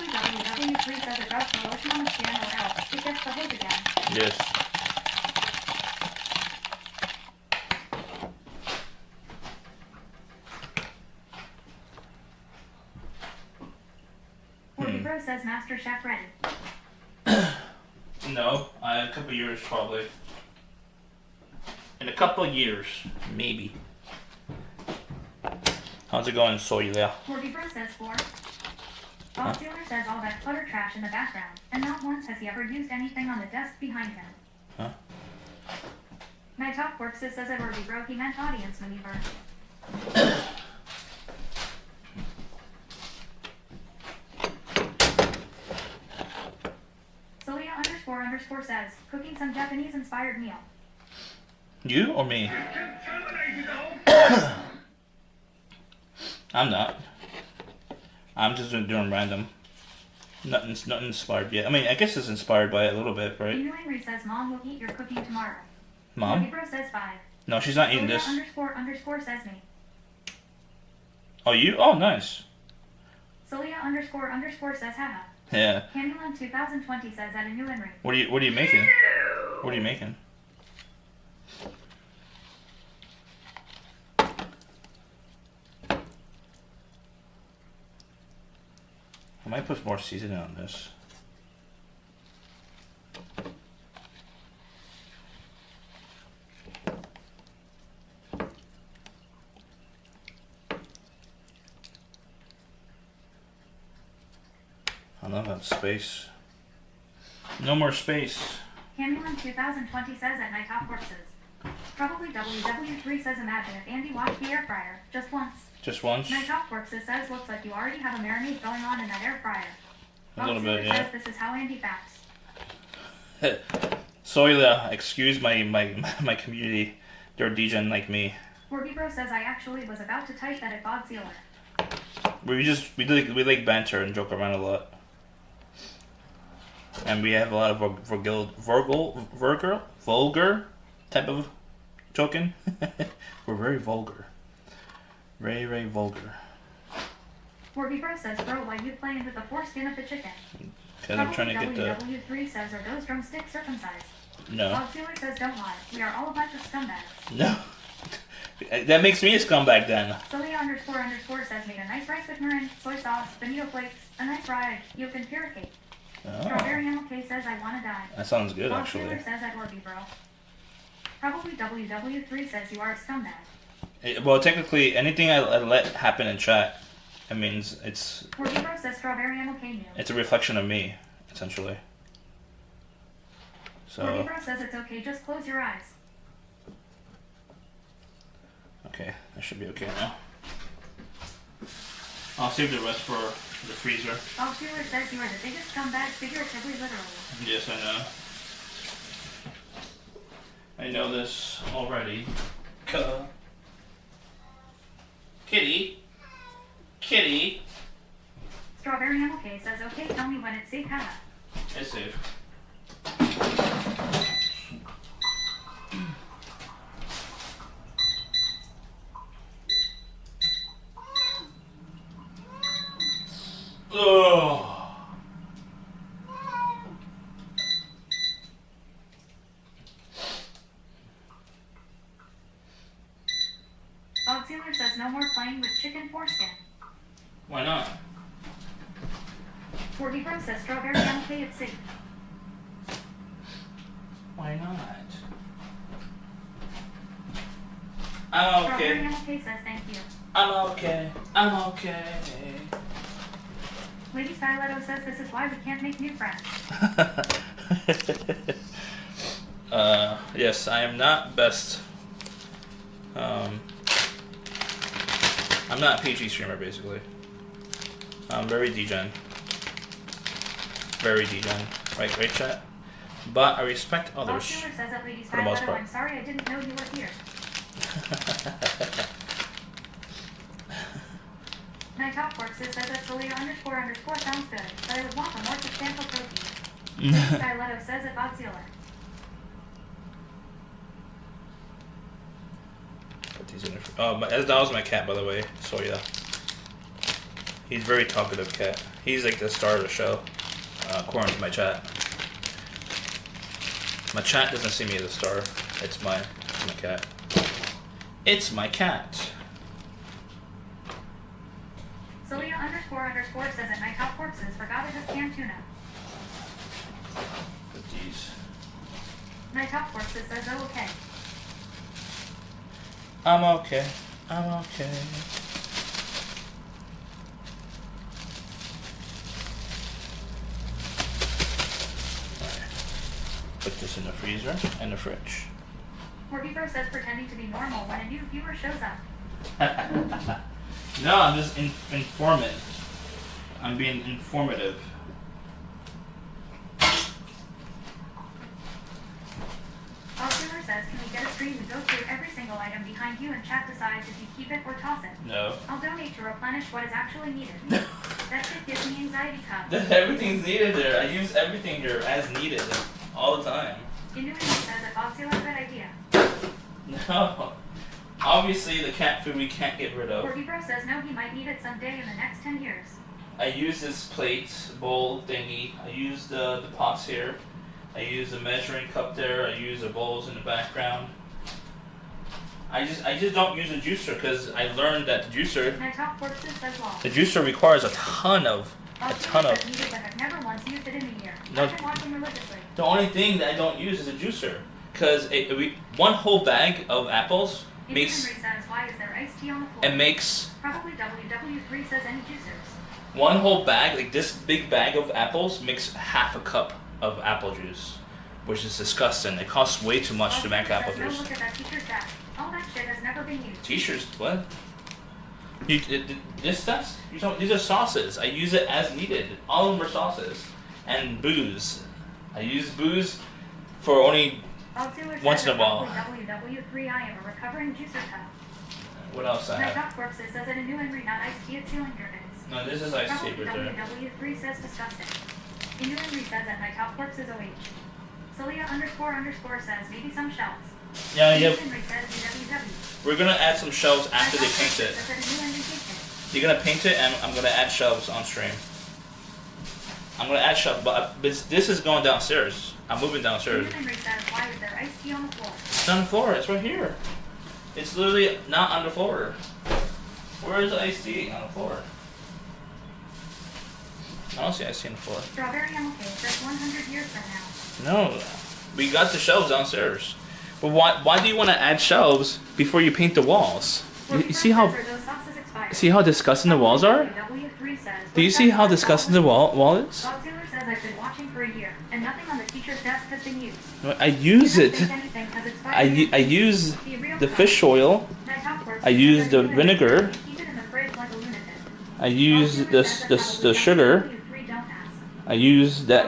WW3 says it rubs the lotion on the skin or else it gets the hose again. Yes. Bro says Master Chef ready. No, a couple years probably. In a couple of years, maybe. How's it going, Soya? Bro says 4. Bob Taylor says all that clutter trash in the background, and not once has he ever used anything on the desk behind him. Huh? My top work says at Bro he meant audience maneuver. Solia__ says, cooking some Japanese-inspired meal. You or me? I'm not. I'm just doing random. Nothing inspired yet. I mean, I guess it's inspired by it a little bit, right? New Henry says Mom will eat your cooking tomorrow. Mom? Bro says 5. No, she's not eating this. __ says me. Oh, you? Oh, nice. Solia__ says haha. Yeah. Candyland 2020 says at a New Henry. What are you making? What are you making? I might put more seasoning on this. I don't have space. No more space. Candyland 2020 says at my top horses. Probably WW3 says imagine if Andy watched the air fryer just once. Just once? My top works says looks like you already have a marinade going on in that air fryer. A little bit, yeah. Says this is how Andy facts. Soila, excuse my community. They're DJing like me. Bro says I actually was about to type that at Bob Sealer. We like banter and joke around a lot. And we have a lot of vulgar type of joking. We're very vulgar. Very vulgar. Bro says, bro, why you playing with the foreskin of the chicken? Because I'm trying to get the... WW3 says, are those drumsticks circumcised? No. Bob Sealer says, don't lie. We are all a bunch of scumbags. No. That makes me a scumbag then. Celia __ says made a nice rice with meringue, soy sauce, bonito flakes, a nice ride, yolk and carrot cake. Oh. Strawberry MLK says I wanna die. That sounds good, Bob actually. Taylor says I love you, bro. Probably WW3 says you are a scumbag. Well, technically, anything I let happen in chat, it means it's... Bro says strawberry MLK new. It's a reflection of me, essentially. So... Bro says it's okay, just close your eyes. Okay, that should be okay now. I'll save the rest for the freezer. Bob Taylor says you are the biggest scumbag, figuratively, literally. Yes, I know. I know this already. Kitty. Kitty. Strawberry MLK says okay, tell me when it's safe, Hannah. It's safe. Oh. Bob Taylor says no more playing with chicken foreskin. Why not? Bro says strawberry MLK, it's safe. Why not? I'm Strawberry okay. MLK says thank you. I'm okay. I'm okay. Lady Styletto says this is why we can't make new friends. Yes, I am not best. I'm not a PG streamer, basically. I'm very degen. Very degen. Right, chat? But I respect Bob others. Taylor says at Lady For the most Styletto, part. I'm sorry I didn't know you were here. My top fork says that Celia __ sounds good, but I would want a more substantial protein. Styletto says at Bob Taylor. Put these in the that was my cat, by the way. Soya. He's a very talkative cat. He's like the star of the show. According to my chat. My chat doesn't see me as a star. It's my cat. It's my cat. Celia __ says at my top fork says forgot I just canned tuna. Put these. My top fork says oh okay. I'm okay. I'm okay. Alright. Put this in the freezer and the fridge. Bro says pretending to be normal when a new viewer shows up. No, I'm just informant. I'm being informative. Bob Taylor says, can we get a screen to go through every single item behind you and chat decides if you keep it or toss it? No. I'll donate to replenish what is actually needed. That shit gives me anxiety cups. Everything's needed there. I use everything here as needed. All the time. Innuendo says that Bob Taylor, good idea. No. Obviously, the cat food we can't get rid of. Bro says no, he might need it someday in the next 10 years. I use this plate, bowl thingy. I use the pots here. I use the measuring cup there. I use the bowls in the background. I just don't use a juicer because I learned that the juicer the juicer requires a ton of Needed, but I've never once used it in a year. No. I've been watching religiously. The only thing that I don't use is a juicer because one whole bag of apples makes Says, why is there iced tea on the floor? it makes Probably WW3 says any juicers. one whole bag, like this big bag of apples, makes half a cup of apple juice, which is disgusting. It costs way too much to make apple No, juice. look at that teacher's desk. All that shit has never been used. T-shirts, what? This stuff? These are sauces. I use it as needed. All of them are sauces. And booze. I use booze for only once in a while. WW3, I am a recovering juicer cup. What else I My have? top works it says that a new Henry not iced tea at ceiling curtains. No, this is iced tea Probably right there. WW3 says disgusting. A new Henry says that my top works is OH. Celia __ says maybe some shelves. Yeah, New yeah. Henry says WW. We're gonna add some shelves after My they top paint works it. says that a new Henry painted. You're gonna paint it, and I'm gonna add shelves on stream. I'm gonna add shelves, but this is going downstairs. I'm moving downstairs. New Henry says why is there iced tea on the floor? It's on the floor. It's right here. It's literally not on the floor. Where is the iced tea on the floor? I don't see iced tea on the floor. Strawberry yellow cake. That's 100 years from now. No, we got the shelves downstairs. But why do you want to add shelves before you paint the walls? You see how disgusting the walls are? Do you see how disgusting the wall is? Bob Taylor says I've been watching for a year, and nothing on the teacher's desk has been used. I use it. I use the fish oil. I use the vinegar. I use the sugar. I use that.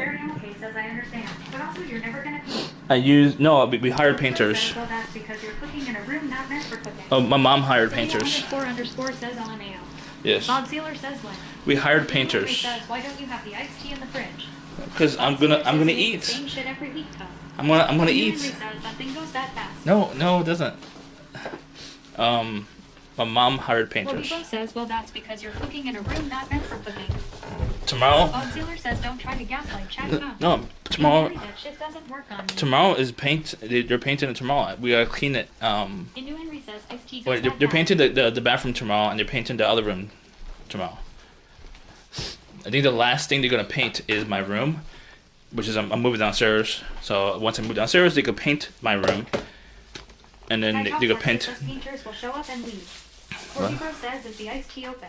I use no. We hired painters. Oh, my mom hired painters. Yes. Bob Sealer says when. We hired painters. Says, why don't you have the iced tea in the fridge? Because I'm gonna eat. Same shit every week, I'm gonna eat. Says that thing goes that fast. No, it doesn't. My mom hired painters. Well, says, well, that's because you're cooking in a room not meant for cooking. Tomorrow. Bob Sealer says, don't try to gaslight. Chat it up. No, tomorrow. That shit doesn't work on me. Tomorrow is paint. They're painting it tomorrow. We gotta clean it. New Henry says, iced tea goes Wait, that they're fast. painting the bathroom tomorrow, and they're painting the other room tomorrow. I think the last thing they're gonna paint is my room, which is I'm moving downstairs. So once I move downstairs, they could paint my room, and then they could paint. Painters will show up and leave. What? Bro says, is the iced tea open?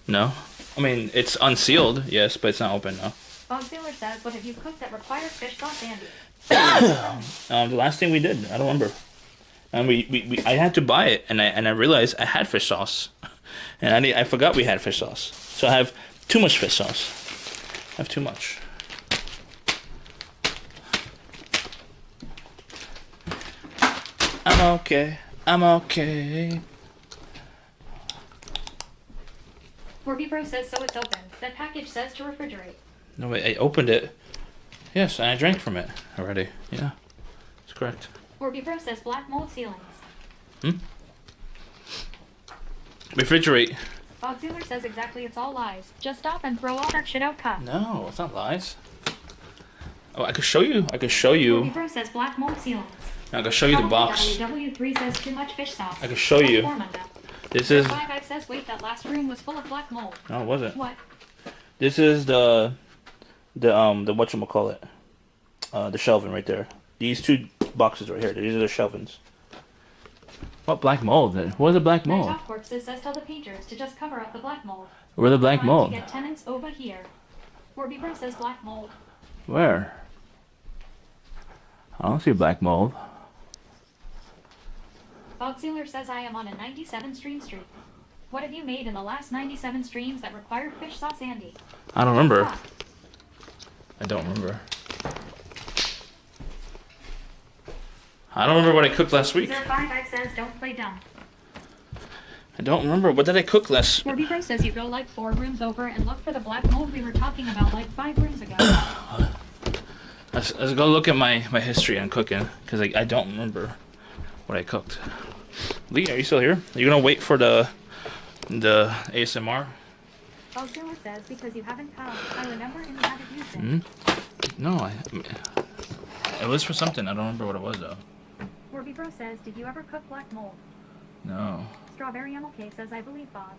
No, I mean it's unsealed, yes, but it's not open. No. Bob Sailor says, what have you cooked that requires fish sauce, Andy? The last thing we did, I don't remember. And I had to buy it, and I realized I had fish sauce, and I forgot we had fish sauce. So I have too much fish sauce. I have too much. I'm okay. I'm okay. Corby Bro says, so it's open. That package says to refrigerate. No, wait, I opened it. Yes, and I drank from it already. Yeah, that's correct. Corby Bro says, black mold ceilings. Refrigerate. Bob Sealer says exactly it's all lies. Just stop and throw all that shit out, cup. No, it's not lies. Oh, I could show you. I could show you. Corby Bro says, black mold ceilings. I could show you the box. W3 says too much fish sauce. I could show you. This is. 5 says, wait, that last room was full of black mold. No, it wasn't. What? This is the whatchamacallit. The shelving right there. These two boxes right here. These are the shelvings. What black mold? What is the black mold? Top corpses says tell the painters to just cover up the black mold. Where the black Trying mold? To get tenants over here. Corby Bro says black mold. Where? I don't see black mold. Bob Sealer says I am on a 97 stream streak. What have you made in the last 97 streams that required fish sauce, Andy? I don't remember. Stop. I don't remember. I don't remember what I cooked last week. 05 says don't play dumb. I don't remember. What did I cook last? Corby Bro says you go like 4 rooms over and look for the black mold we were talking about like 5 rooms ago. Let's go look at my history on cooking, because I don't remember what I cooked. Lee, are you still here? Are you gonna wait for the ASMR? Bob Sealer says because you haven't come. I remember and you haven't used it. No, it was for something. I don't remember what it was though. Corby Bro says, did you ever cook black mold? No. Strawberry MLK says I believe Bob.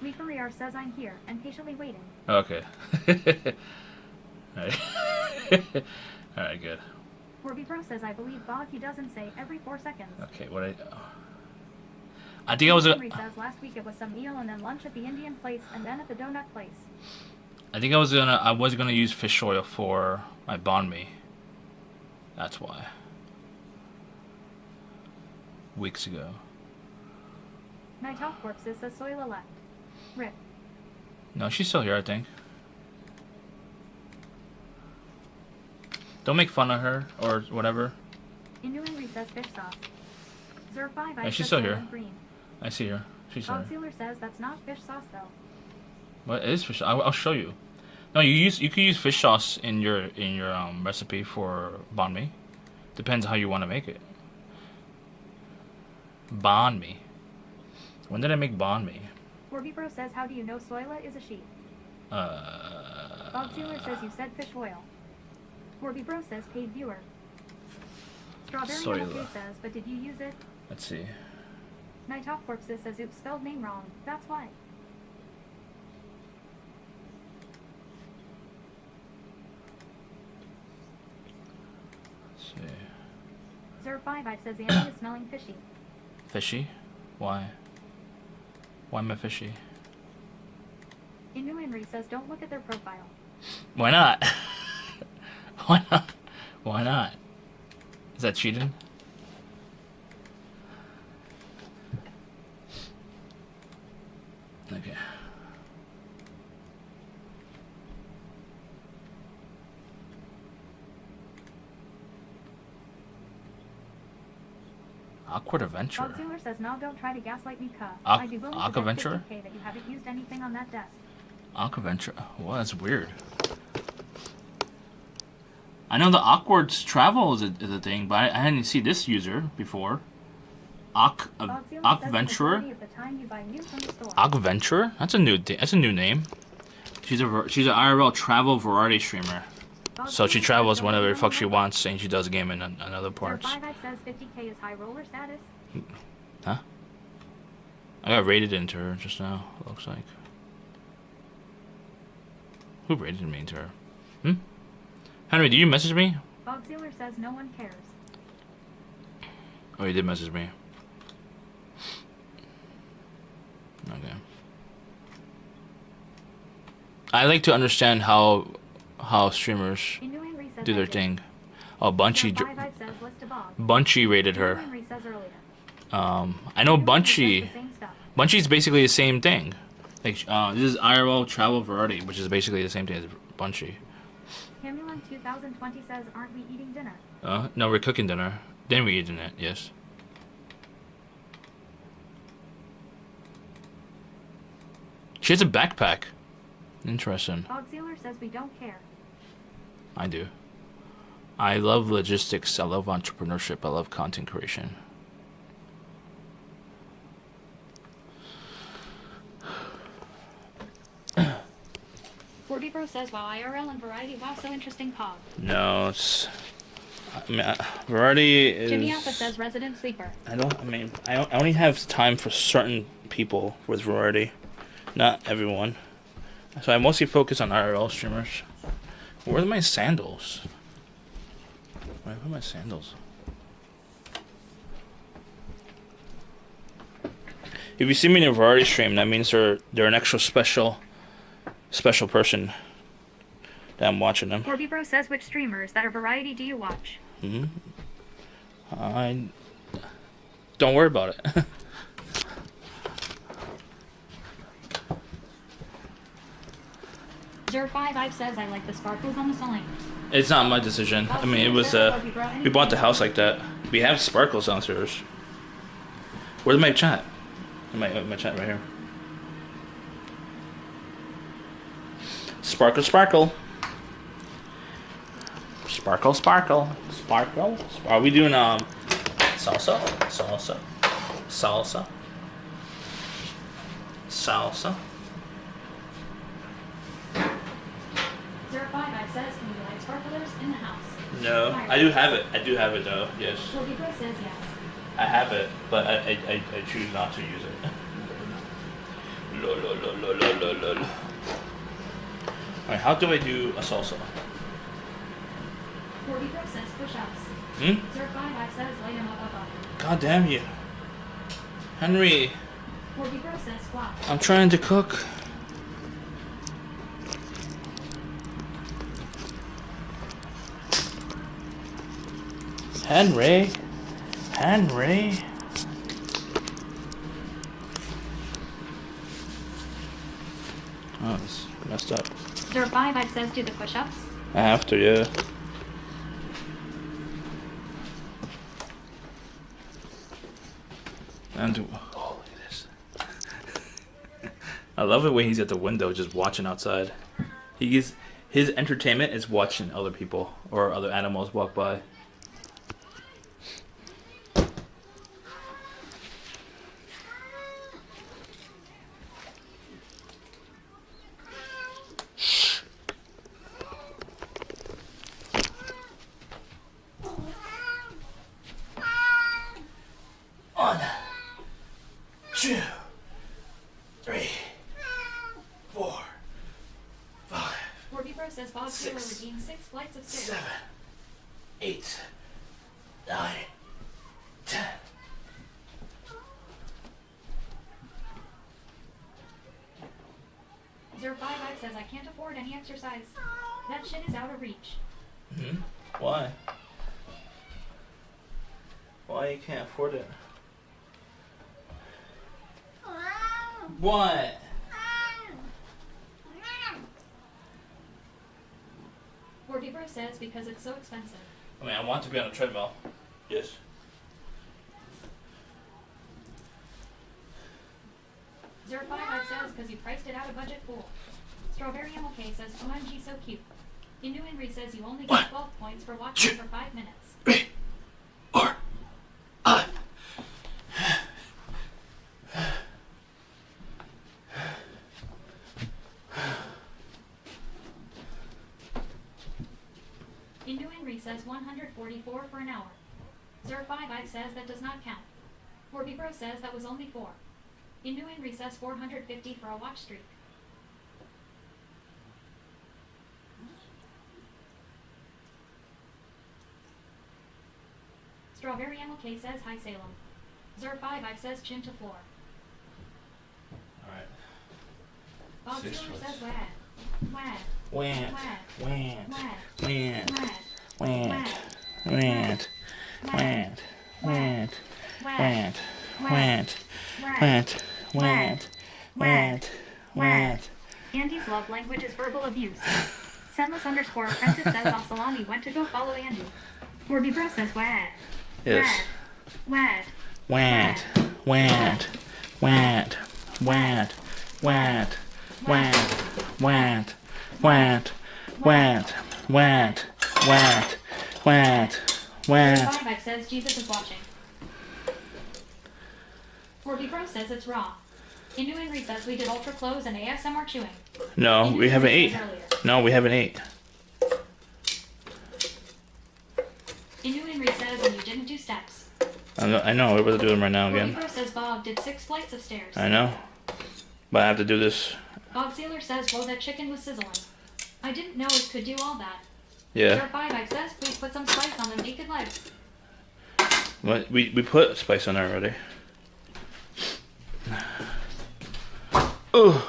Lee Ferrier says I'm here and patiently waiting. Okay. Alright. Alright, good. Corby Bro says I believe Bob. He doesn't say every 4 seconds. Okay, I think I was Henry says last week it was some meal and then lunch at the Indian place and then at the donut place. I think I was gonna use fish oil for my banh mi. That's why. Weeks ago. Night Hawk Corpses says Soila left. Rip. No, she's still here, I think. Don't make fun of her or whatever. Inu Henry says fish sauce. Zer 5 Yeah, she's says still here. Soylent Green. I see her. She's Bob here. Sealer says that's not fish sauce though. What is fish? I'll show you. No, you can use fish sauce in your recipe for banh mi. Depends how you want to make it. Banh mi. When did I make banh mi? Corby Bro says how do you know Soila is a sheep? Bob Sealer says you said fish oil. Corby Bro says paid viewer. Strawberry Soila. MLK says, but did you use it? Let's see. Night Hawk Corpses says, oops, spelled name wrong. That's why. Let's see. 055 says, Annie is smelling fishy. Fishy? Why? Why am I fishy? Inu Henry says, don't look at their profile. Why not? Why not? Why not? Is that cheating? Okay. Awkward adventure. Bogzooler says, no, don't try to gaslight me, cuh. Aqu- I'd be willing to bet Aquaventure? 50K that you haven't used anything on that desk. Aquaventure. Well, that's weird. I know the awkward travel is a thing, but I didn't see this user before. Aquaventurer? Aquaventurer? That's a new name. She's an IRL travel variety streamer. So she travels whenever the fuck she wants, and she does game in other parts. 055 says 50K is high roller status. Huh? I got raided into her just now, it looks like. Who raided me into her? Henry, did you message me? Bogzooler says no one cares. Oh, you did message me. Okay. I like to understand how streamers Inu Henry says do their I did. thing. Oh, Bunchy 055 says list to Bog. Bunchy raided Inu her. Henry says earlier. I know Inu Henry Bunchy. says the same stuff. Bunchy's basically the same thing. Like this is IRL travel variety, which is basically the same thing as Bunchy. Camulon 2020 says, aren't we eating dinner? No, we're cooking dinner. Then we're eating it. Yes. She has a backpack. Interesting. Bogzooler says we don't care. I do. I love logistics. I love entrepreneurship. I love content creation. Bro says, wow, IRL and variety, wow, so interesting, Pog. No, it's. I mean, variety is. Jimmy Alpha says resident sleeper. I only have time for certain people with variety, not everyone. So I mostly focus on IRL streamers. Where are my sandals? Where are my sandals? If you see me in a variety stream, that means they're an extra special person that I'm watching them. Bro says, which streamers that are variety do you watch? I don't worry about it. 055 says, I like the sparkles on the sign. It's not my decision. I mean, it was we bought the house like that. We have sparkles downstairs. Where's my chat? My chat right here. Sparkle, sparkle. Sparkle, sparkle. Sparkle. Are we doing salsa? Salsa. Salsa. Salsa. 055 says, can you light sparklers in the house? No, I do have it. I do have it though. Yes. Bro says yes. I have it, but I choose not to use it. Alright, how do I do a salsa? 40 says push-ups. 055 says light him up. God damn you. Henry, 40 says squats. I'm trying to cook. Henry. Oh, it's messed up. 055 says do the push-ups. I have to, yeah. And oh, look at this. I love it when he's at the window just watching outside. His entertainment is watching other people or other animals walk by. says Bob Taylor redeemed 6 flights of stairs. 7, 8, 9, 10. Zero 5 I says I can't afford any exercise. That shit is out of reach. Hmm? Why? Why you can't afford it? What? Bro says because it's so expensive. I mean, I want to be on a treadmill. Yes. Zero 5 I says because you priced it out of budget fool. Strawberry MLK says OMG so cute. Inu Henry says you only get 12 points for watching for 5 minutes. 3, 4, 5. Inu Henry says 144 for an hour. Zero 5 I says that does not count. Bro says that was only 4. Inu Henry says 450 for a watch streak. Strawberry MLK says hi Salem. Zero 5 I says chin to floor. Alright. Bob Six Taylor was- says wad. Wad. Want. Wad. Want. Wad. Want. Wad. Want. Wad. Want. Wad. Want. Wad. Want. Want. Want. Want. Andy's love language is verbal abuse. Senless_apprentice says Al-Salami went to go follow Andy. Bro says wad. Yes. Wad. Want. Want. Want. Want. Want. Want. Want. Want. Want. Want. Want. Want. Want. 5 says Jesus is watching. Bro says it's raw. Inu Henry says we did ultra close and ASMR chewing. No, we haven't ate. No, we haven't ate. Inu Henry says and you didn't do steps. I know. We're about to do them right now again. Bro says Bob did 6 flights of stairs. I know. But I have to do this. Bob Sealer says, whoa, that chicken was sizzling. I didn't know it could do all that. Yeah. Zero 5 says, please put some spice on them naked legs. What? We put spice on there already. Ugh.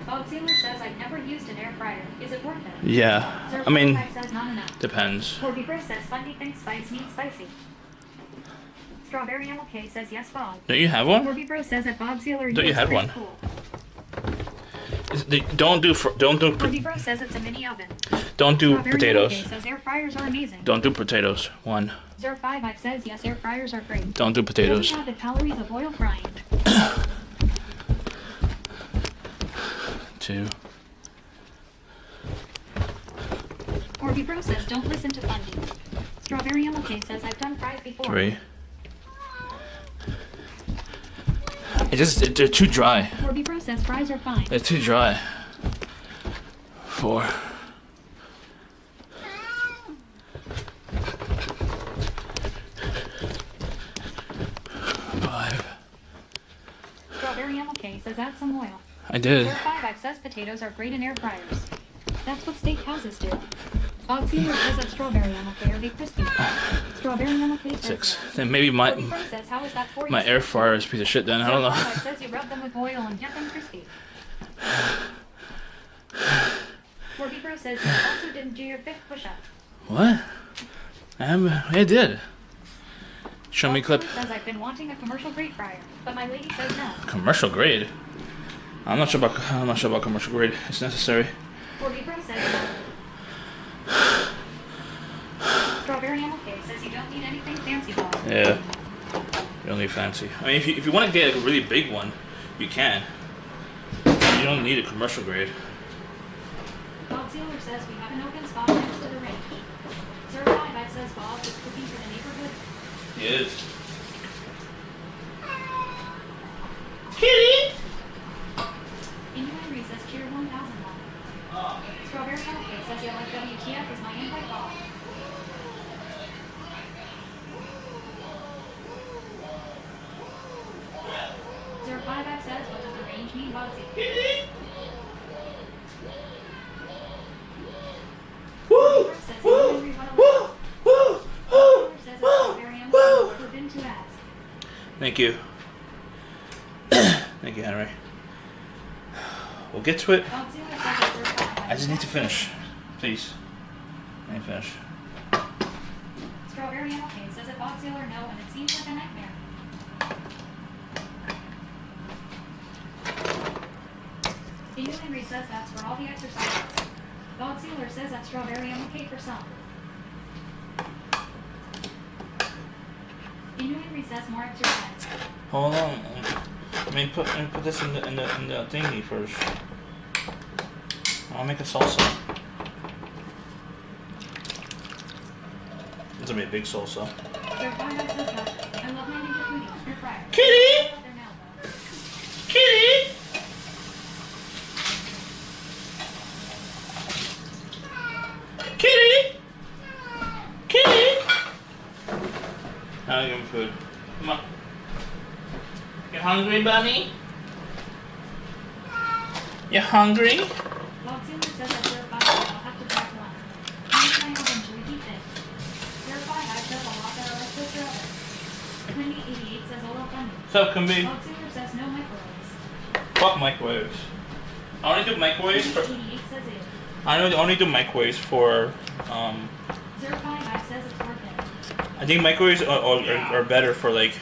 Bob Sealer says, I've never used an air fryer. Is it worth it? Yeah. Zero I mean, 5 says, not enough. depends. Corby Bro says, Fundy thinks spice means spicy. Strawberry MLK says, yes, Bob. Don't you have one? Corby Bro says that Bob Sealer Don't you is have pretty one? cool. Don't do Corby Bro says it's a mini oven. don't do Strawberry potatoes. MLK says air fryers are amazing. Don't do potatoes. 1. Zero 5 says, yes, air fryers are great. Don't do potatoes. Doesn't have the calories of oil frying. 2. Corby Bro says, don't listen to Fundy. Strawberry MLK says, I've done fries before. 3. They're too dry. Corby Bro says fries are fine. They're too dry. 4. 5. Strawberry MLK says add some oil. I did. Zero 5 says potatoes are great in air fryers. That's what steakhouses do. Bob Sealer says that strawberry MLK are be crispy. Strawberry MLK says 6. yes. Then maybe Corby Bro says, how is that for you? my air fryer is a piece of shit then. I don't Zero know. 5 says you rub them with oil and get them crispy. Corby Bro says you also didn't do your 5th push-up. What? I did. Show me a clip. Bob Sealer says I've been wanting a commercial grade fryer, but my lady says no. Commercial grade. I'm not sure about commercial grade. It's necessary. Corby Bro says no. Strawberry MLK says you don't need anything fancy, Bob. Yeah. You don't need fancy. I mean, if you want to get like a really big one, you can. You don't need a commercial grade. Bob Sealer says we have an open spot next to the range. Zero 5 says Bob is cooking for the neighborhood. He is. Kitty. Inu Henry says cheer 1000 Bob. Strawberry MLK says yeah, like WTF is my invite Bob. Boxy. Woo! Woo! Woo! Woo! Woo! Woo! Thank you. Thank you, Henry. We'll get to it. I just need to finish. Please. Let me finish. Strawberry and okay says it Bob Sealer no, and it seems like a nightmare. Inu Henry says that's for all the exercises. Bob Sealer says that strawberry and okay for some. Inu Henry says more exercise. Hold on. Let me put this in the thingy first. I'll make a salsa. It's gonna be a big salsa. Kitty! Kitty! Kitty! Kitty! Now I give him food. Come on. You hungry, bunny? You hungry? Bob Sealer says that I'll have to back one. I'm trying to eventually eat things. Verify I says a lot that are like this or other. Wendy 88 says all up on you. What's up, Kumbi? Bob Sealer says no microwaves. Fuck microwaves. I only do microwaves for. Wendy 88 says it. I only do microwaves for. Verify I says it's worth it. I think microwaves are better for like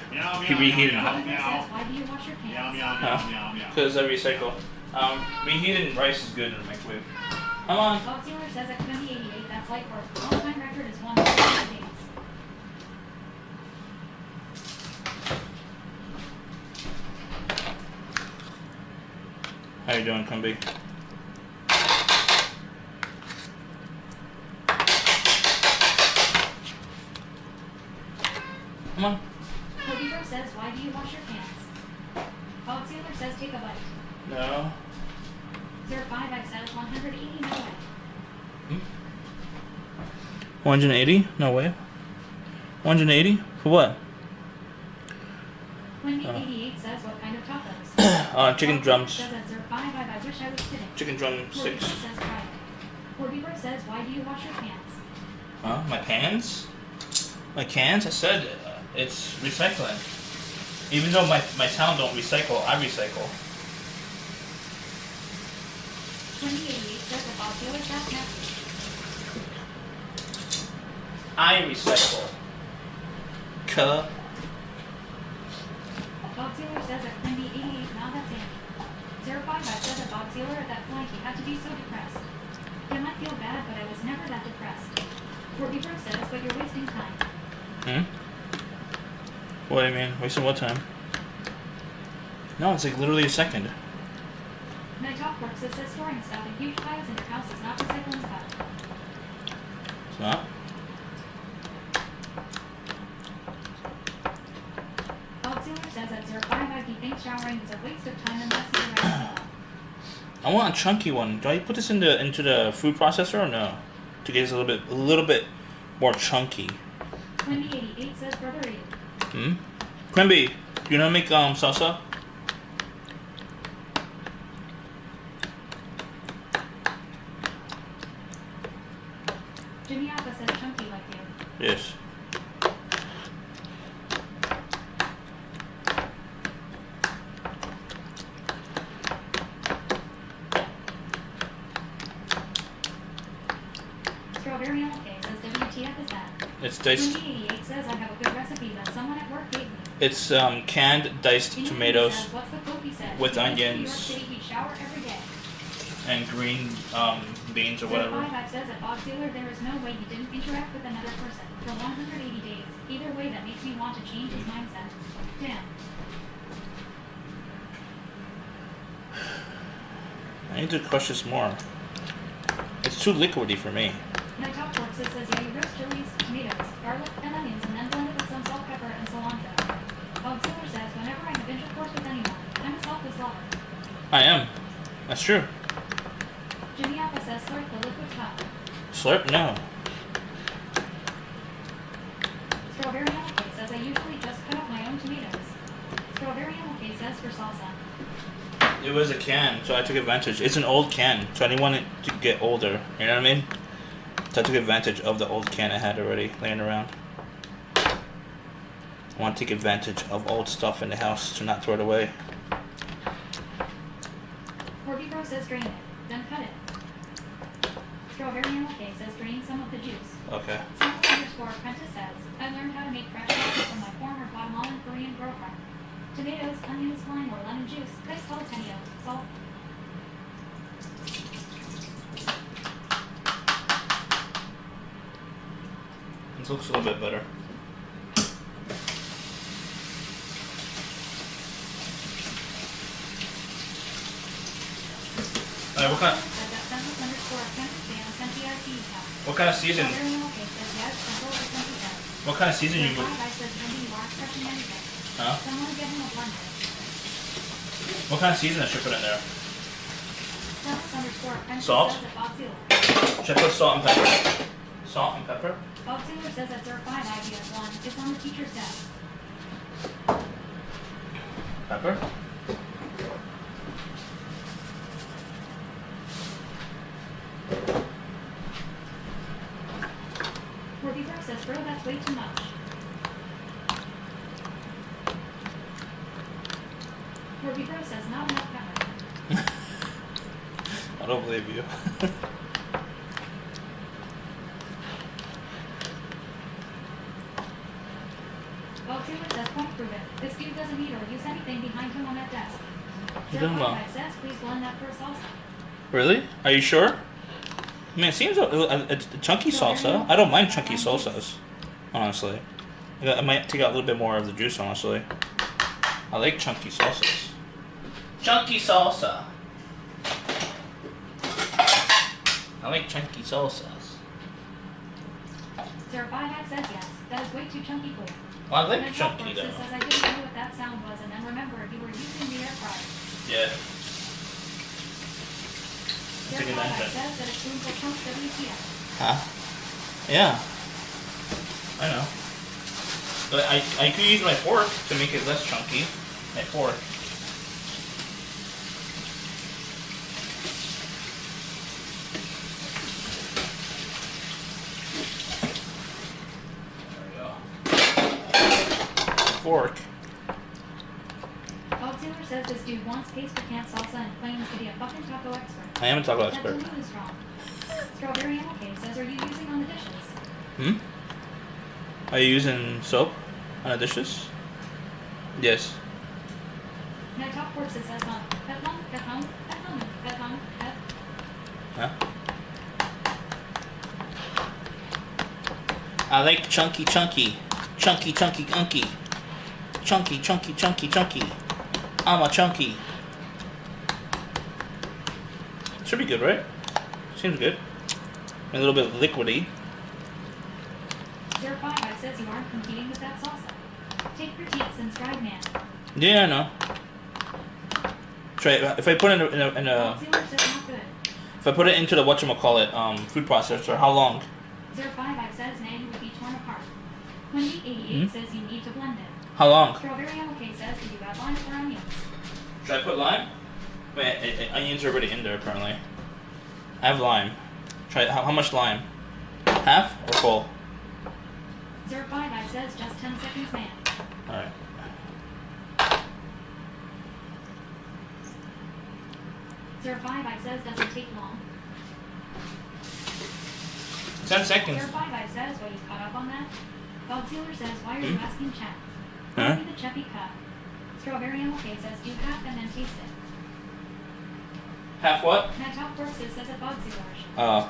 reheating. Bob Sealer says why do you wash your pants? Because I recycle. Reheating rice is good in a microwave. Come on. Bob Sealer says at Wendy 88 that's light work. All-time record is 100 days. How you doing, Kumbi? Come on. Cobiever says, why do you wash your pants? Bob Sealer says, take a bite. No. 05 I says, 180, no way. 180? No way. 180? For what? Wendy 88 says, what kind of tacos? Chicken drums. Says at 05 I wish I was kidding. Chicken drum Cobiever sticks. says, try it. Cobiever says, why do you wash your pants? Huh? My pans? My cans? I said it's recycling. Even though my town don't recycle, I recycle. Wendy 88 says that Bob Sealer says nasty. I recycle. Cuh. Bob Sealer says that Wendy 88, now that's Andy. 05 I said that Bob Sealer at that point he had to be so depressed. You might feel bad, but I was never that depressed. Cobiever says, but you're wasting time. What do you mean? Wasting what time? No, it's like literally a second. My top work says storing stuff in huge piles in your house is not recycling stuff. It's not? Bob Sealer says at 05 he thinks showering is a waste of time unless you're right. I want a chunky one. Do I put this into the food processor or no? To get it a little bit more chunky. Wendy 88 says brother 80. Quimby, you know how to make salsa? Jimmy Alpha says chunky like you. Yes. Strawberry MLK says WTF is that? It's diced. Wendy 88 says I have a good recipe that someone at work gave me. It's canned diced Inu tomatoes says, what's the quote he said? with He lives in New York onions City, we shower every day. and green beans or whatever. 05 says at Bob Sealer there is no way he didn't interact with another person for 180 days. Either way, that makes me want to change his mindset. Damn. I need to crush this more. It's too liquidy for me. My top course says yeah, you roast chilies, tomatoes, garlic, and onions, and then blend it with some salt, pepper, and cilantro. Bob Sealer says whenever I have intercourse with anyone, I'm a selfless lover. I am. That's true. Jimmy Apple says slurp the liquid cup. Slurp? No. Strawberry Apple says I usually just cut up my own tomatoes. Strawberry Apple says for salsa. It was a can, so I took advantage. It's an old can, so I didn't want it to get older. You know what I mean? So I took advantage of the old can I had already laying around. I want to take advantage of old stuff in the house to not throw it away. Corby Bro says drain it, then cut it. Strawberry MLK says drain some of the juice. Okay. _apprentice says, I learned how to make fresh sauce from my former Guatemalan Korean girlfriend. Tomatoes, onions, lime, or lemon juice, ice jalapeno, salt. This looks a little bit better. Alright, what kind of season? What kind of season you put? Huh? What kind of season should I put in there? Salt? Should I put salt and pepper? Salt and pepper? Bob Taylor says that there are 5 ideas. 1, it's on the teacher's desk. Pepper? Corby Bro says, bro, that's way too much. Corby Bro says, not enough pepper. I don't believe you. Bob Taylor says, point proven. This dude doesn't eat or use anything behind him on that desk. You doing well? Says, please blend that for a salsa. Really? Are you sure? I mean, it seems a chunky salsa. I don't mind chunky salsas, honestly. I might take out a little bit more of the juice, honestly. I like chunky salsas. Chunky salsa. I like chunky salsas. 05 says yes. That is way too chunky for you. Well, I like chunky though. Says I didn't know what that sound was, and then remembered you were using the air fryer. Yeah. That's a good answer. Says that it's room for chunks WTF. Huh? Yeah. I know. But I could use my fork to make it less chunky. My fork. Fork. Bob Taylor says this dude wants taste for canned salsa and claims to be a fucking taco expert. I am a taco expert. That is wrong. Strawberry MLK says, are you using on the dishes? Hmm? Are you using soap on the dishes? Yes. No, Top Fork says that's not. Huh? I like chunky. Chunky, unky. Chunky. I'm a chunky. Should be good, right? Seems good. A little bit liquidy. 05 says you aren't competing with that salsa. Take critiques and stride man. Yeah, I know. Try it. If I put it in a if I put it into the whatchamacallit, food processor, how long? 05 says nay, you would be torn apart. Wendy 88 says you need to blend it. How long? Strawberry MLK says, do you add lime or onions? Should I put lime? Wait, onions are already in there apparently. I have lime. Try how much lime? Half or full? 05 says just 10 seconds, man. Alright. 05 says doesn't take long. 10 seconds. 05 says, well, you caught up on that? Bob Taylor says, why are you asking Chet? Huh? Give me the Cheppy cup. Strawberry MLK says, do half and then taste it. Half what? Matt Top Fork says it Bob Taylor.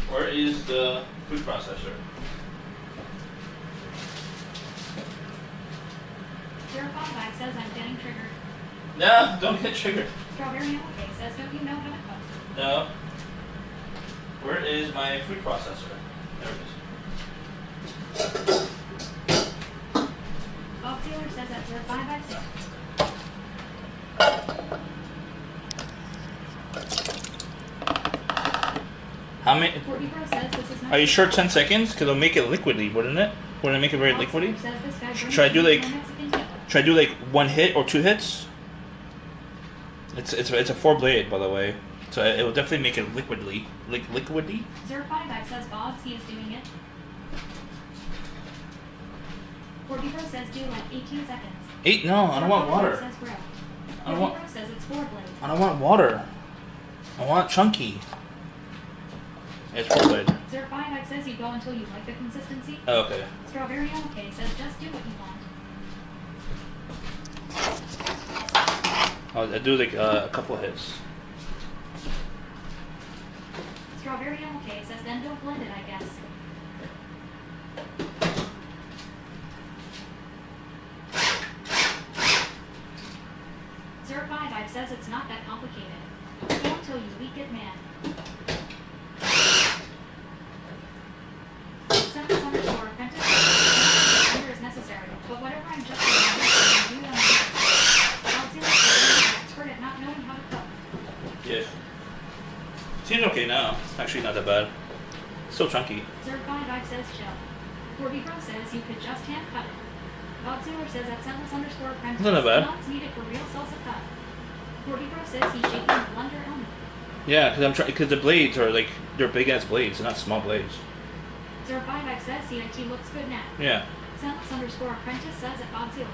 Where is the food processor? 05 says I'm getting triggered. No, don't get triggered. Strawberry MLK says, don't you know how to cook? No. Where is my food processor? There it is. Bob Taylor says that 05 says. How many? Corby Bro says this is not. Are you sure 10 seconds? Because it'll make it liquidy, wouldn't it? We're gonna make it very Bob liquidy. Sealer says this guy brings Should I do me like? to a Mexican table. Should I do like 1 hit or 2 hits? It's a 4 blade, by the way, so it will definitely make it liquidy. Liquidy. 055 says Bob's, he is doing it. 44 says do like 18 seconds. 8? No, I don't want 055 water. Says grow. I don't want. 44 says it's 4 blades. I don't want water. I want chunky. It's 4 blade. 055 says you go until you like the consistency. Oh, okay. Strawberry okay says just do what you want. I'll do like a couple hits. Strawberry okay says then don't blend it, I guess. Zero 55 says it's not that complicated. Go until you weak it, man. Send this underscore apprentice. Under is necessary, but whatever I'm just doing, do on I'll see like expert at not knowing how to cook. Yes. Seems okay now. Actually, not that bad. Still chunky. 055 says chill. 40 Pro says you could just hand cut it. Bob Sealer says that sentence underscore apprentice. Not that bad. Nuts needed for real salsa cut. 40 Pro says he's shaking the blender only. Yeah, because I'm trying. Because the blades are like they're big ass blades, they're not small blades. 055 says CIT looks good now. Yeah. Sentence underscore apprentice says at Bob Sealer.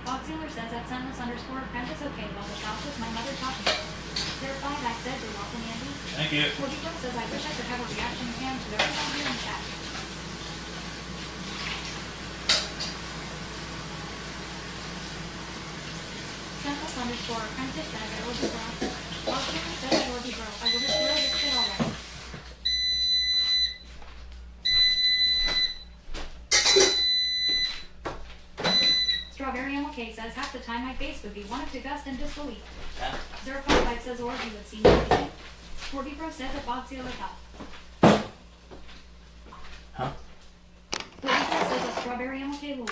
Bob Sealer says at sentence underscore apprentice okay, well the sauce was my mother taught me. 055 says you're welcome, Andy. Thank you. 40 Pro says I wish I could have a reaction cam to everyone here in chat. Sentence underscore apprentice says I will be bro. Bob Sealer says I will be bro. I will just throw this shit already. Strawberry MLK says half the time my face would be one of disgust and disbelief. 055 says Orgy would see me. 40 Pro says at Bob Sealer top. Huh? 40 Pro says at Strawberry MLK lure.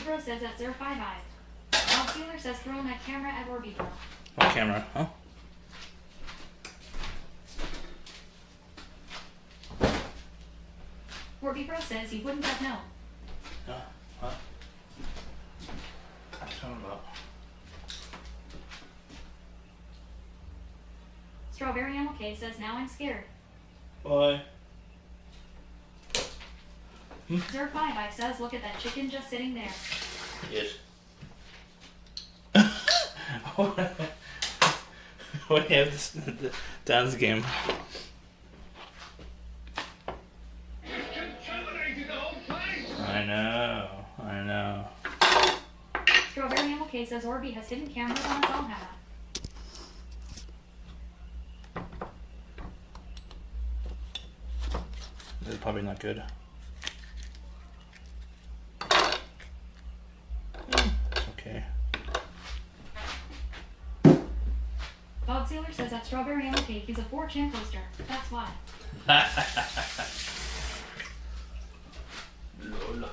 Pro says at 055. Bob Sealer says throw that camera at Orby Pro. What camera? Huh? Orby Pro says he wouldn't have known. What? What are you talking about? Strawberry MLK says now I'm scared. Why? 055 says look at that chicken just sitting there. Yes. What do you have this dance game? I know. Strawberry MLK says Orby has hidden cameras on his Alhama. This is probably not good. It's okay. Bob Sealer says at Strawberry MLK he's a 4chan poster. That's why. Lola.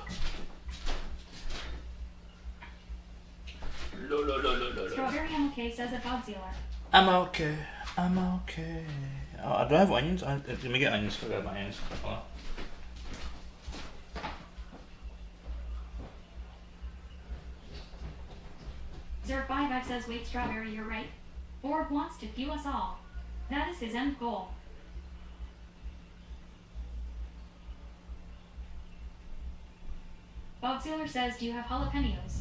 Strawberry MLK says at Bob Sealer. I'm okay. Do I have onions? Let me get onions. I got my onions. Hold on. Zero55 says wait Strawberry, you're right. Orb wants to fuel us all. That is his end goal. Bob Sealer says, do you have jalapenos?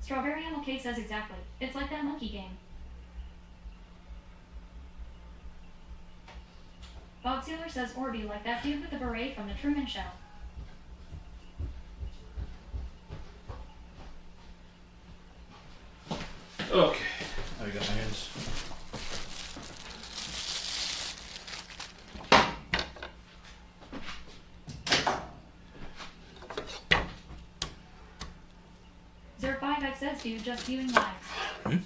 Strawberry MLK says exactly. It's like that monkey game. Bob Sealer says Orby like that dude with the beret from the Truman Show. Okay. I got my hands. to just viewing lives.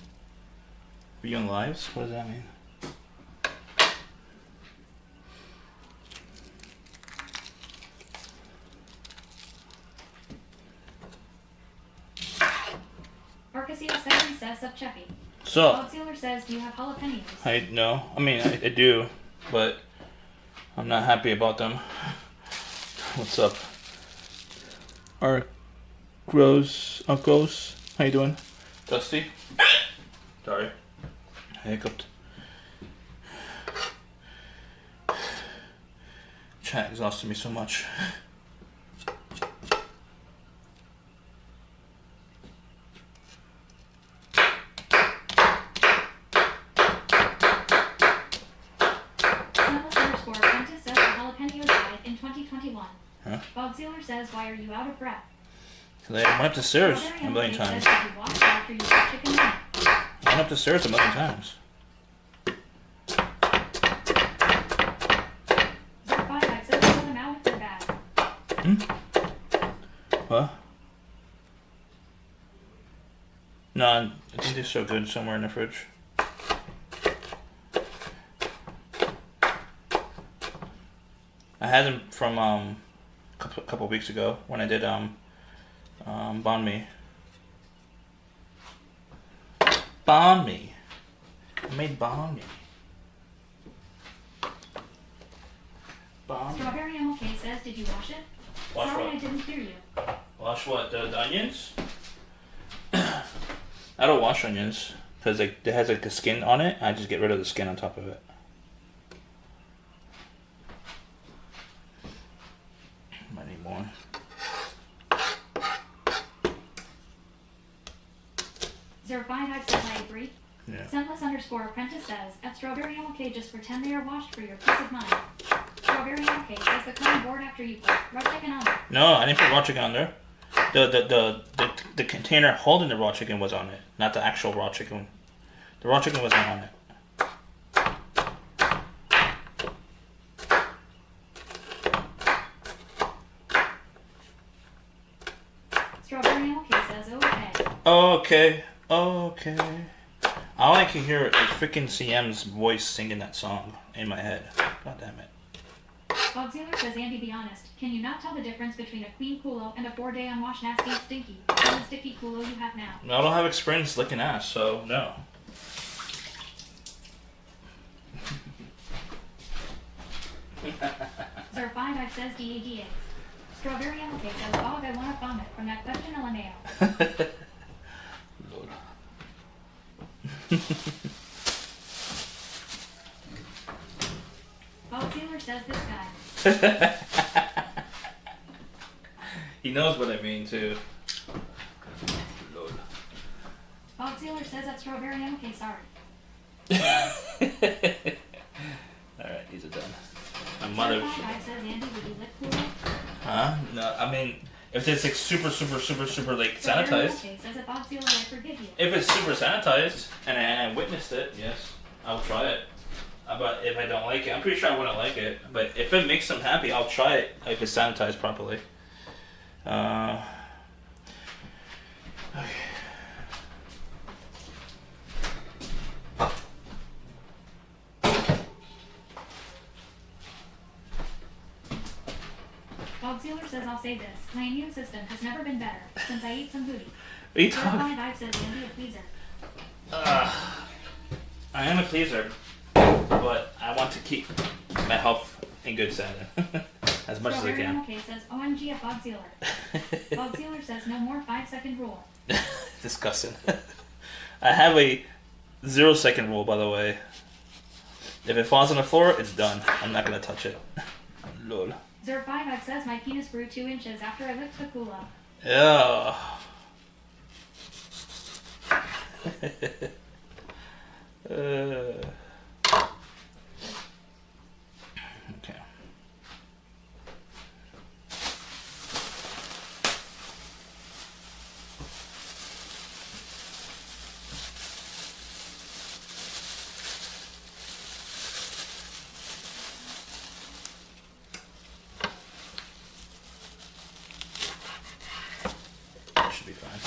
Viewing lives? What does that mean? Arcasia Second says of Cheppy. So, Bob Sealer says, do you have jalapenos? I know. I mean, I do, but I'm not happy about them. What's up? Our uncles. How you doing? Dusty? Sorry. I hiccuped. Chat exhausted me so much. Huh? Bob Sealer says, why are you out of breath? Because I went up the stairs a million times. I went up the stairs a million times. What? No, I think they're so good somewhere in the fridge. I had them from a couple weeks ago when I did banh mi. Banh mi. I made banh mi. Strawberry MLK says, did you wash it? Wash Sorry, what? I didn't hear you. Wash what? The onions? I don't wash onions because it has like the skin on it. I just get rid of the skin on top of it. Might need more. Zero5 says I agree. Yeah. Scentless_apprentice says, at Strawberry MLK, just pretend they are washed for your peace of mind. Strawberry MLK says the cutting board after you put raw chicken on it. No, I didn't put raw chicken on there. The container holding the raw chicken was on it, not the actual raw chicken. The raw chicken was not on it. Strawberry MLK says, okay. Okay. All I can hear is freaking CM's voice singing that song in my head. God damn it. Bob Sealer says, Andy, be honest. Can you not tell the difference between a clean culo and a 4-day unwashed nasty stinky? And the sticky culo you have now? No, I don't have experience licking ass, so no. Zero5 says DADA. Strawberry MLK says, Bob, I want to vomit from that question LMAO. Lord. Bob Sealer says this guy. He knows what I mean too. Lord. Bob Sealer says that Strawberry MLK, sorry. Alright, these are done. My mother. Zero5 says, Andy, would you lick culo? Huh? No, I mean, if it's like super like sanitized. Says that Bob Sealer, I forgive you. If it's super sanitized and I witnessed it, yes, I'll try it. But if I don't like it, I'm pretty sure I wouldn't like it. But if it makes them happy, I'll try it if it's sanitized properly. Okay. Bob Sealer says, I'll say this. My immune system has never been better since I ate some booty. What are you talking? Zero5 says, Andy, a pleaser. I am a pleaser, but I want to keep my health in good standing as much as I can. Strawberry MLK says, OMG at Bob Sealer. Bob Sealer says, no more 5-second rule. Disgusting. I have a 0-second rule, by the way. If it falls on the floor, it's done. I'm not gonna touch it. Lol. Zero5 says, my penis grew 2 inches after I licked the culo. Yeah. Okay. That should be fine.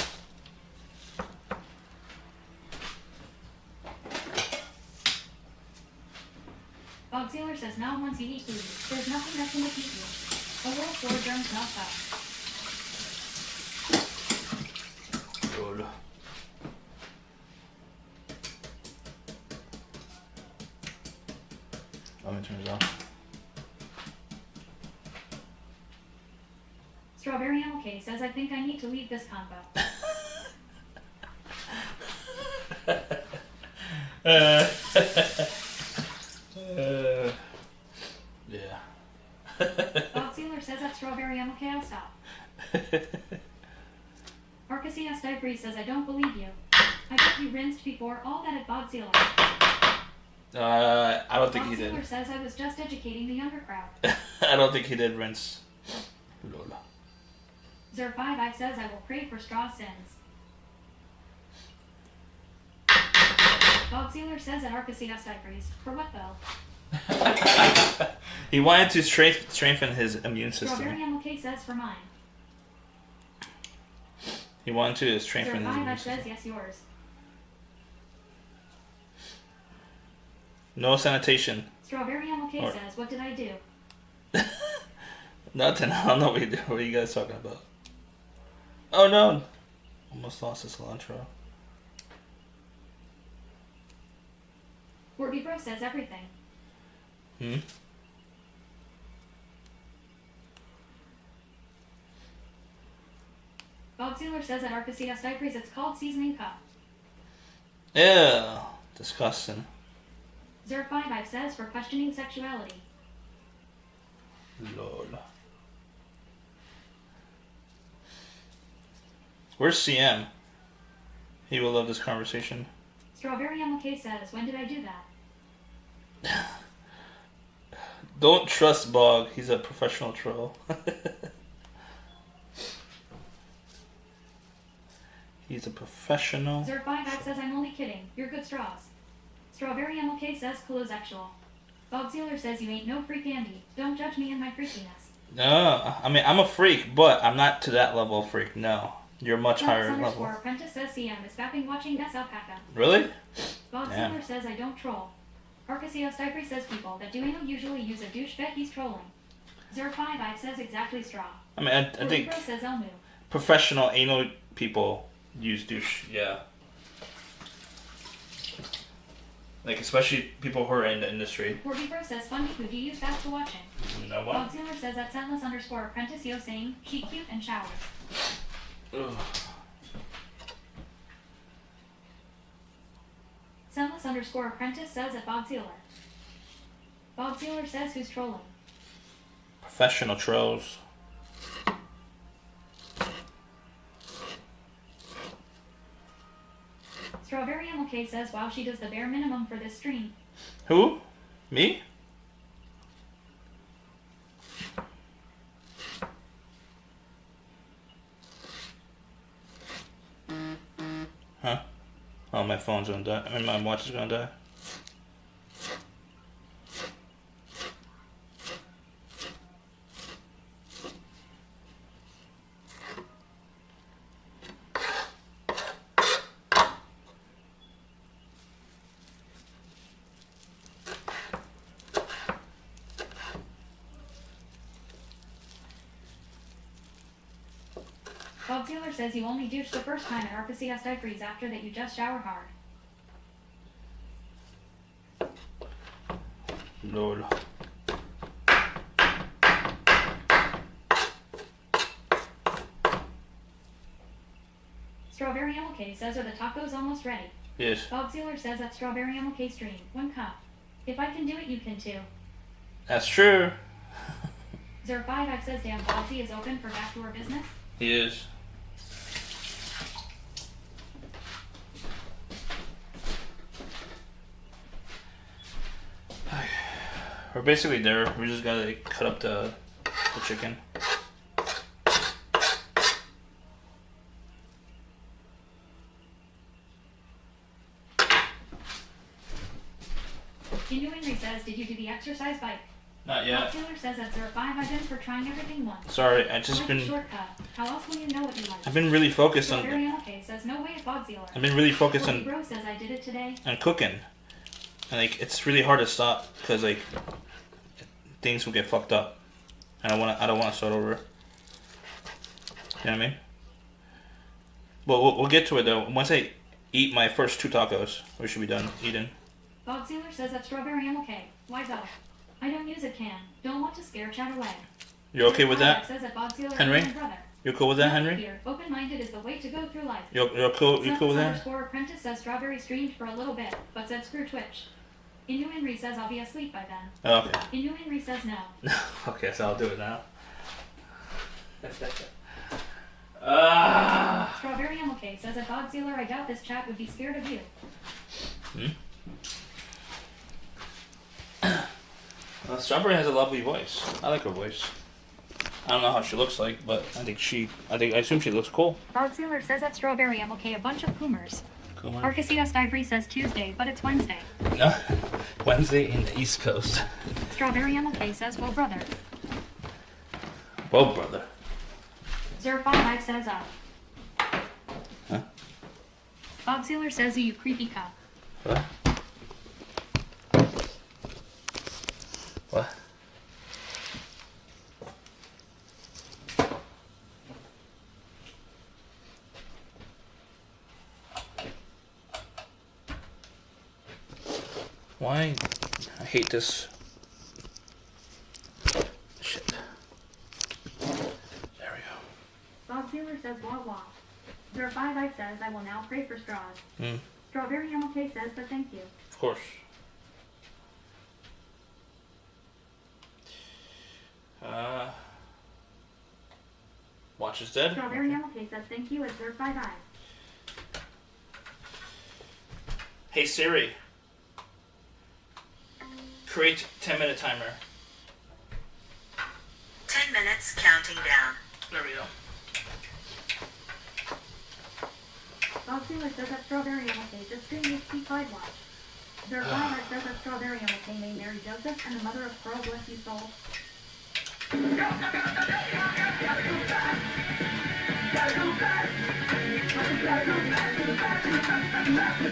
Bob Sealer says not once you eat food. There's nothing that can defeat you. A world full of germs not that. Lol. Let me turn it off. Strawberry MLK says I think I need to leave this convo. Yeah. Bob Sealer says that Strawberry MLK I'll stop. Arcasy Diaphree says I don't believe you. I bet you rinsed before all that at Bob Sealer. I don't think Bob he did. Sealer says I was just educating the younger crowd. I don't think he did rinse. Lol. Zer5 says I will pray for straw sins. Bob Sealer says at Arcasy Diaphree. For what though? He wanted to strengthen his immune Strawberry system. MLK says for mine. He wanted to strengthen his immune Zer5 system. says yes yours. No sanitation. Strawberry MLK Or- says what did I do? Nothing. I don't know what are you guys talking about. Oh no! Almost lost the cilantro. Warby Bro says everything. Hmm? Bob Sealer says at Arcasy Diaphree it's called seasoning cup. Ew. Disgusting. Zer5 says for questioning sexuality. Lol. Where's CM? He will love this conversation. Strawberry MLK says, when did I do that? Don't trust Bog. He's a professional troll. He's a professional. Zer5 says, I'm only kidding. You're good straws. Strawberry MLK says, colosexual. Bob Sealer says, you ain't no freak Andy. Don't judge me and my freakiness. No, I mean, I'm a freak, but I'm not to that level of freak. No. You're much higher level. Apprentice says CM is bapping watching S Alpaca. Really? Bob Damn. Sealer says, I don't troll. Arcasios Diaphree says people that do anal usually use a douche bet he's trolling. Zer5 says exactly straw. I mean, I think Bro says Elmu. professional anal people use douche. Yeah. Like, especially people who are in the industry. Warby Bro says funny who do you use that to watching? You know Bob what? Sealer says that scentless_apprentice yo saying she cute and showers. Ugh. Scentless_apprentice says at Bob Sealer. Bob Sealer says who's trolling. Professional trolls. Strawberry MLK says wow she does the bare minimum for this stream. Who? Me? Huh? Oh, my phone's gonna die. I mean, my watch is gonna die. Bob Sealer says you only douche the first time at Arcasios Diaphree after that you just shower hard. Lord. Strawberry MLK says are the tacos almost ready? Yes. Bob Sealer says at Strawberry MLK stream, 1 cup. If I can do it, you can too. That's true. Zer5 says damn Bodsy is open for backdoor business. He is. We're basically there. We just gotta cut up the chicken. Henry says, did you do the exercise bike? Not Bob yet. Taylor says at 05 I've been for trying everything once. Sorry, I just Like been. a shortcut. How else will you know what you like? I've been really focused on. Strawberry MLK says no way at Bob Sealer. I've been really focused Cody on Bro says I did it today. cooking. And like it's really hard to stop because like things will get fucked up, and I don't want to start over. You know what I mean? But we'll get to it though. Once I eat my first 2 tacos, we should be done eating. Bob Sealer says that strawberry am okay. Why though? I don't use it can. Don't want to scare chat away. You're okay with that, Says that Bob Sealer Henry? is my brother. You're cool with that, Henry? Here, open-minded is the way to go through life. You're cool. You cool with that? Apprentice says strawberry streamed for a little bit, but said screw Twitch. Inu Henry says I'll be asleep by then. Oh, okay. Inu Henry says no. Okay, so I'll do it now. Strawberry MLK says that Bob Sealer, I doubt this chat would be scared of you. Strawberry has a lovely voice. I like her voice. I don't know how she looks like, but I assume she looks cool. Bob Sealer says that Strawberry MLK a bunch of coomers. Coomer? Arcasias Ivory says Tuesday, but it's Wednesday. No, Wednesday in the East Coast. Strawberry MLK says, well, brother. Well, brother. 055 says, Huh? Bob Sealer says, you creepy cop. What? What? Why? I hate this. Shit. There we go. Bob Sealer says, wah wah. 055 says, I will now pray for straws. Strawberry MLK says, but thank you. Of course. Watch is dead. Strawberry MLK says, thank you at 055. Hey Siri. Create 10-minute timer. 10 minutes counting down. There we go. Bob Sealer says that Strawberry MLK just streamed his P5 watch. 055 says that Strawberry MLK named Mary Joseph and the mother of Pearl bless you soul.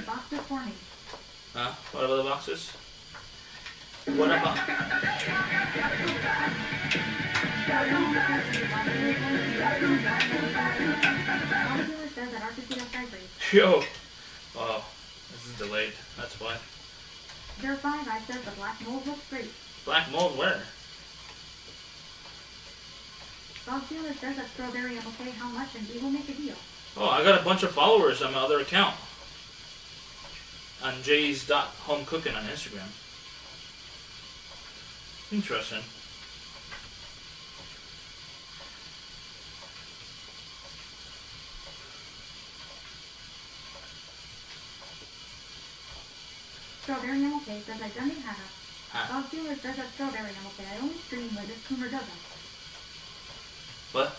Boxes for me. Huh? What about the boxes? What about? Yo! Oh, this is delayed. That's why. 055 says the black mold looks great. Black mold where? Bob Sealer says that Strawberry MLK how much and we will make a deal. Oh, I got a bunch of followers on my other account. On Jay's.homecooking on Instagram. Interesting. Strawberry MLK says I don't even have a. Bob Sealer says that Strawberry MLK I only stream when this tumor doesn't. What?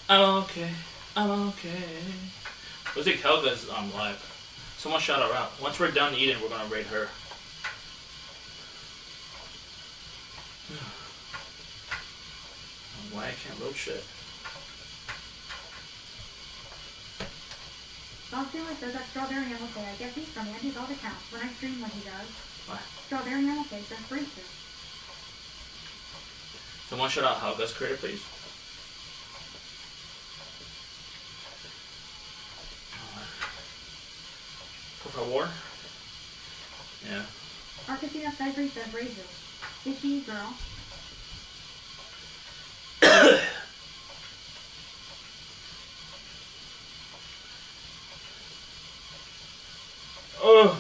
I'm okay. I'm okay. Looks like Helga's live. Someone shout her out. Once we're done eating, we're gonna raid her. Why I can't load shit? Bob Sealer says that Strawberry MLK I get these from Andy's old account when I stream when he does. What? Strawberry MLK says braces. Someone shout out Helga's creator, please. Por favor. Yeah. Arcasias Ivory says razor. Is she girl? Oh.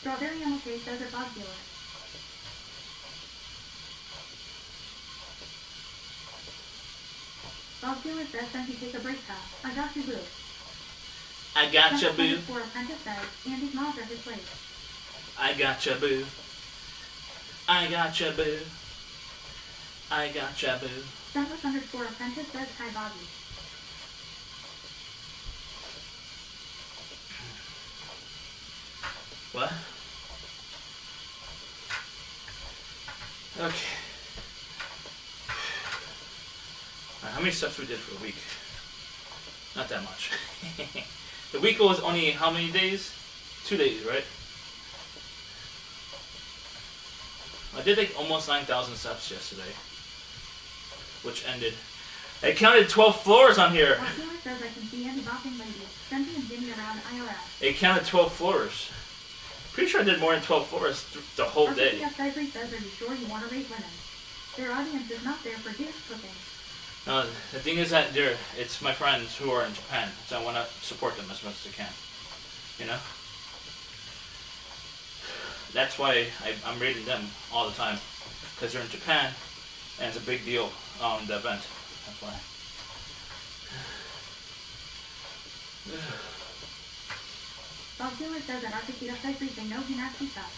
Strawberry MLK says it Bob Sealer. Bob Sealer says since you take a break pass, I got you boo. I gotcha, boo. For apprentice says Andy's moms are his slaves. I gotcha, boo. I gotcha, boo. I gotcha, boo. Stuntless underscore apprentice says hi Bobby. What? Okay. how many steps we did for the week? Not that much. The week was only how many days? 2 days, right? I did like almost 9,000 steps yesterday, which ended. I counted 12 floors on here. Says I can see any bopping ladies. Cynthia and Jimmy around IRS. It counted 12 floors. Pretty sure I did more than 12 floors the whole day. Says, are you sure you want to rate women? Their audience is not there for douche cooking. No, the thing is that it's my friends who are in Japan, so I want to support them as much as I can. You know? That's why I'm rating them all the time, because they're in Japan, and it's a big deal the event. That's why. Bob Taylor says that Arctic Cypress they know he nasty stuff.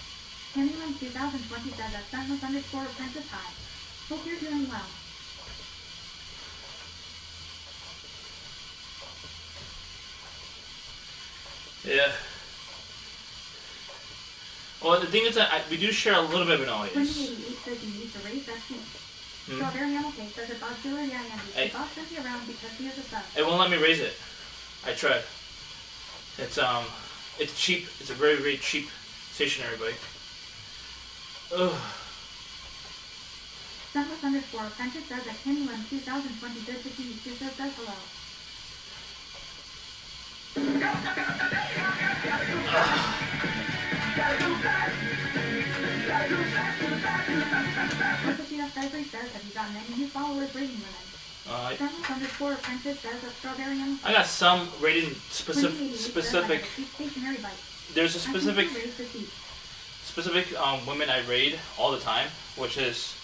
Candyland 2020 says that Sentless_Apprentice High. Hope you're doing well. Yeah. Well, the thing is that we do share a little bit of an audience. 2088 says you need to raise that sheet. Strawberry Animal Cake says that Bob Taylor, yeah, Andy. Bob sent you around because he has a sub. It won't let me raise it. I tried. It's cheap. It's a very, very cheap stationary bike. Ugh. Sentless_Apprentice says that Candyland 2020 good to see you. Sister says hello. Cypress says have you gotten any new followers rating women? Sentless_Apprentice says that Strawberry Animal Cake. I got some rating specific. There's a specific women I raid all the time, which is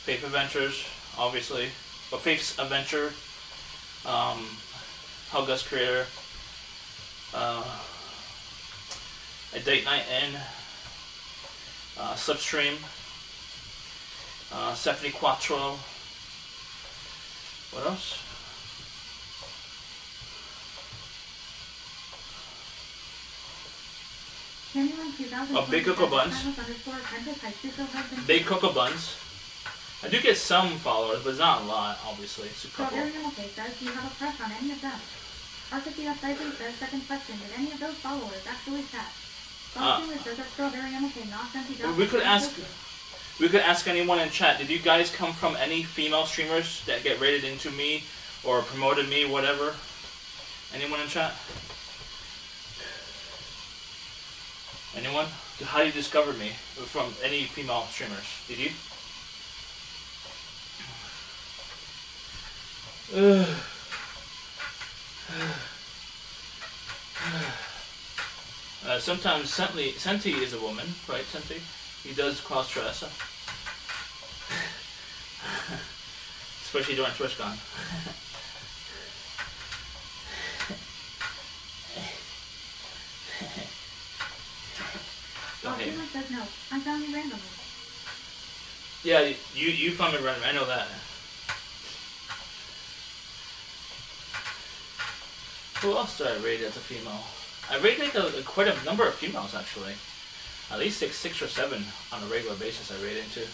Faith Adventures, obviously, but Faith's Adventure, Helga's Creator, A Date Night In, Slipstream, Stephanie Quattro. What else? Big Cocoa Buns. Big Cocoa Buns. I do get some followers, but it's not a lot, obviously. It's a couple. Says, do you have a crush on any of them? Arctic Cypress says, second question, did any of those followers actually chat? Says that Strawberry Animal Cake not sent you we could ask anyone in chat, did you guys come from any female streamers that get rated into me or promoted me, whatever? Anyone in chat? Anyone? How do you discover me from any female streamers? Did you? Sometimes Senti is a woman, right, Senti? He does cross-dress. Especially during TwitchCon. Says no. I found you randomly. Yeah, you found me randomly. I know that. Who else did I rate as a female? I rate like quite a number of females actually. At least six or seven on a regular basis I rate into.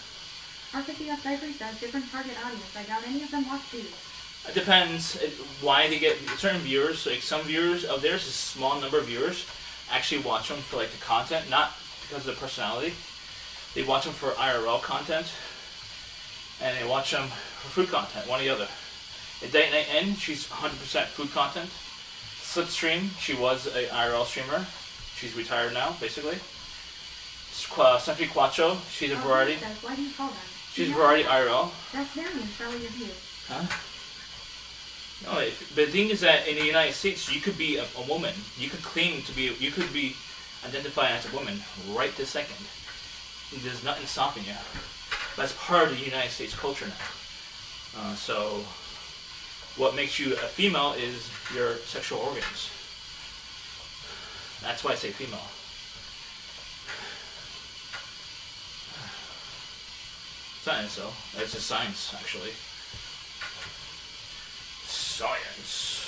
Arctic Cypress says different target audience. I doubt any of them watch these. It depends why they get certain viewers. Like some viewers of theirs, a small number of viewers actually watch them for like the content, not because of the personality. They watch them for IRL content, and they watch them for food content, one or the other. At Date Night In, she's 100% food content. Slipstream, she was an IRL streamer. She's retired now, basically. Stephanie Quattro, she's a variety. Why do you call them? She's a variety IRL. That's very intelligent of you. Huh? No, the thing is that in the United States, you could be a woman. You could claim to be. You could be identified as a woman right this second. There's nothing stopping you. That's part of the United States culture now. So, what makes you a female is your sexual organs. That's why I say female. Science, though. It's just science, actually. Science.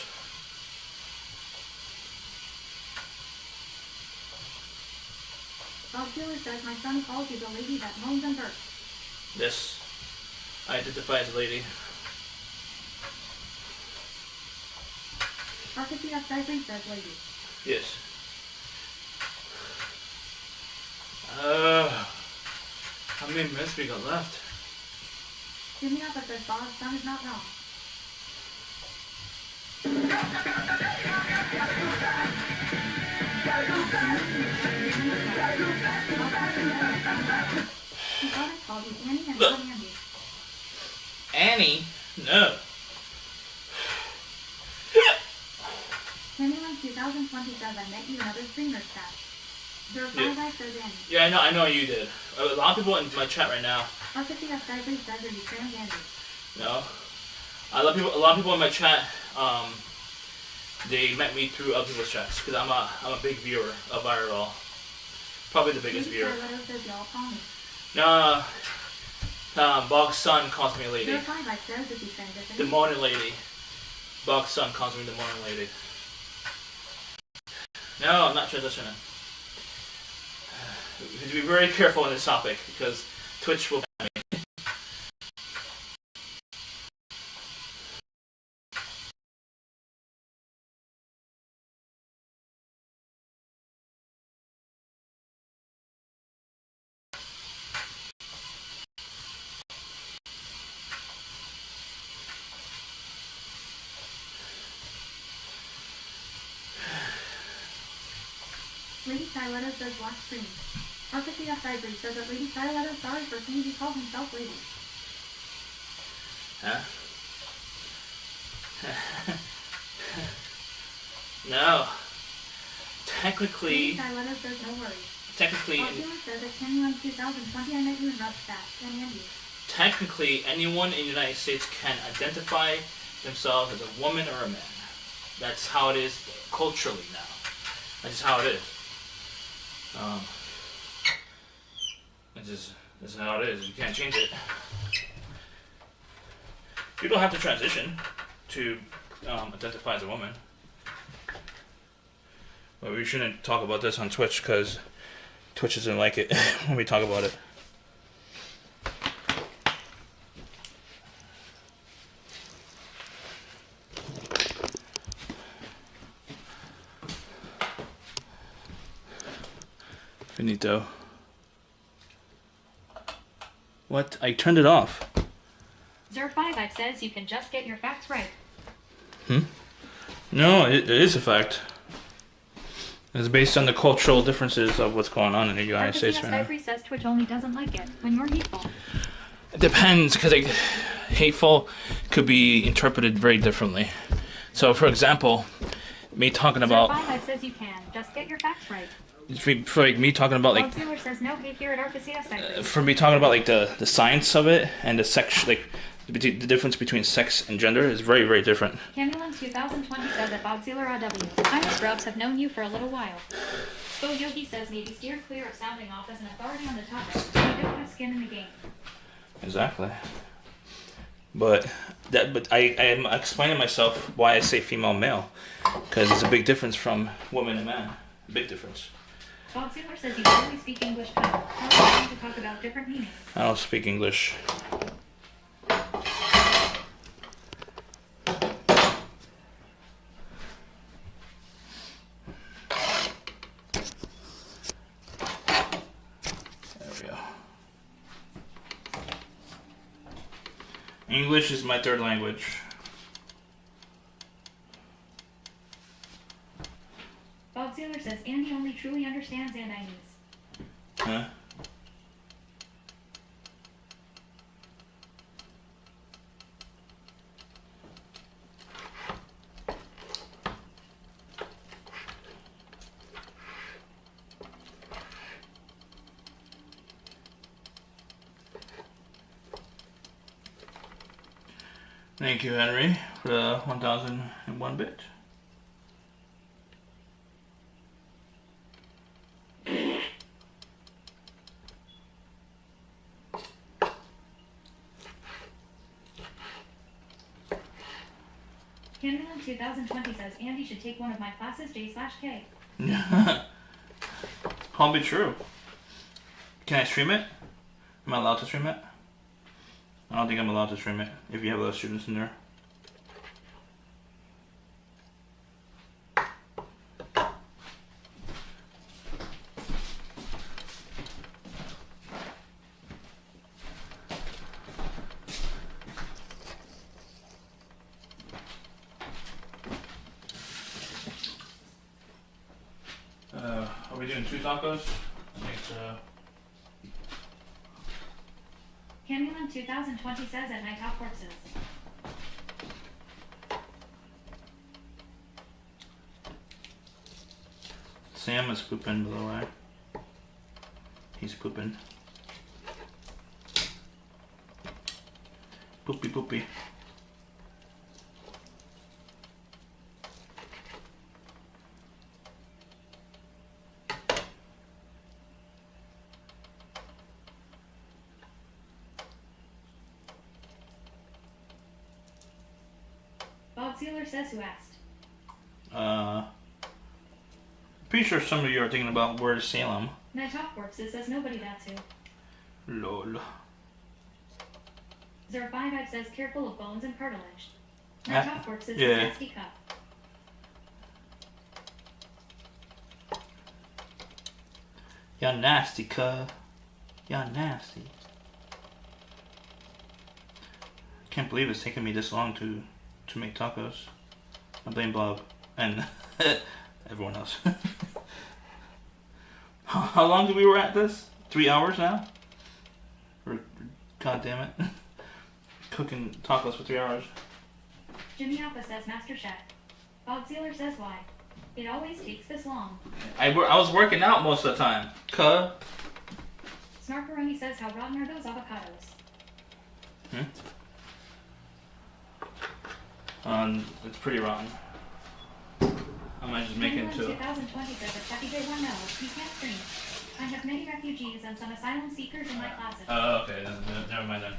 Bob Taylor says my son calls you the lady that moans and burps. Yes. I identify as a lady. Arcadia Cypher says lady. Yes. How many minutes we got left? Jimmy Alpha says Bob's son is not wrong. He thought I called you Annie and not Andy. Annie? No. Candyland 2020 says I met you in other streamers chat. There are 5 I says Annie. Yeah, I know you did. A lot of people in my chat right now. Arcadia Cypher says are you trans Andy? No. A lot of people in my chat, they met me through other people's chats because I'm a big viewer of IRL. Probably the biggest viewer. Says y'all call me. No. Bog's son calls me a lady. There are 5 I says if you transition. The morning lady. Bog's son calls me the morning lady. No, I'm not transitioning. We have to be very careful on this topic because Twitch will ban me. Lady Siletta says black screen. Arcadia Cypher says that Lady Siletta is sorry for saying he called himself lady. Huh? No. Technically. Lady Siletta says no worries. Technically. Arcadia says at Candyland 2020 I met you in Rubstack and Andy. Technically, anyone in the United States can identify themselves as a woman or a man. That's how it is culturally now. That's just how it is. This is how it is. You can't change it. You don't have to transition to identify as a woman. But we shouldn't talk about this on Twitch because Twitch doesn't like it when we talk about it. Finito. What? I turned it off. 05 says you can just get your facts right. No, it is a fact. It's based on the cultural differences of what's going on in the United States right now. Cypher says Twitch only doesn't like it when you're hateful. It depends, because hateful could be interpreted very differently. So, for example, me talking about... 05 says you can. Just get your facts right. For like me talking about like... Bob says no hate here at Arcadia Cypher. For me talking about like the science of it and the sex, like the difference between sex and gender is very, very different. Candyland 2020 says that Bogzilla RW. I and Scrubs have known you for a little while. Bo Yogi says maybe steer clear of sounding off as an authority on the topic. You don't have skin in the game. Exactly. But I am explaining myself why I say female male, because it's a big difference from woman and man. A big difference. Bob Sealer says you only speak English now. How are you going to talk about different meanings? I don't speak English. There we go. English is my third language. Bob Sealer says Andy only truly understands Andines. Huh? Thank you, Henry, for the 1001 bit. Candyland 2020 says Andy should take one of my classes J/K. Probably true. Can I stream it? Am I allowed to stream it? I don't think I'm allowed to stream it if you have other students in there. 2 tacos. Makes Camulan 2020 says at night top corpses. Sam is pooping, by the way. He's pooping. Poopy poopy. Bob Sealer says who asked. Pretty sure some of you are thinking about where's Salem. Night top corpses says nobody that's who. Lol. 05 says careful of bones and cartilage. Night top corpses yeah. says nasty cup. Y'all nasty, cuh. Y'all nasty. Can't believe it's taking me this long to make tacos. I blame Bob and everyone else. How long did we were at this? 3 hours now? God damn it. Cooking tacos for 3 hours. Jimmy Alpha says Master Chef. Bob Sealer says why. It always takes this long. I was working out most of the time. Cuh. Snarkaroni says how rotten are those avocados? It's pretty rotten. I might just make it into 2020 says that Happy Day 1 no, you can't stream. I have many refugees and some asylum seekers in my classes. Oh, okay, then, never mind then.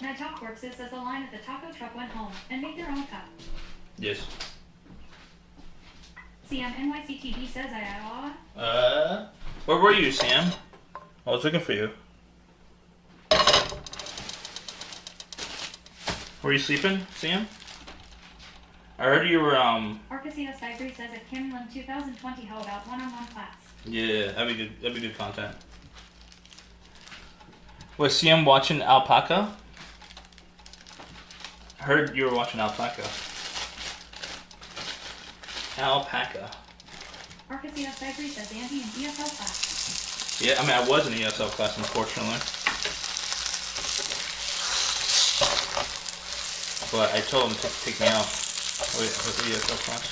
Night Top Corpses says the line at the taco truck went home and made their own cup. Yes. CM NYCTV says where were you, Sam? I was looking for you. Were you sleeping, Sam? I heard you were, Arcasios Diary says at Camelin 2020 how about one-on-one class? Yeah, that'd be good content. Was CM watching Alpaca? I heard you were watching Alpaca. Alpaca. Arcasios Diary says Andy in ESL class. Yeah, I mean, I was in ESL class, unfortunately. But I told him to take me out. Wait, with the ESL class.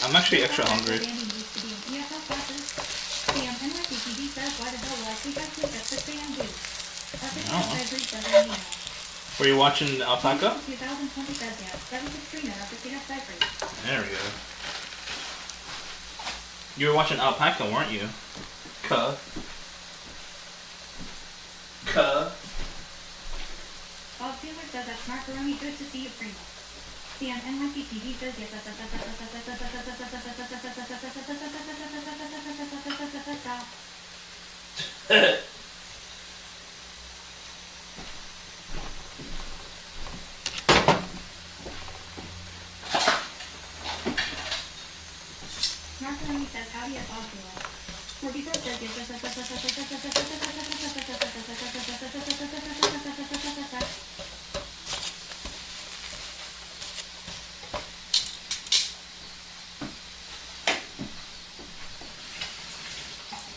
I'm actually extra hungry. Were you watching Alpaca? There we go. You were watching Alpaca, weren't you? Cuh. Bob Taylor says that's macaroni. Good to see you, Primo. CM NYCTV says yes. Macaroni says howdy at Bob Taylor. Morbido says yes.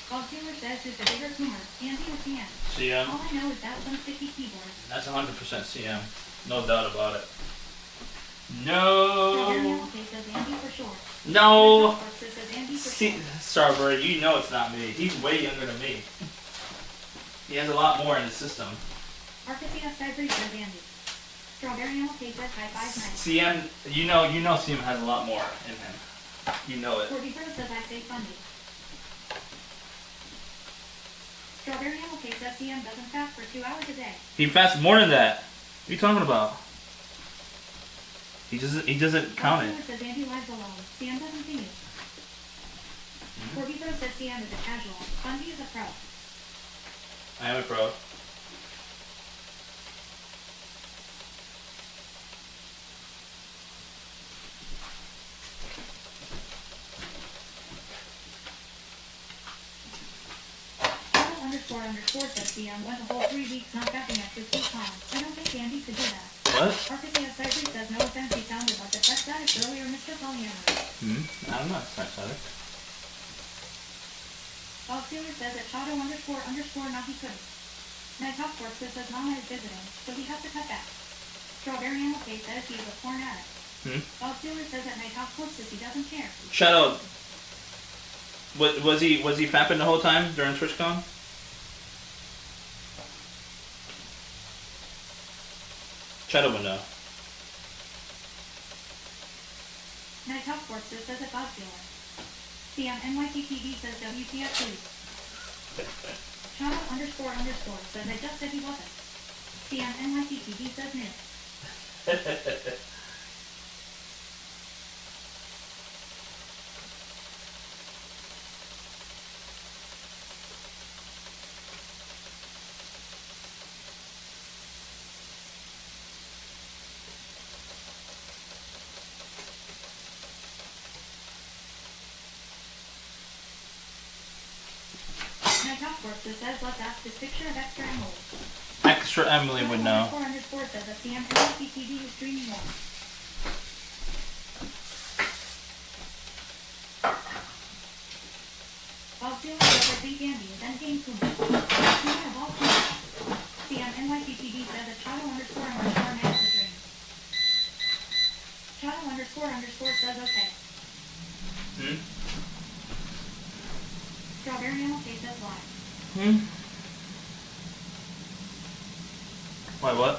Bob Taylor says who's the bigger tumor, Andy or CM? CM. All I know is that some sticky keyboard. That's 100% CM. No doubt about it. No. No. Starbird, you know it's not me. He's way younger than me. He has a lot more in his system. Arcasios Diary says Andy. Strawberry Apple Cake says high five night. CM, you know CM has a lot more in him. You know it. Corby Pro says I say funny. Strawberry Apple Cake says CM doesn't fast for 2 hours a day. He fasts more than that. What are you talking about? He doesn't count it. Says Andy lives alone. CM doesn't see you. Corby Pro says CM is a casual. Fundy is a pro. I am a pro. ___ says CM went a whole 3 weeks not fasting after 2 pounds. I don't think Andy could do that. What? Arcasios Diary says no offense, he sounded like the sex addict earlier, Mr. Polyamory. Sealer says that Shadow ___ not he couldn't. Night Talk Forks says Mama is visiting, so he has to cut back. Strawberry Animal Case says he is a porn addict. Bob Sealer says that Night Talk Forks says he doesn't care. Shadow. Was he fapping the whole time during TwitchCon? Shadow would know. Night Talk Forks says that Bob Sealer. CM NYCTV says WTF please. Shadow ___ says I just said he wasn't. CM NYCTV says no. Night Talk Forks says let's ask this picture of extra Emily. Extra Emily would know. __ says that CM NYCTV is streaming more. Bob Sealer says that Big Andy is endgame Kuma. Kuma of all Kuma. CM NYCTV says that Shadow ___ man is a dream. Shadow ___ says okay. Strawberry Animal Case says live. Why, what?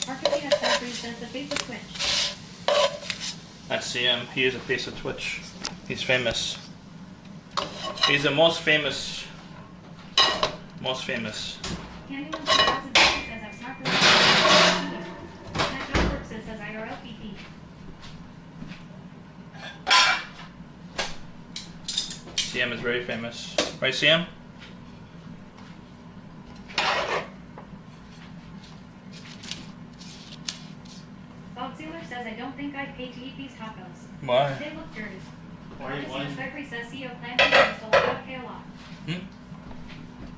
Arcadia Skyfree says the face of Twitch. That's CM. He is a face of Twitch. He's famous. He's the most famous. Most famous. Candyland 2000 says I'm smart for the Night Talk Forks says IRL PP. CM is very famous. Right, CM? Bob Sealer says I don't think I'd pay to eat these tacos. Why? They look dirty. Why? Skyfree says CEO Clancy seems to like okay a lot.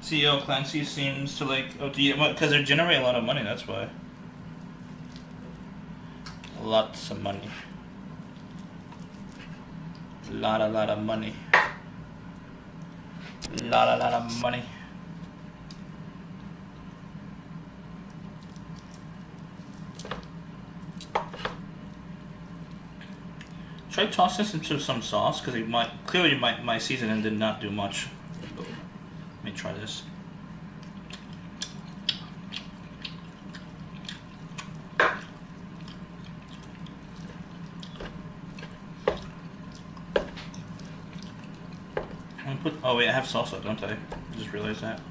CEO Clancy seems to like because they generate a lot of money. That's why. Lots of money. Lot of money. Lot of money. Should I toss this into some sauce? Because clearly my seasoning did not do much. Let me try this. Oh wait, I have salsa, don't I? I just realized that.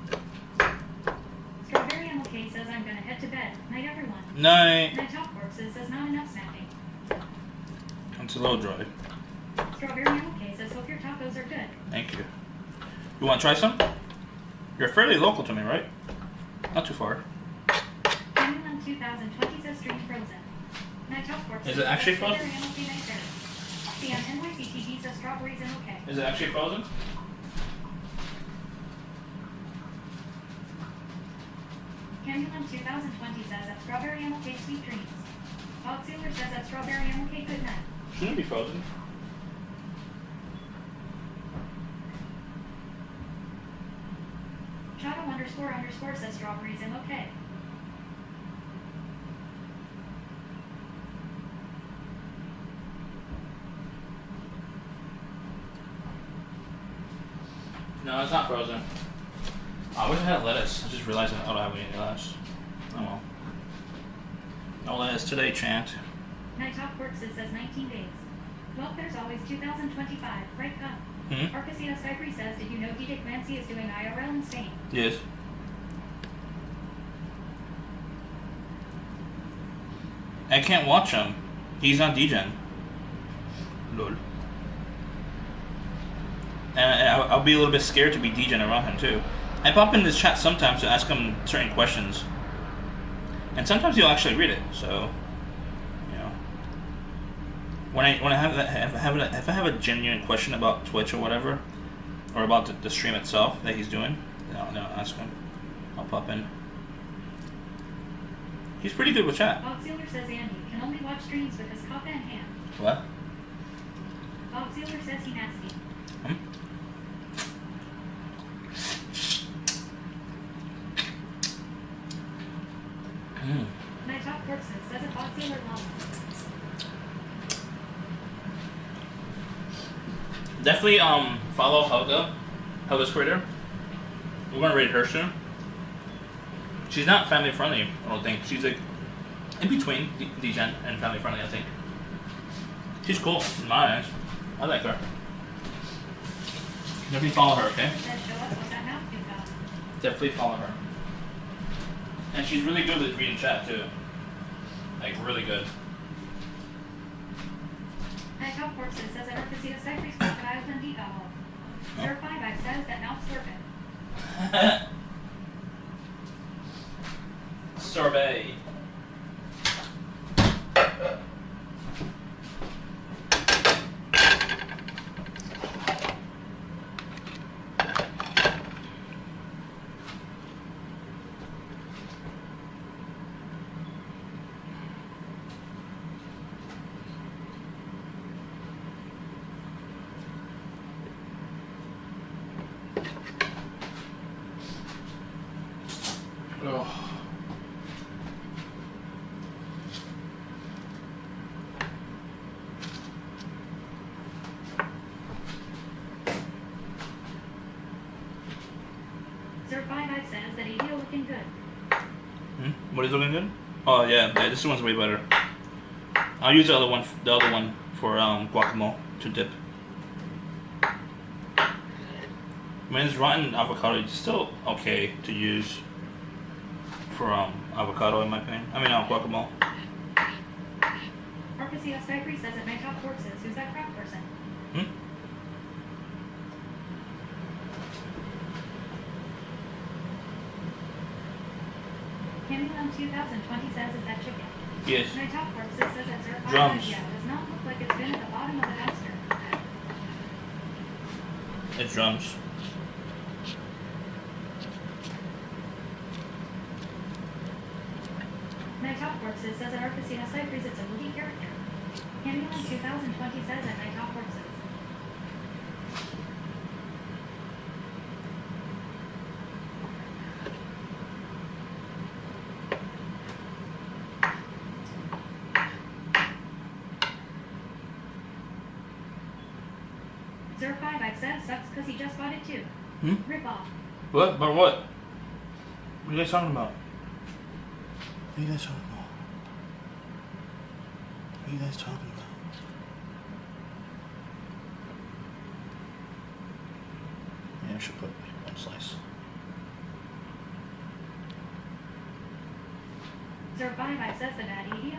Strawberry Animal Case says I'm gonna head to bed. Night everyone. Night. Night Talk Forks says not enough snacking. It's a little dry. Strawberry Animal Case says hope your tacos are good. Thank you. You want to try some? You're fairly local to me, right? Not too far. Candyland 2020 says stream frozen. Night Talk Forks Is it actually frozen? Strawberry Animal Case night there. CM NYCTV says strawberries and okay. Is it actually frozen? Candyland 2020 says that Strawberry Animal Cake sweet dreams. Bob Sealer says that Strawberry Animal Cake good night. Shouldn't be frozen. Shadow ___ says strawberries and okay. No, it's not frozen. I wish I had lettuce. I just realized I don't have any lettuce. Oh well. No lettuce today, Chant. Night Talk Forks says 19 days. Well, there's always 2025, right, Cup? Arcadia Skyfree says, did you know DJ Clancy is doing IRL in Spain? Yes. I can't watch him. He's on DGen. Lol. And I'll be a little bit scared to be DGen around him too. I pop in his chat sometimes to ask him certain questions. And sometimes he'll actually read it, so you know. When I if I have a genuine question about Twitch or whatever, or about the stream itself that he's doing, then I'll ask him. I'll pop in. He's pretty good with chat. Bob Sealer says Andy can only watch streams with his cup and hand. What? Bob Sealer says he nasty. My top person says a Bob Sealer llama. Definitely follow Helga's creator. We're gonna rate her soon. She's not family friendly, I don't think. She's like in between Degen and family friendly, I think. She's cool in my eyes. I like her. Definitely follow her, okay? Says show us what that mouth you got. Definitely follow her. And she's really good with reading chat too. Like really good. My top corpses says that Arcasitas Cypress crocodiles and decal. Sir 5 says that mouth serpent. Sorbet. Oh. Sir 5 says that ADO looking good. What is looking good? Oh yeah, this one's way better. I'll use the other one for guacamole to dip. I mean, this rotten avocado is still okay to use for avocado in my opinion. I mean, guacamole. Arcasitas Cypress says that my top corpses. Who's that crap person? Candyland 2020 says is that chicken. Yes. My top corpses says that Sir 5 Drums. does not look like it's been at the bottom of the dumpster. It's drums. My top corpses says that Arcasitas Cypress it's a movie character. Candyland 2020 says that my top corpses. Sir 5 says sucks because he just bought it too. Rip off. What? But what? What are you guys talking about? What are you guys talking about? What are you guys talking about? Yeah, I should put one slice. Sir 5 says the bad idea.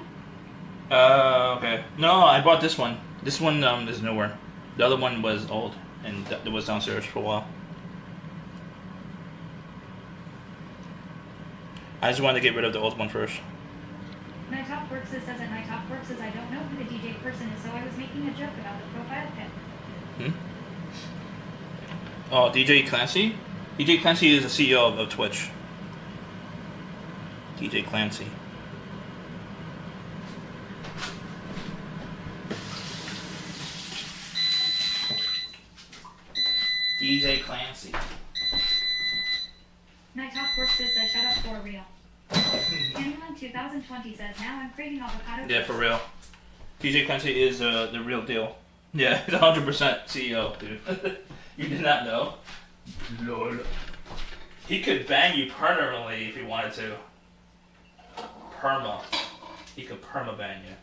Okay. No, I bought this one. This one is newer. The other one was old, and it was downstairs for a while. I just wanted to get rid of the old one first. My top corpses says that my top corpses I don't know who the DJ person is, so I was making a joke about the profile pic. Oh, DJ Clancy? DJ Clancy is the CEO of Twitch. DJ Clancy. DJ Clancy. My top corpses says shut up for real. Candyland 2020 says now I'm craving avocado. Yeah, for real. DJ Clancy is the real deal. Yeah, he's 100% CEO, dude. You did not know? Lord. He could bang you permanently if he wanted to. Perma. He could perma bang you.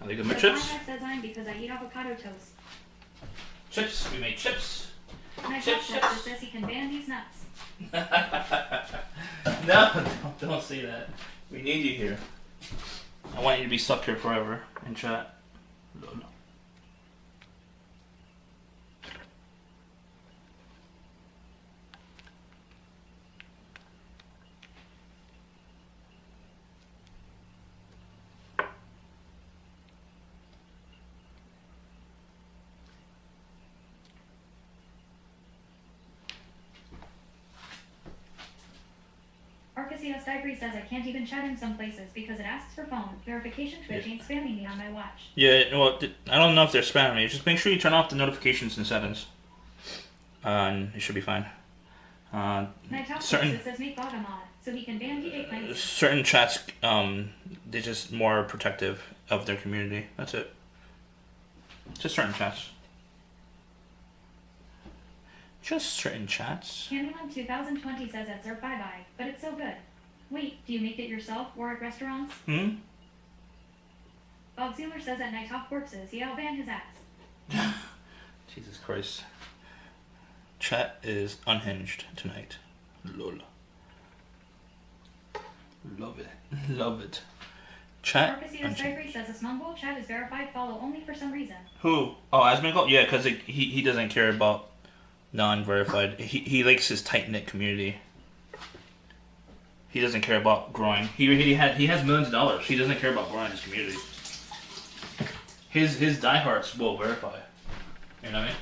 Are they good? My chips? Says I'm because I eat avocado toast. Chips. We made chips. My Chips, top chips. corpses says he can ban these nuts. No, don't say that. We need you here. I want you to be stuck here forever in chat. Lol. CS Diary says I can't even chat in some places because it asks for phone verification. Twitch ain't spamming me on my watch. Yeah, well, I don't know if they're spamming you. Just make sure you turn off the notifications and settings. And it should be fine. Certain says make bot a mod so he can ban DJ claims. Certain chats, they're just more protective of their community. That's it. Just certain chats. Just certain chats. Candyland 2020 says it's our bye-bye, but it's so good. Wait, do you make it yourself or at restaurants? Bob Sealer says at Night Off Corpses, yeah, I'll ban his ass. Jesus Christ. Chat is unhinged tonight. Lol. Love it. Love it. Chat unhinged. Says this Mongol chat is verified follow only for some reason. Who? Oh, Asmongold? Yeah, because he doesn't care about non-verified. He likes his tight-knit community. He doesn't care about growing. He has millions of dollars. He doesn't care about growing his community. His diehards will verify. You know what I mean?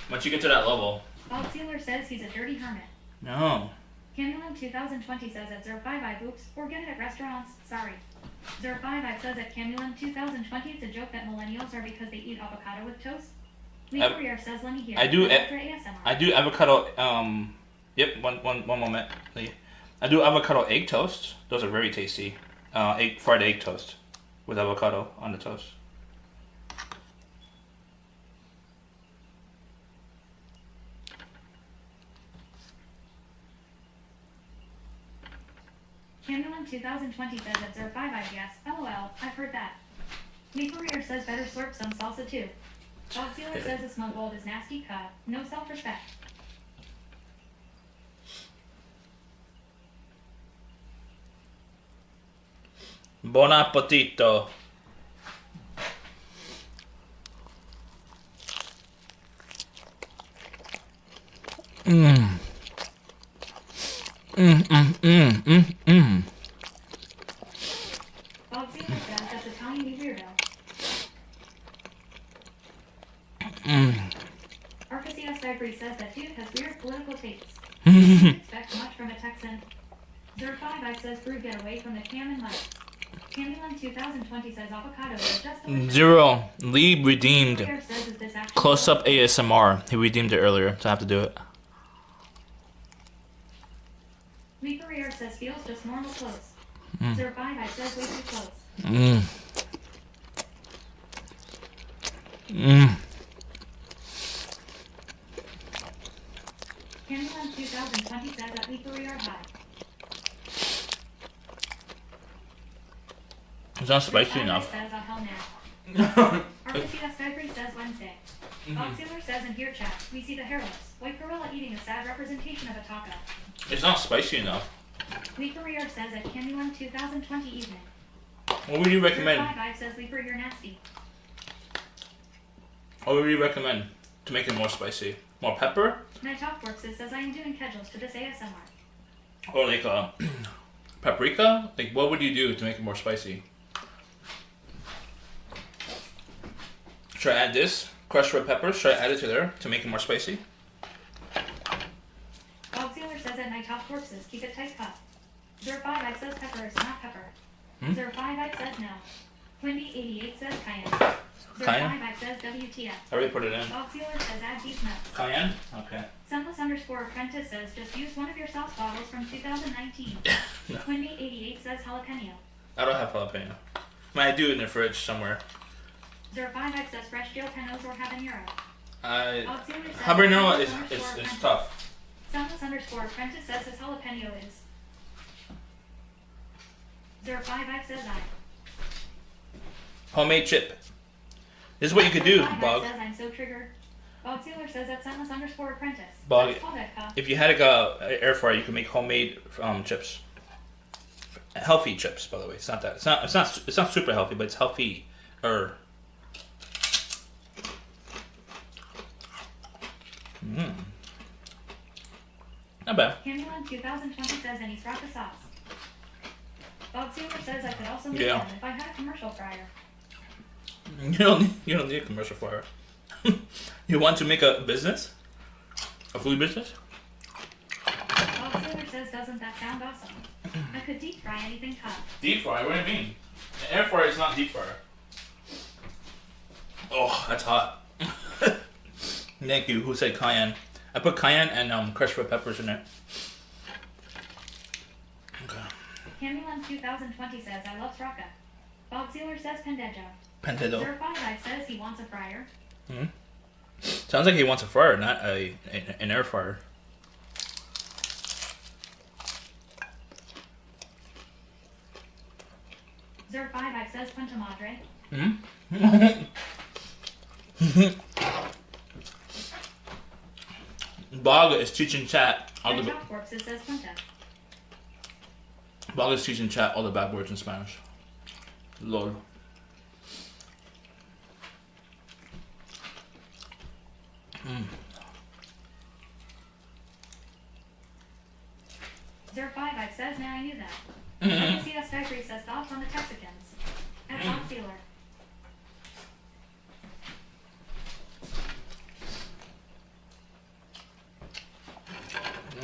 Once you get to that level. Bob Sealer says he's a dirty hermit. No. Candyland 2020 says at 05 oops, or get it at restaurants. Sorry. 05 says at Candyland 2020 it's a joke that millennials are because they eat avocado with toast. Lee Career says let me hear. I do avocado. Yep. One moment. I do avocado egg toast. Those are very tasty. Fried egg toast with avocado on the toast. Candyland 2020 says it's 05 I guess. LOL, I've heard that. Lee Career says better slurp some salsa too. Bob Sealer says this Mongol is nasty cut. No self-respect. Buon appetito. Bob Sealer says that's Italian weirdo. RKCS Diary says that dude has weird political tastes. Don't expect much from a Texan. 05 says brew get away from the cam and light. Candyland 2020 says avocado is just delicious. Zero. Lee redeemed close-up ASMR. He redeemed it earlier, so I have to do it. Lee Career says feels just normal close. 05 says way too close. Candyland 2020 says that Lee Career high. It's not spicy enough. Says, oh, hell no. RKCS Diary says Wednesday. Bob Sealer says in here chat, we see the hairless white gorilla eating a sad representation of a taco. It's not spicy enough. Lee Career says at Candyland 2020 evening. What would you recommend? 5 says Lee Career nasty. What would you recommend to make it more spicy? More pepper? Night Talk Works says I am doing kedgels to this ASMR. Or like paprika? Like what would you do to make it more spicy? Should I add this? Crushed red pepper? Should I add it to there to make it more spicy? Bob Sealer says at Night Talk Works keep it tight cut. 05 says pepper is not pepper. 05 says no. Quimby88 says cayenne. 05 says WTF. I already put it in. Bob Sealer says add beef nuts. Cayenne? Okay. Sunless_apprentice says just use one of your sauce bottles from 2019. No. Quimby88 says jalapeno. I don't have jalapeno. I do it in the fridge somewhere. 05 says fresh jalapenos or habanero. Bob Sealer says habanero is tough. Sunless_apprentice says his jalapeno is. 05 says I. Homemade chip. This is what you could do, Bog. Says I'm so triggered. Bob Sealer says that's Sunless_apprentice. Bog, if you had an air fryer, you could make homemade chips. Healthy chips, by the way. It's not that. It's not super healthy, but it's healthy. Not bad. Candyland 2020 says and he's brought the sauce. Bob Sealer says I could also make them if I had a commercial fryer. You don't need a commercial fryer. You want to make a business? A food business? Sealer says, doesn't that sound awesome? I could deep fry anything cut. Deep fry? What do you mean? Air fryer is not deep fryer. Oh, that's hot. Thank you. Who said cayenne? I put cayenne and crushed red peppers in it. Okay. Camulan 2020 says, I love Sraka. Bob Sealer says Pendejo. Pendejo. Zerfire says he wants a fryer. Hmm. Sounds like he wants a fryer, not an air fryer. Zerfire says Punta Madre. Hmm. Bog is teaching chat. My top works, it says Punta. Bog is teaching chat all the bad words in Spanish. Lord. Zerfire says, now I knew that. CS Diary says thoughts on the Texicans. At Bob Sealer.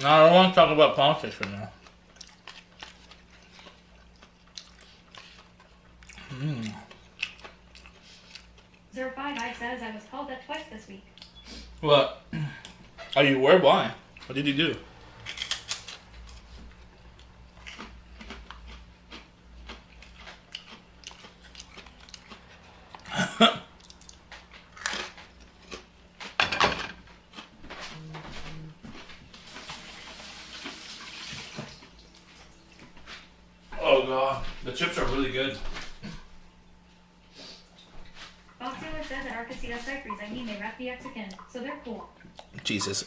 No, I don't want to talk about politics right now. Zerfire says, I was called that twice this week. What? Are you where? Why? What did you do? Oh god, the chips are really good. Bob Sealer says at Arcasia Cypres, I mean they rap the Mexican, so they're cool. Jesus.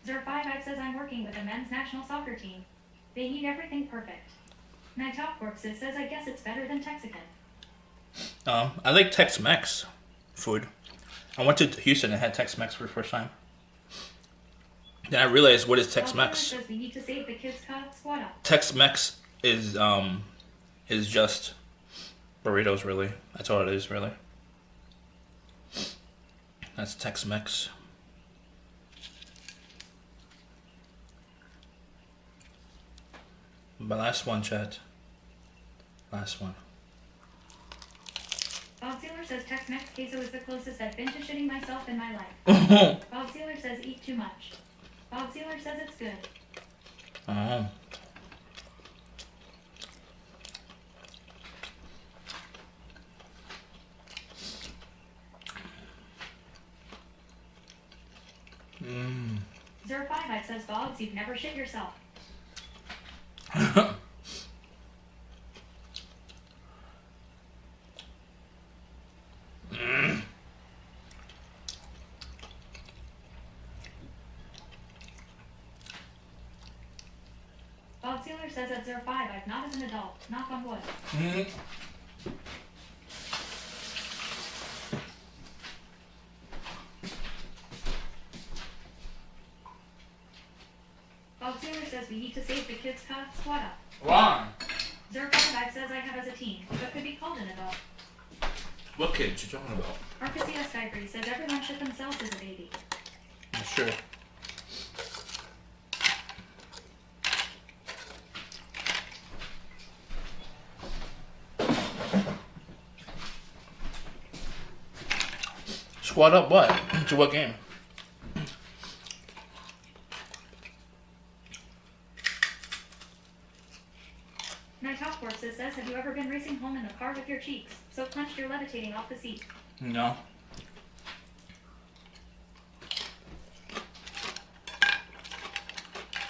Zerfire says I'm working with the men's national soccer team. They eat everything perfect. My top works says I guess it's better than Texican. I like Tex-Mex food. I went to Houston and had Tex-Mex for the first time. Then I realized what is Tex-Mex. Says we need to save the kids' cut squat up. Tex-Mex is just burritos, really. That's all it is, really. That's Tex-Mex. My last one, chat. Last one. Bob Sealer says Tex-Mex queso is the closest I've been to shitting myself in my life. Bob Sealer says eat too much. Bob Sealer says it's good. Oh. Zerfire says Bobs, you've never shit yourself. Bob Sealer says at 05, I've not as an adult. Knock on wood. Bob Sealer says we need to save the kids' cut squat up. Why? 05 says I have as a teen, but could be called an adult. What kids you talking about? Arcasia Skybury says everyone shit themselves as a baby. Sure. Squad up what? To what game? Night Hawk says, have you ever been racing home in the car with your cheeks so clenched you're levitating off the seat? No.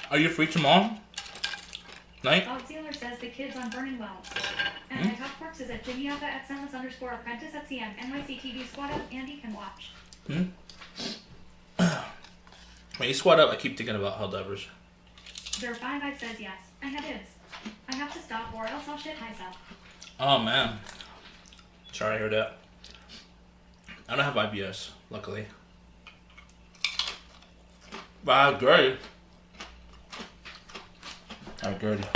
Are you free tomorrow night? Bob Sealer says the kids on Burning Wells. And Night Hawk says at Jimmy Alpha at Senless_apprentice at CM NYC TV squad up. Andy can watch. When you squat up, I keep thinking about Helldivers. 05 says yes. I have ibs. I have to stop or else I'll shit myself. Oh man. Sorry to hear that. I don't have IBS, luckily. Wow, great. Oh, good.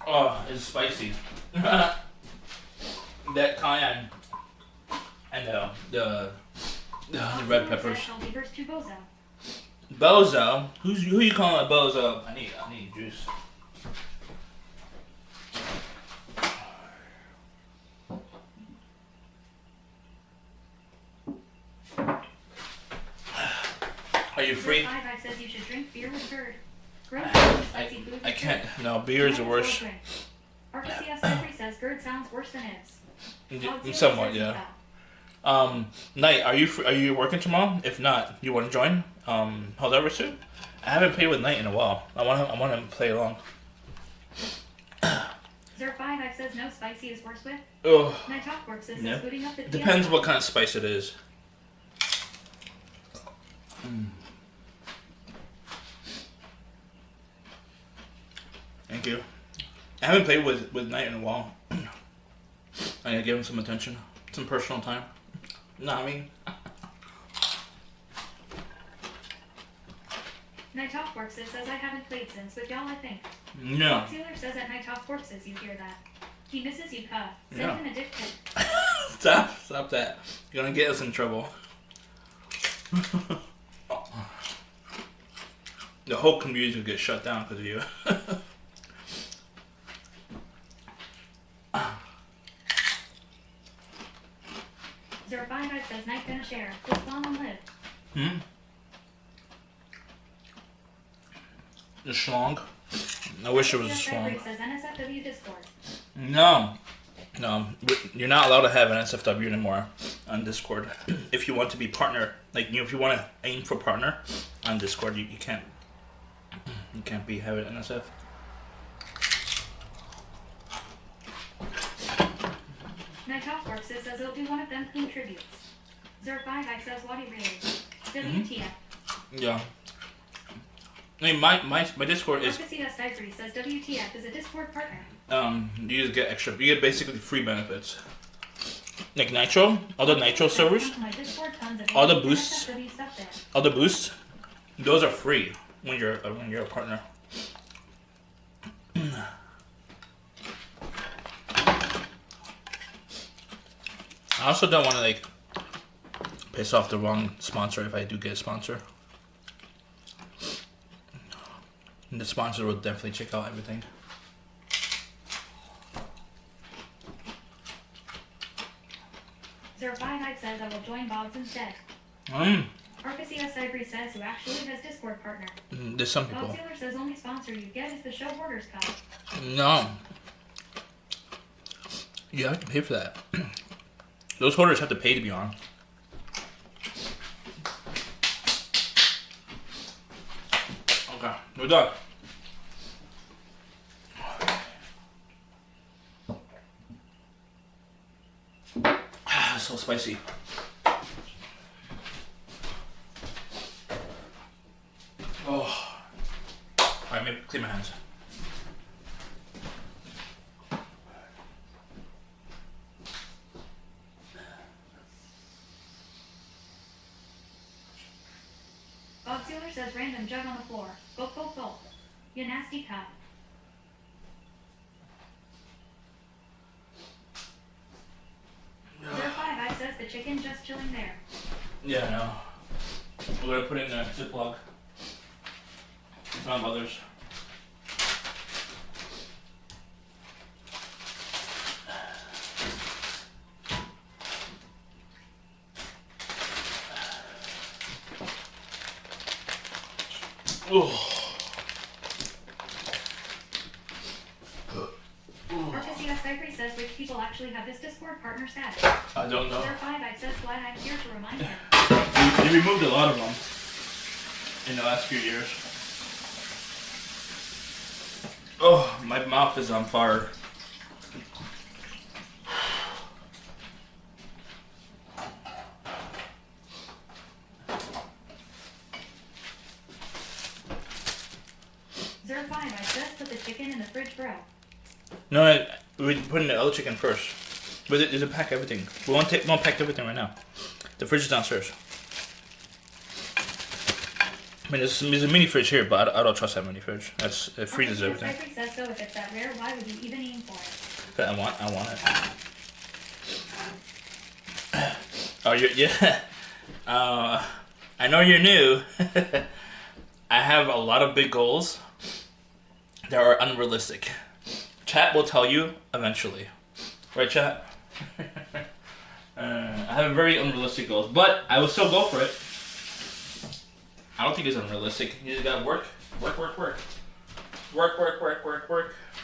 Oh, it's spicy. That cayenne and the The red peppers. Beavers to Bozo. Bozo? Who you calling a bozo? I need juice. Are you free? 5 says you should drink beer with curd. I can't. No, beer is the worst. RPCS Henry says GERD sounds worse than ifs. Somewhat, yeah. Knight, are you working tomorrow? If not, you want to join? However soon? I haven't played with Knight in a while. I want him to play along. 05 says no spicy is worse with. Oh. Night Talk works says Yeah. booting up the Depends what kind of spice it is. Thank you. I haven't played with Knight in a while. I need to give him some attention. Some personal time. Know what I mean? Night Talk works says I haven't played since with y'all I think. No. Sealer says at Night Talk works says you hear that. He misses you, cuh. Send Yeah. him a dick pic. Stop that. You're gonna get us in trouble. The whole community will get shut down because of you. 055 says Night gonna share. This long and live. The schlong. I wish it was a Henry schlong. says NSFW Discord. No, you're not allowed to have an SFW anymore on Discord. If you want to be partner, like if you want to aim for partner on Discord, you can't. You can't be having NSF. Night Talk works says he'll do one of them clean tributes. 055 says what he really. WTF. Yeah. I mean, my Discord is. RPCS Diary says WTF is a Discord partner. You just get extra. You get basically free benefits. Like Nitro, all the Nitro servers, all the boosts, those are free when you're a partner. I also don't want to like piss off the wrong sponsor if I do get a sponsor. And the sponsor will definitely check out everything. Zero55 says I will join Bob's instead. RPCS Diary says who actually has Discord partner. There's some people. Bob Sealer says only sponsor you get is the show orders cut. No. You have to pay for that. Those hoarders have to pay to be on. Okay, we're done. So spicy. Oh. Alright, maybe clean my hands. Bob Sealer says random jug on the floor. Gulp, gulp, gulp. You nasty cup. I says the chicken just chilling there. Yeah, I know. We're gonna put it in a Ziploc. Not others. RPCS Diary says which people actually have this Discord partner status. I don't know. 05 says glad I'm here to remind him. They removed a lot of them in the last few years. Oh, my mouth is on fire. I just put the chicken in the fridge, bro. No, we put in the other chicken first. But it pack everything. We won't pack everything right now. The fridge is downstairs. I mean, there's a mini fridge here, but I don't trust that mini fridge. It freezes everything. RPCS says so. If it's that rare, why would you even aim for it? Okay, I want it. Oh, yeah. I know you're new. I have a lot of big goals that are unrealistic. Chat will tell you eventually. Right, chat? I have very unrealistic goals, but I will still go for it. I don't think it's unrealistic. You just gotta work. Work. Work.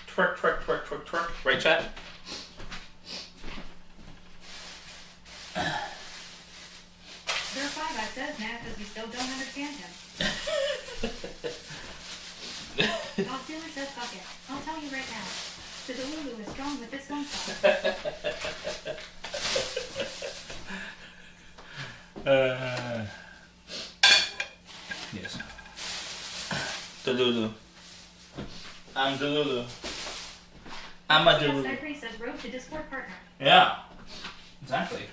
Twerk. Right, chat? There are 5 I says now because we still don't understand him. Bob Sealer says fuck it. I'll tell you right now. The Delulu is strong with this one song. Yes. Delulu. I'm Delulu. I'm a Delulu. Cypre says road to Discord partner. Yeah. Exactly.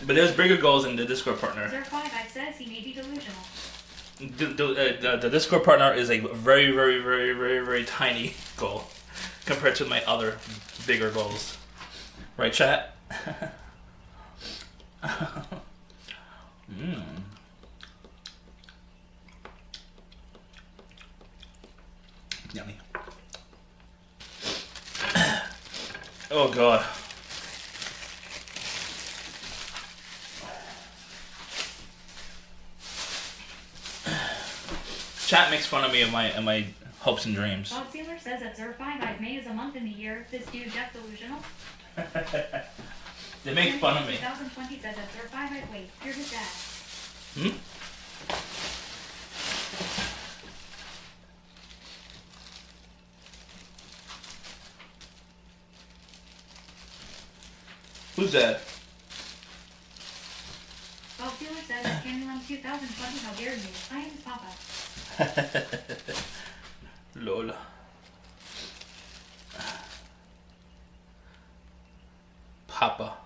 But there's bigger goals in the Discord partner. 05 says he may be delusional. The Discord partner is a very tiny goal compared to my other bigger goals. Right, chat? Yummy. Oh god. Chat makes fun of me and my hopes and dreams. Bob Sealer says at 05 May is a month in the year. This dude Jeff delusional. They make fun of me. 2020 says at 05 wait, here's his dad. Who's that? Bob Sealer says at Candyland 2020, how dare you? I am his papa. Lol. Papa.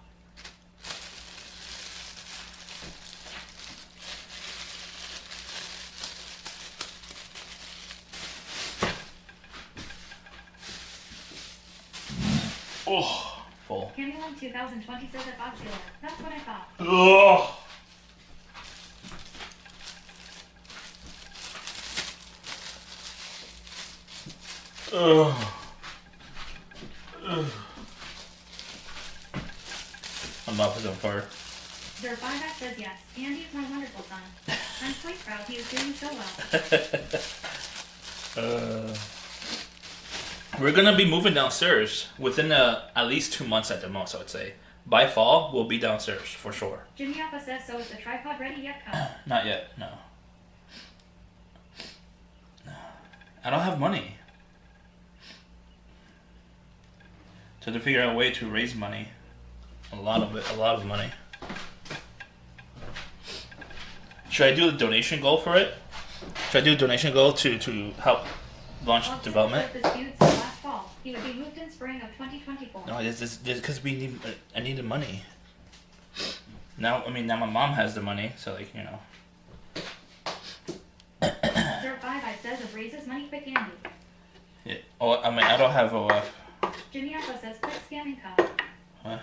Oh, full. Candyland 2020 says at Bob Sealer. That's what I thought. Ugh. My mouth is on fire. 05 says yes. Andy is my wonderful son. I'm quite proud he is doing so well. We're gonna be moving downstairs within at least 2 months at the most, I would say. By fall, we'll be downstairs for sure. Jimmy Appa says, so is the tripod ready yet, Kyle? Not yet, no. I don't have money. So to figure out a way to raise money, a lot of money. Should I do the donation goal for it? Should I do a donation goal to help launch development? This dude said last fall. He would be moved in spring of 2024. No, it's because I needed money. Now my mom has the money, so like, you know. 05 says it raises money quick Andy. Yeah. Oh, I mean, I don't have OF. Jimmy Appa says, quit scamming, Kyle. What?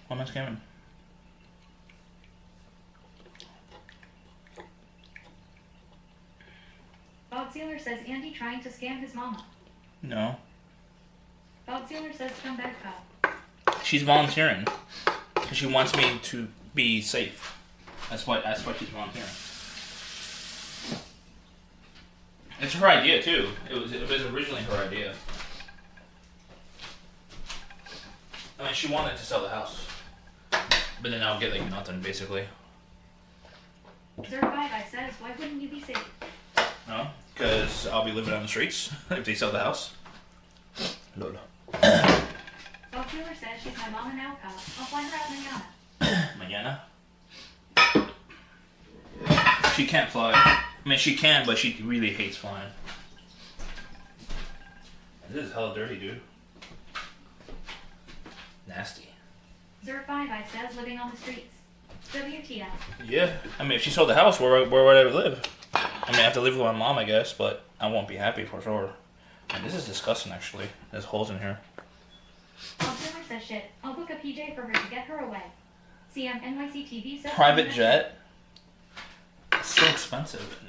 What am I scamming? Bob Sealer says Andy trying to scam his mama. No. Bob Sealer says scumbag Kyle. She's volunteering because she wants me to be safe. That's why she's volunteering. It's her idea too. It was originally her idea. I mean, she wanted to sell the house, but then I'll get like nothing basically. 05 says, why wouldn't you be safe? No, because I'll be living on the streets if they sell the house. Lol. Bob Sealer says she's my mama now, Kyle. I'll fly her out manana. Manana? She can't fly. I mean, she can, but she really hates flying. This is hella dirty, dude. Nasty. 05 says living on the streets. WTF. Yeah. I mean, if she sold the house, where would I live? I mean, I have to live with my mom, I guess, but I won't be happy for sure. And this is disgusting, actually. There's holes in here. Bob Sealer says shit. I'll go book a PJ for her to get her away. CM NYC TV says... Private jet? It's so expensive.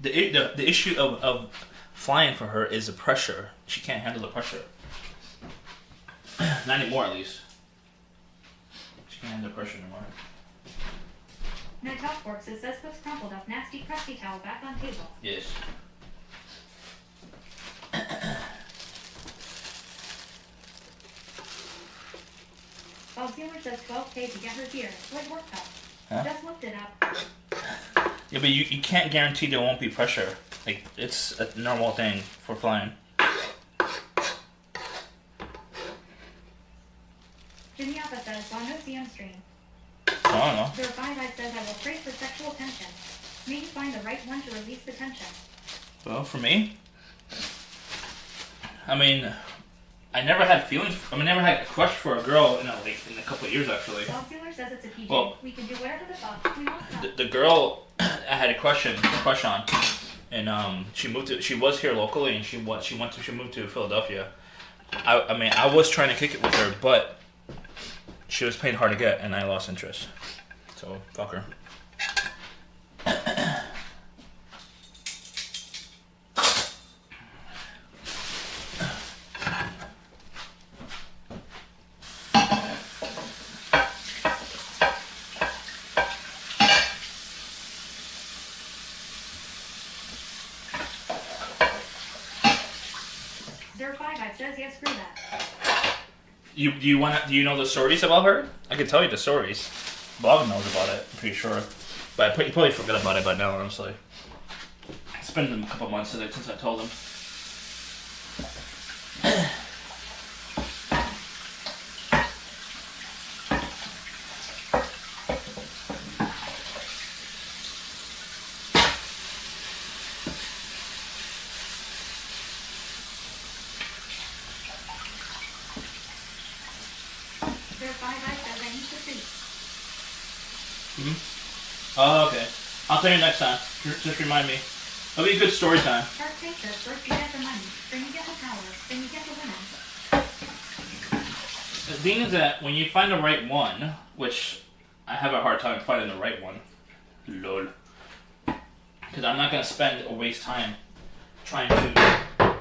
The issue of flying for her is the pressure. She can't handle the pressure. Not anymore, at least. She can't handle the pressure anymore. Night Talk Forks says puts crumpled up nasty crusty towel back on table. Yes. Bob Sealer says 12K to get her here. What worked out? Huh? Just looked it up. Yeah, but you can't guarantee there won't be pressure. Like, it's a normal thing for flying. Jimmy Alpha says, well, no CM stream. I don't know. There are 5 I says I will pray for sexual tension. Maybe find the right one to release the tension. Well, for me, I mean, I never had feelings. never had a crush for a girl in a couple of years actually. Bob Sealer says it's a PJ. Well, we can do whatever the fuck we want. The girl I had a crush on, and she was here locally, and she moved to Philadelphia. I was trying to kick it with her, but she was paying hard to get, and I lost interest. So fuck her. Says yes, screw that. Do you know the stories about her? I can tell you the stories. Bob knows about it, I'm pretty sure. But you probably forgot about it by now, honestly. It's been a couple months since I told him. Oh, okay. I'll tell you next time. Just remind me. It'll be a good story time. Shark Tank says first you get the money, then you get the power, then you get the women. The thing is that when you find the right one, which I have a hard time finding the right one, lol. Because I'm not going to spend or waste time trying to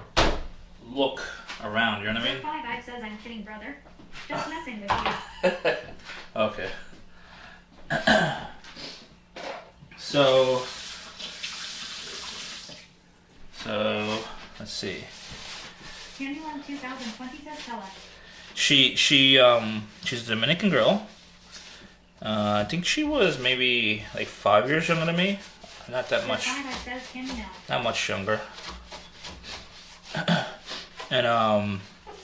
look around, you know what I mean? 5 says I'm kidding, brother. Just messing with you. Okay. So let's see. Candyland 2020 says tell us. She's a Dominican girl. I think she was maybe like 5 years younger than me. Not that much. Says, not much younger. And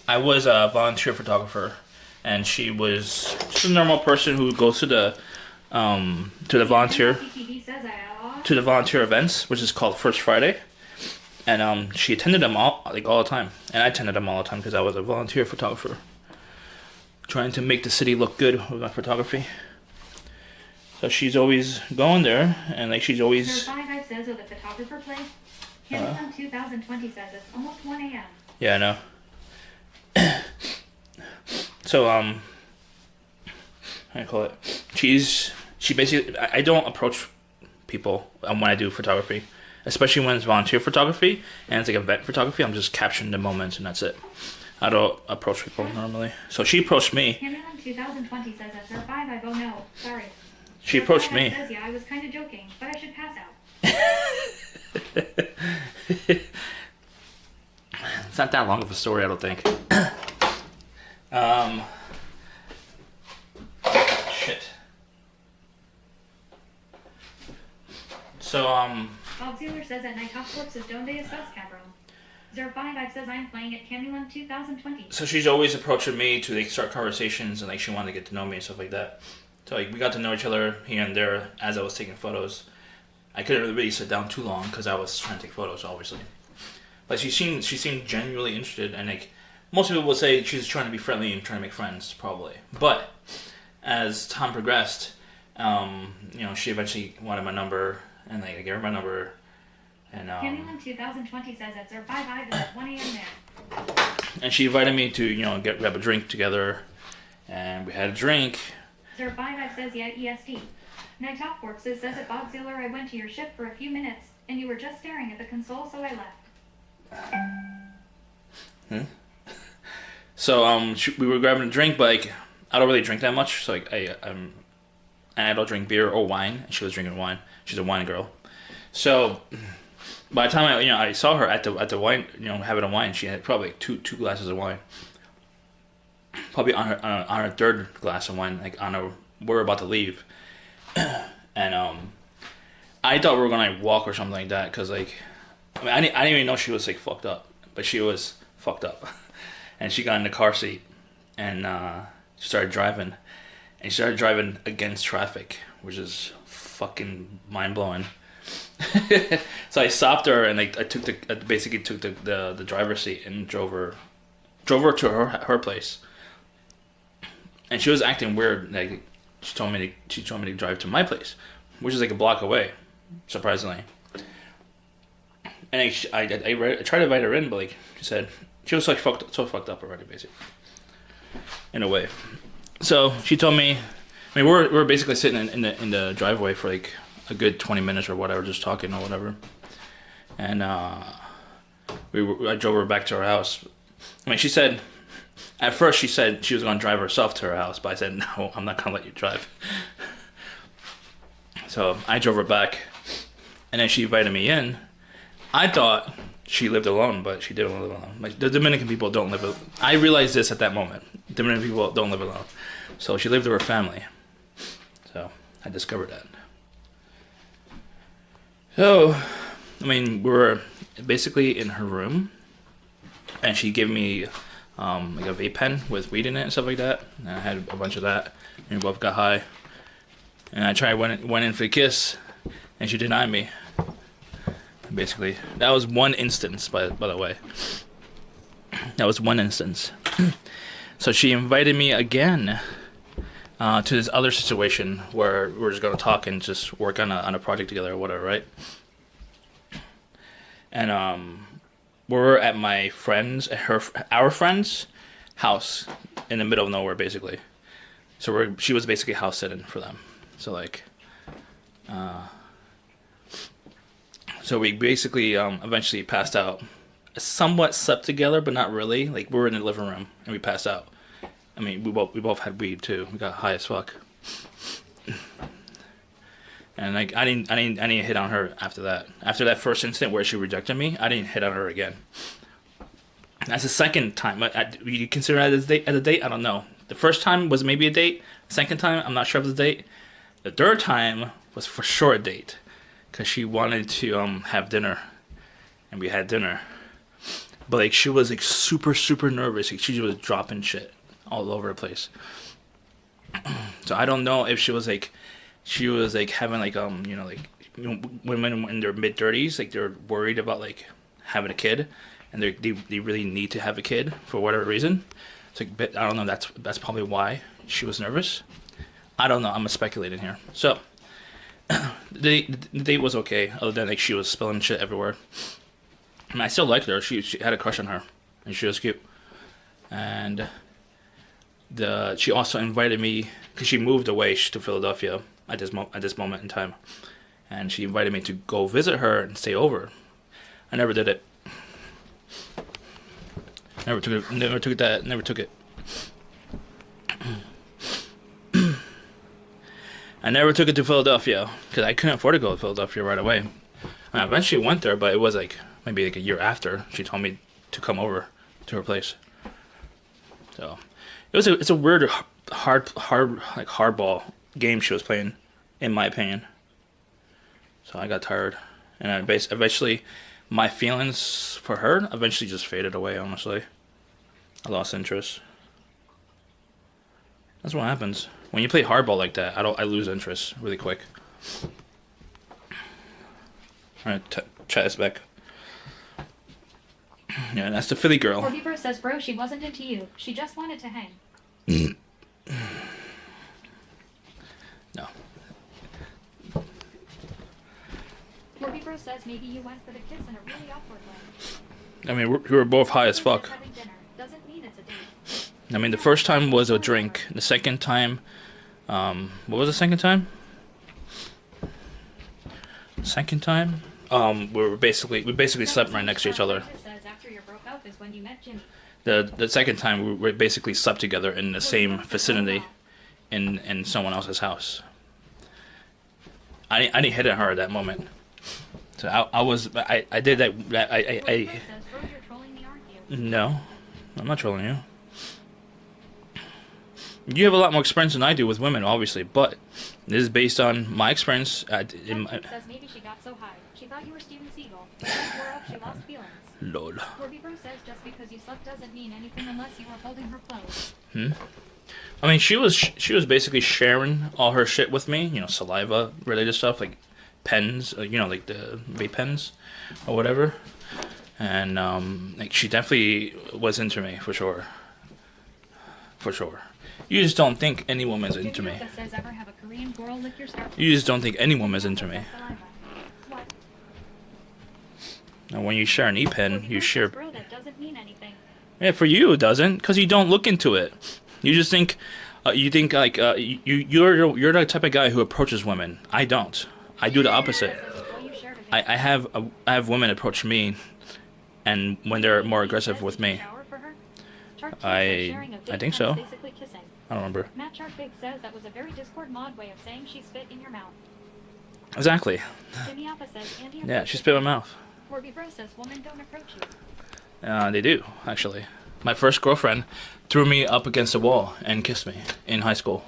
I was a volunteer photographer, and she's a normal person who goes to the volunteer events, which is called First Friday, and she attended them all the time, and I attended them all the time because I was a volunteer photographer, trying to make the city look good with my photography. So she's always going there, and she's always. 5 says of the photographer play. Candyland 2020 says it's almost 1 a.m. Yeah, I know. So how do I call it? She basically, I don't approach people when I do photography, especially when it's volunteer photography and it's like event photography. I'm just capturing the moments and that's it. I don't approach people normally. So she approached me. Candyland 2020 says that's her 5. I go no, sorry. She approached me. Says, yeah, I was kind of joking, but I should pass out. It's not that long of a story, I don't think. Shit. So, Bob Sealer says at Night Talk Forks is Donde Estás, cabrón. 05 says I'm playing at Candyland 2020. So she's always approaching me to start conversations, and she wanted to get to know me and stuff like that. So we got to know each other here and there as I was taking photos. I couldn't really sit down too long because I was trying to take photos, obviously. But she seemed genuinely interested, and most people would say she's trying to be friendly and trying to make friends, probably. But as time progressed, she eventually wanted my number, and I gave her my number. And Candyland 2020 says that's 05 is at 1 a.m. there. And she invited me to grab a drink together, and we had a drink. 055 says yeah, EST. Night Top Forces says at Bogziller I went to your ship for a few minutes, and you were just staring at the console, so I left. So we were grabbing a drink, but like I don't really drink that much, so like and I don't drink beer or wine. She was drinking wine. She's a wine girl. So by the time I saw her at the wine, having a wine, she had probably like two glasses of wine. Probably on her third glass of wine, like we're about to leave, and I thought we were gonna like, walk or something like that, cause like I didn't even know she was like fucked up, but she was fucked up, and she got in the car seat, and she started driving, and she started driving against traffic, which is fucking mind blowing. So I stopped her and like I basically took the driver's seat and drove her to her place. And she was acting weird. Like she told me to drive to my place, which is like a block away, surprisingly. And I tried to invite her in, but like she said, she was like so fucked up already, basically, in a way. So she told me, I mean, we're basically sitting in the driveway for like a good 20 minutes or whatever, just talking or whatever. And I drove her back to her house. I mean, she said. At first, she said she was going to drive herself to her house, but I said, no, I'm not going to let you drive. So I drove her back, and then she invited me in. I thought she lived alone, but she didn't live alone. Like, the Dominican people don't live alone. I realized this at that moment. Dominican people don't live alone. So she lived with her family. So I discovered that. So, I mean, we were basically in her room, and she gave me like a vape pen with weed in it and stuff like that. And I had a bunch of that, and we both got high. And I went in for a kiss, and she denied me. Basically, that was one instance, by the way. That was one instance. So she invited me again to this other situation where we're just gonna talk and just work on a project together or whatever, right? And we're at my friend's, our friend's house in the middle of nowhere, basically. So she was basically house sitting for them. So like, so we basically eventually passed out. Somewhat slept together, but not really. Like we were in the living room and we passed out. I mean, we both had weed too. We got high as fuck. And like I didn't hit on her after that. After that first incident where she rejected me, I didn't hit on her again. That's the second time. You consider that as a date? I don't know. The first time was maybe a date. Second time, I'm not sure if it was a date. The third time was for sure a date, because she wanted to have dinner, and we had dinner. But like she was like super nervous. Like she was dropping shit all over the place. So I don't know if she was like having like women in their mid-30s, like they're worried about like having a kid, and they really need to have a kid for whatever reason. It's like, I don't know. That's probably why she was nervous. I don't know. I'm speculating here. So the date was okay, other than like she was spilling shit everywhere. I mean, I still liked her. She had a crush on her, and she was cute. And she also invited me, because she moved away to Philadelphia at this moment in time, and she invited me to go visit her and stay over. I never did it. Never took it. I never took it to Philadelphia because I couldn't afford to go to Philadelphia right away. I eventually went there, but it was like maybe like a year after she told me to come over to her place. So it's a weird hardball game she was playing, in my opinion. So I got tired, and eventually my feelings for her eventually just faded away. Honestly, I lost interest. That's what happens when you play hardball like that. I lose interest really quick. All right, chat is back. Yeah, that's the Philly girl. Corbeeper says, bro, she wasn't into you. She just wanted to hang. No. Corbeeper says maybe you went for the kiss in a really awkward way. I mean, we were both high as fuck. Having dinner doesn't mean it's a date. I mean, the first time was a drink. The second time, what was the second time? Second time, we basically slept right next to each other. The second time we basically slept together in the same vicinity, in someone else's house. I didn't hit at her at that moment. So I did that. No, I'm not trolling you. You have a lot more experience than I do with women, obviously, but this is based on my experience. Says maybe she got so high. She thought you were Steven Seagal. She lost feelings. Lol. Corby Bro says just because you slept doesn't mean anything unless you were holding her clothes. I mean, she was basically sharing all her shit with me. You know, saliva related stuff like pens. You know, like the vape pens or whatever. And like she definitely was into me for sure. For sure. You just don't think any woman's into me. You just don't think any woman's into me. And when you share an e-pen, you share. Yeah, for you it doesn't, because you don't look into it. You just think, you're the type of guy who approaches women. I don't. I do the opposite. I have women approach me, and when they're more aggressive with me. I think so. I don't remember. Matt Shark Big says that was a very Discord mod way of saying she spit in your mouth. Exactly. Jimmy Alpha says Andy. Yeah, she spit in my mouth. Corby Bro says women don't approach you. They do, actually. My first girlfriend threw me up against a wall and kissed me in high school.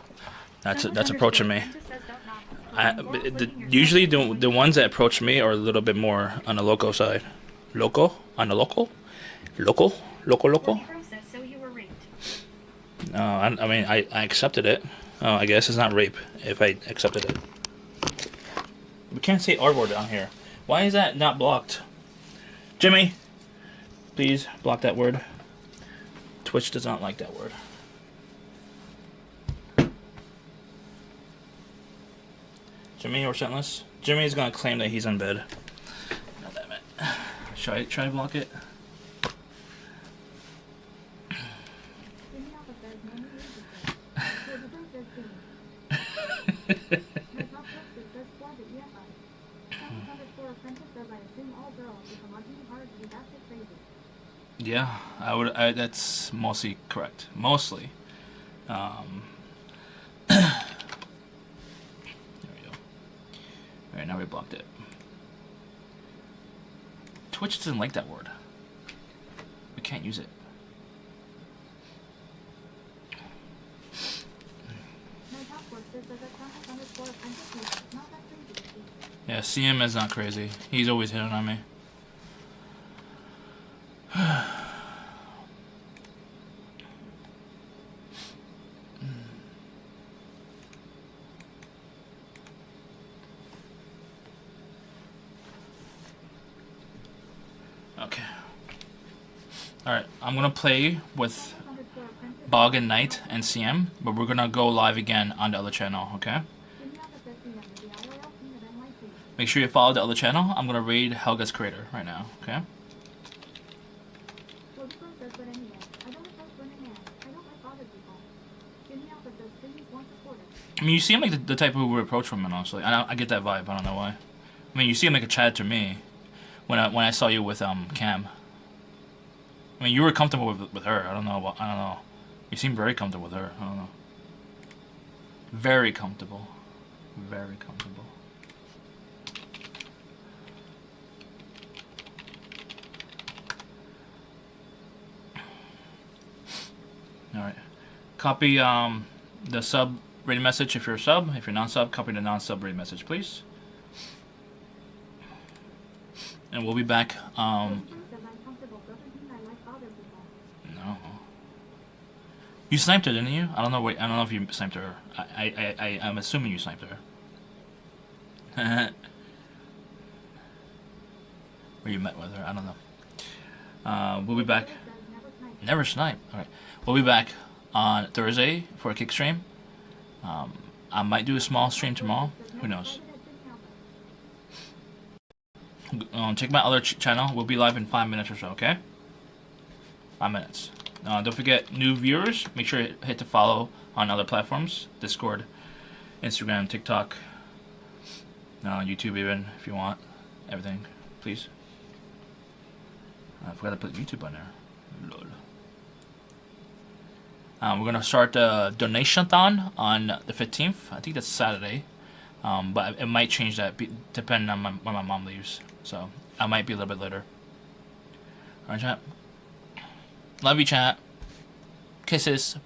That's approaching me. Usually the ones that approach me are a little bit more on the loco side. Loco? On the local? Local? Local? I mean, I accepted it. I guess it's not rape if I accepted it. We can't say R word on here. Why is that not blocked? Jimmy, please block that word. Twitch does not like that word. Jimmy or Sentless? Jimmy's gonna claim that he's in bed. God damn it. Should I try to block it? Yeah, I would. That's mostly correct. Mostly. There we go. Alright, now we blocked it. Twitch doesn't like that word. We can't use it. Yeah, CM is not crazy. He's always hitting on me. Okay. Alright, I'm gonna play with Bog and Knight and CM, but we're gonna go live again on the other channel, okay? Make sure you follow the other channel. I'm gonna raid Helga's creator right now, okay? I mean, you seem like the type who would approach women, honestly. I get that vibe. I don't know why. I mean, you seem like a Chad to me when I saw you with Cam. I mean, you were comfortable with her. I don't know. You seem very comfortable with her. I don't know. Very comfortable. Very comfortable. Alright. Copy the sub rating message if you're a sub. If you're non-sub, copy the non-sub rating message, please. And we'll be back. No. You sniped her, didn't you? I don't know. Wait, I don't know if you sniped her. I'm assuming you sniped her. Or you met with her. I don't know. We'll be back. Never snipe. All right. We'll be back on Thursday for a kick stream. I might do a small stream tomorrow. Who knows? Check my other channel. We'll be live in 5 minutes or so, okay? 5 minutes. Don't forget, new viewers, make sure to hit the follow on other platforms. Discord, Instagram, TikTok, YouTube even, if you want. Everything, please. I forgot to put YouTube on there. Lol. We're going to start the donation-thon on the 15th. I think that's Saturday. But it might change that depending on when my mom leaves. So I might be a little bit later. Alright, chat. Love you, chat. Kisses.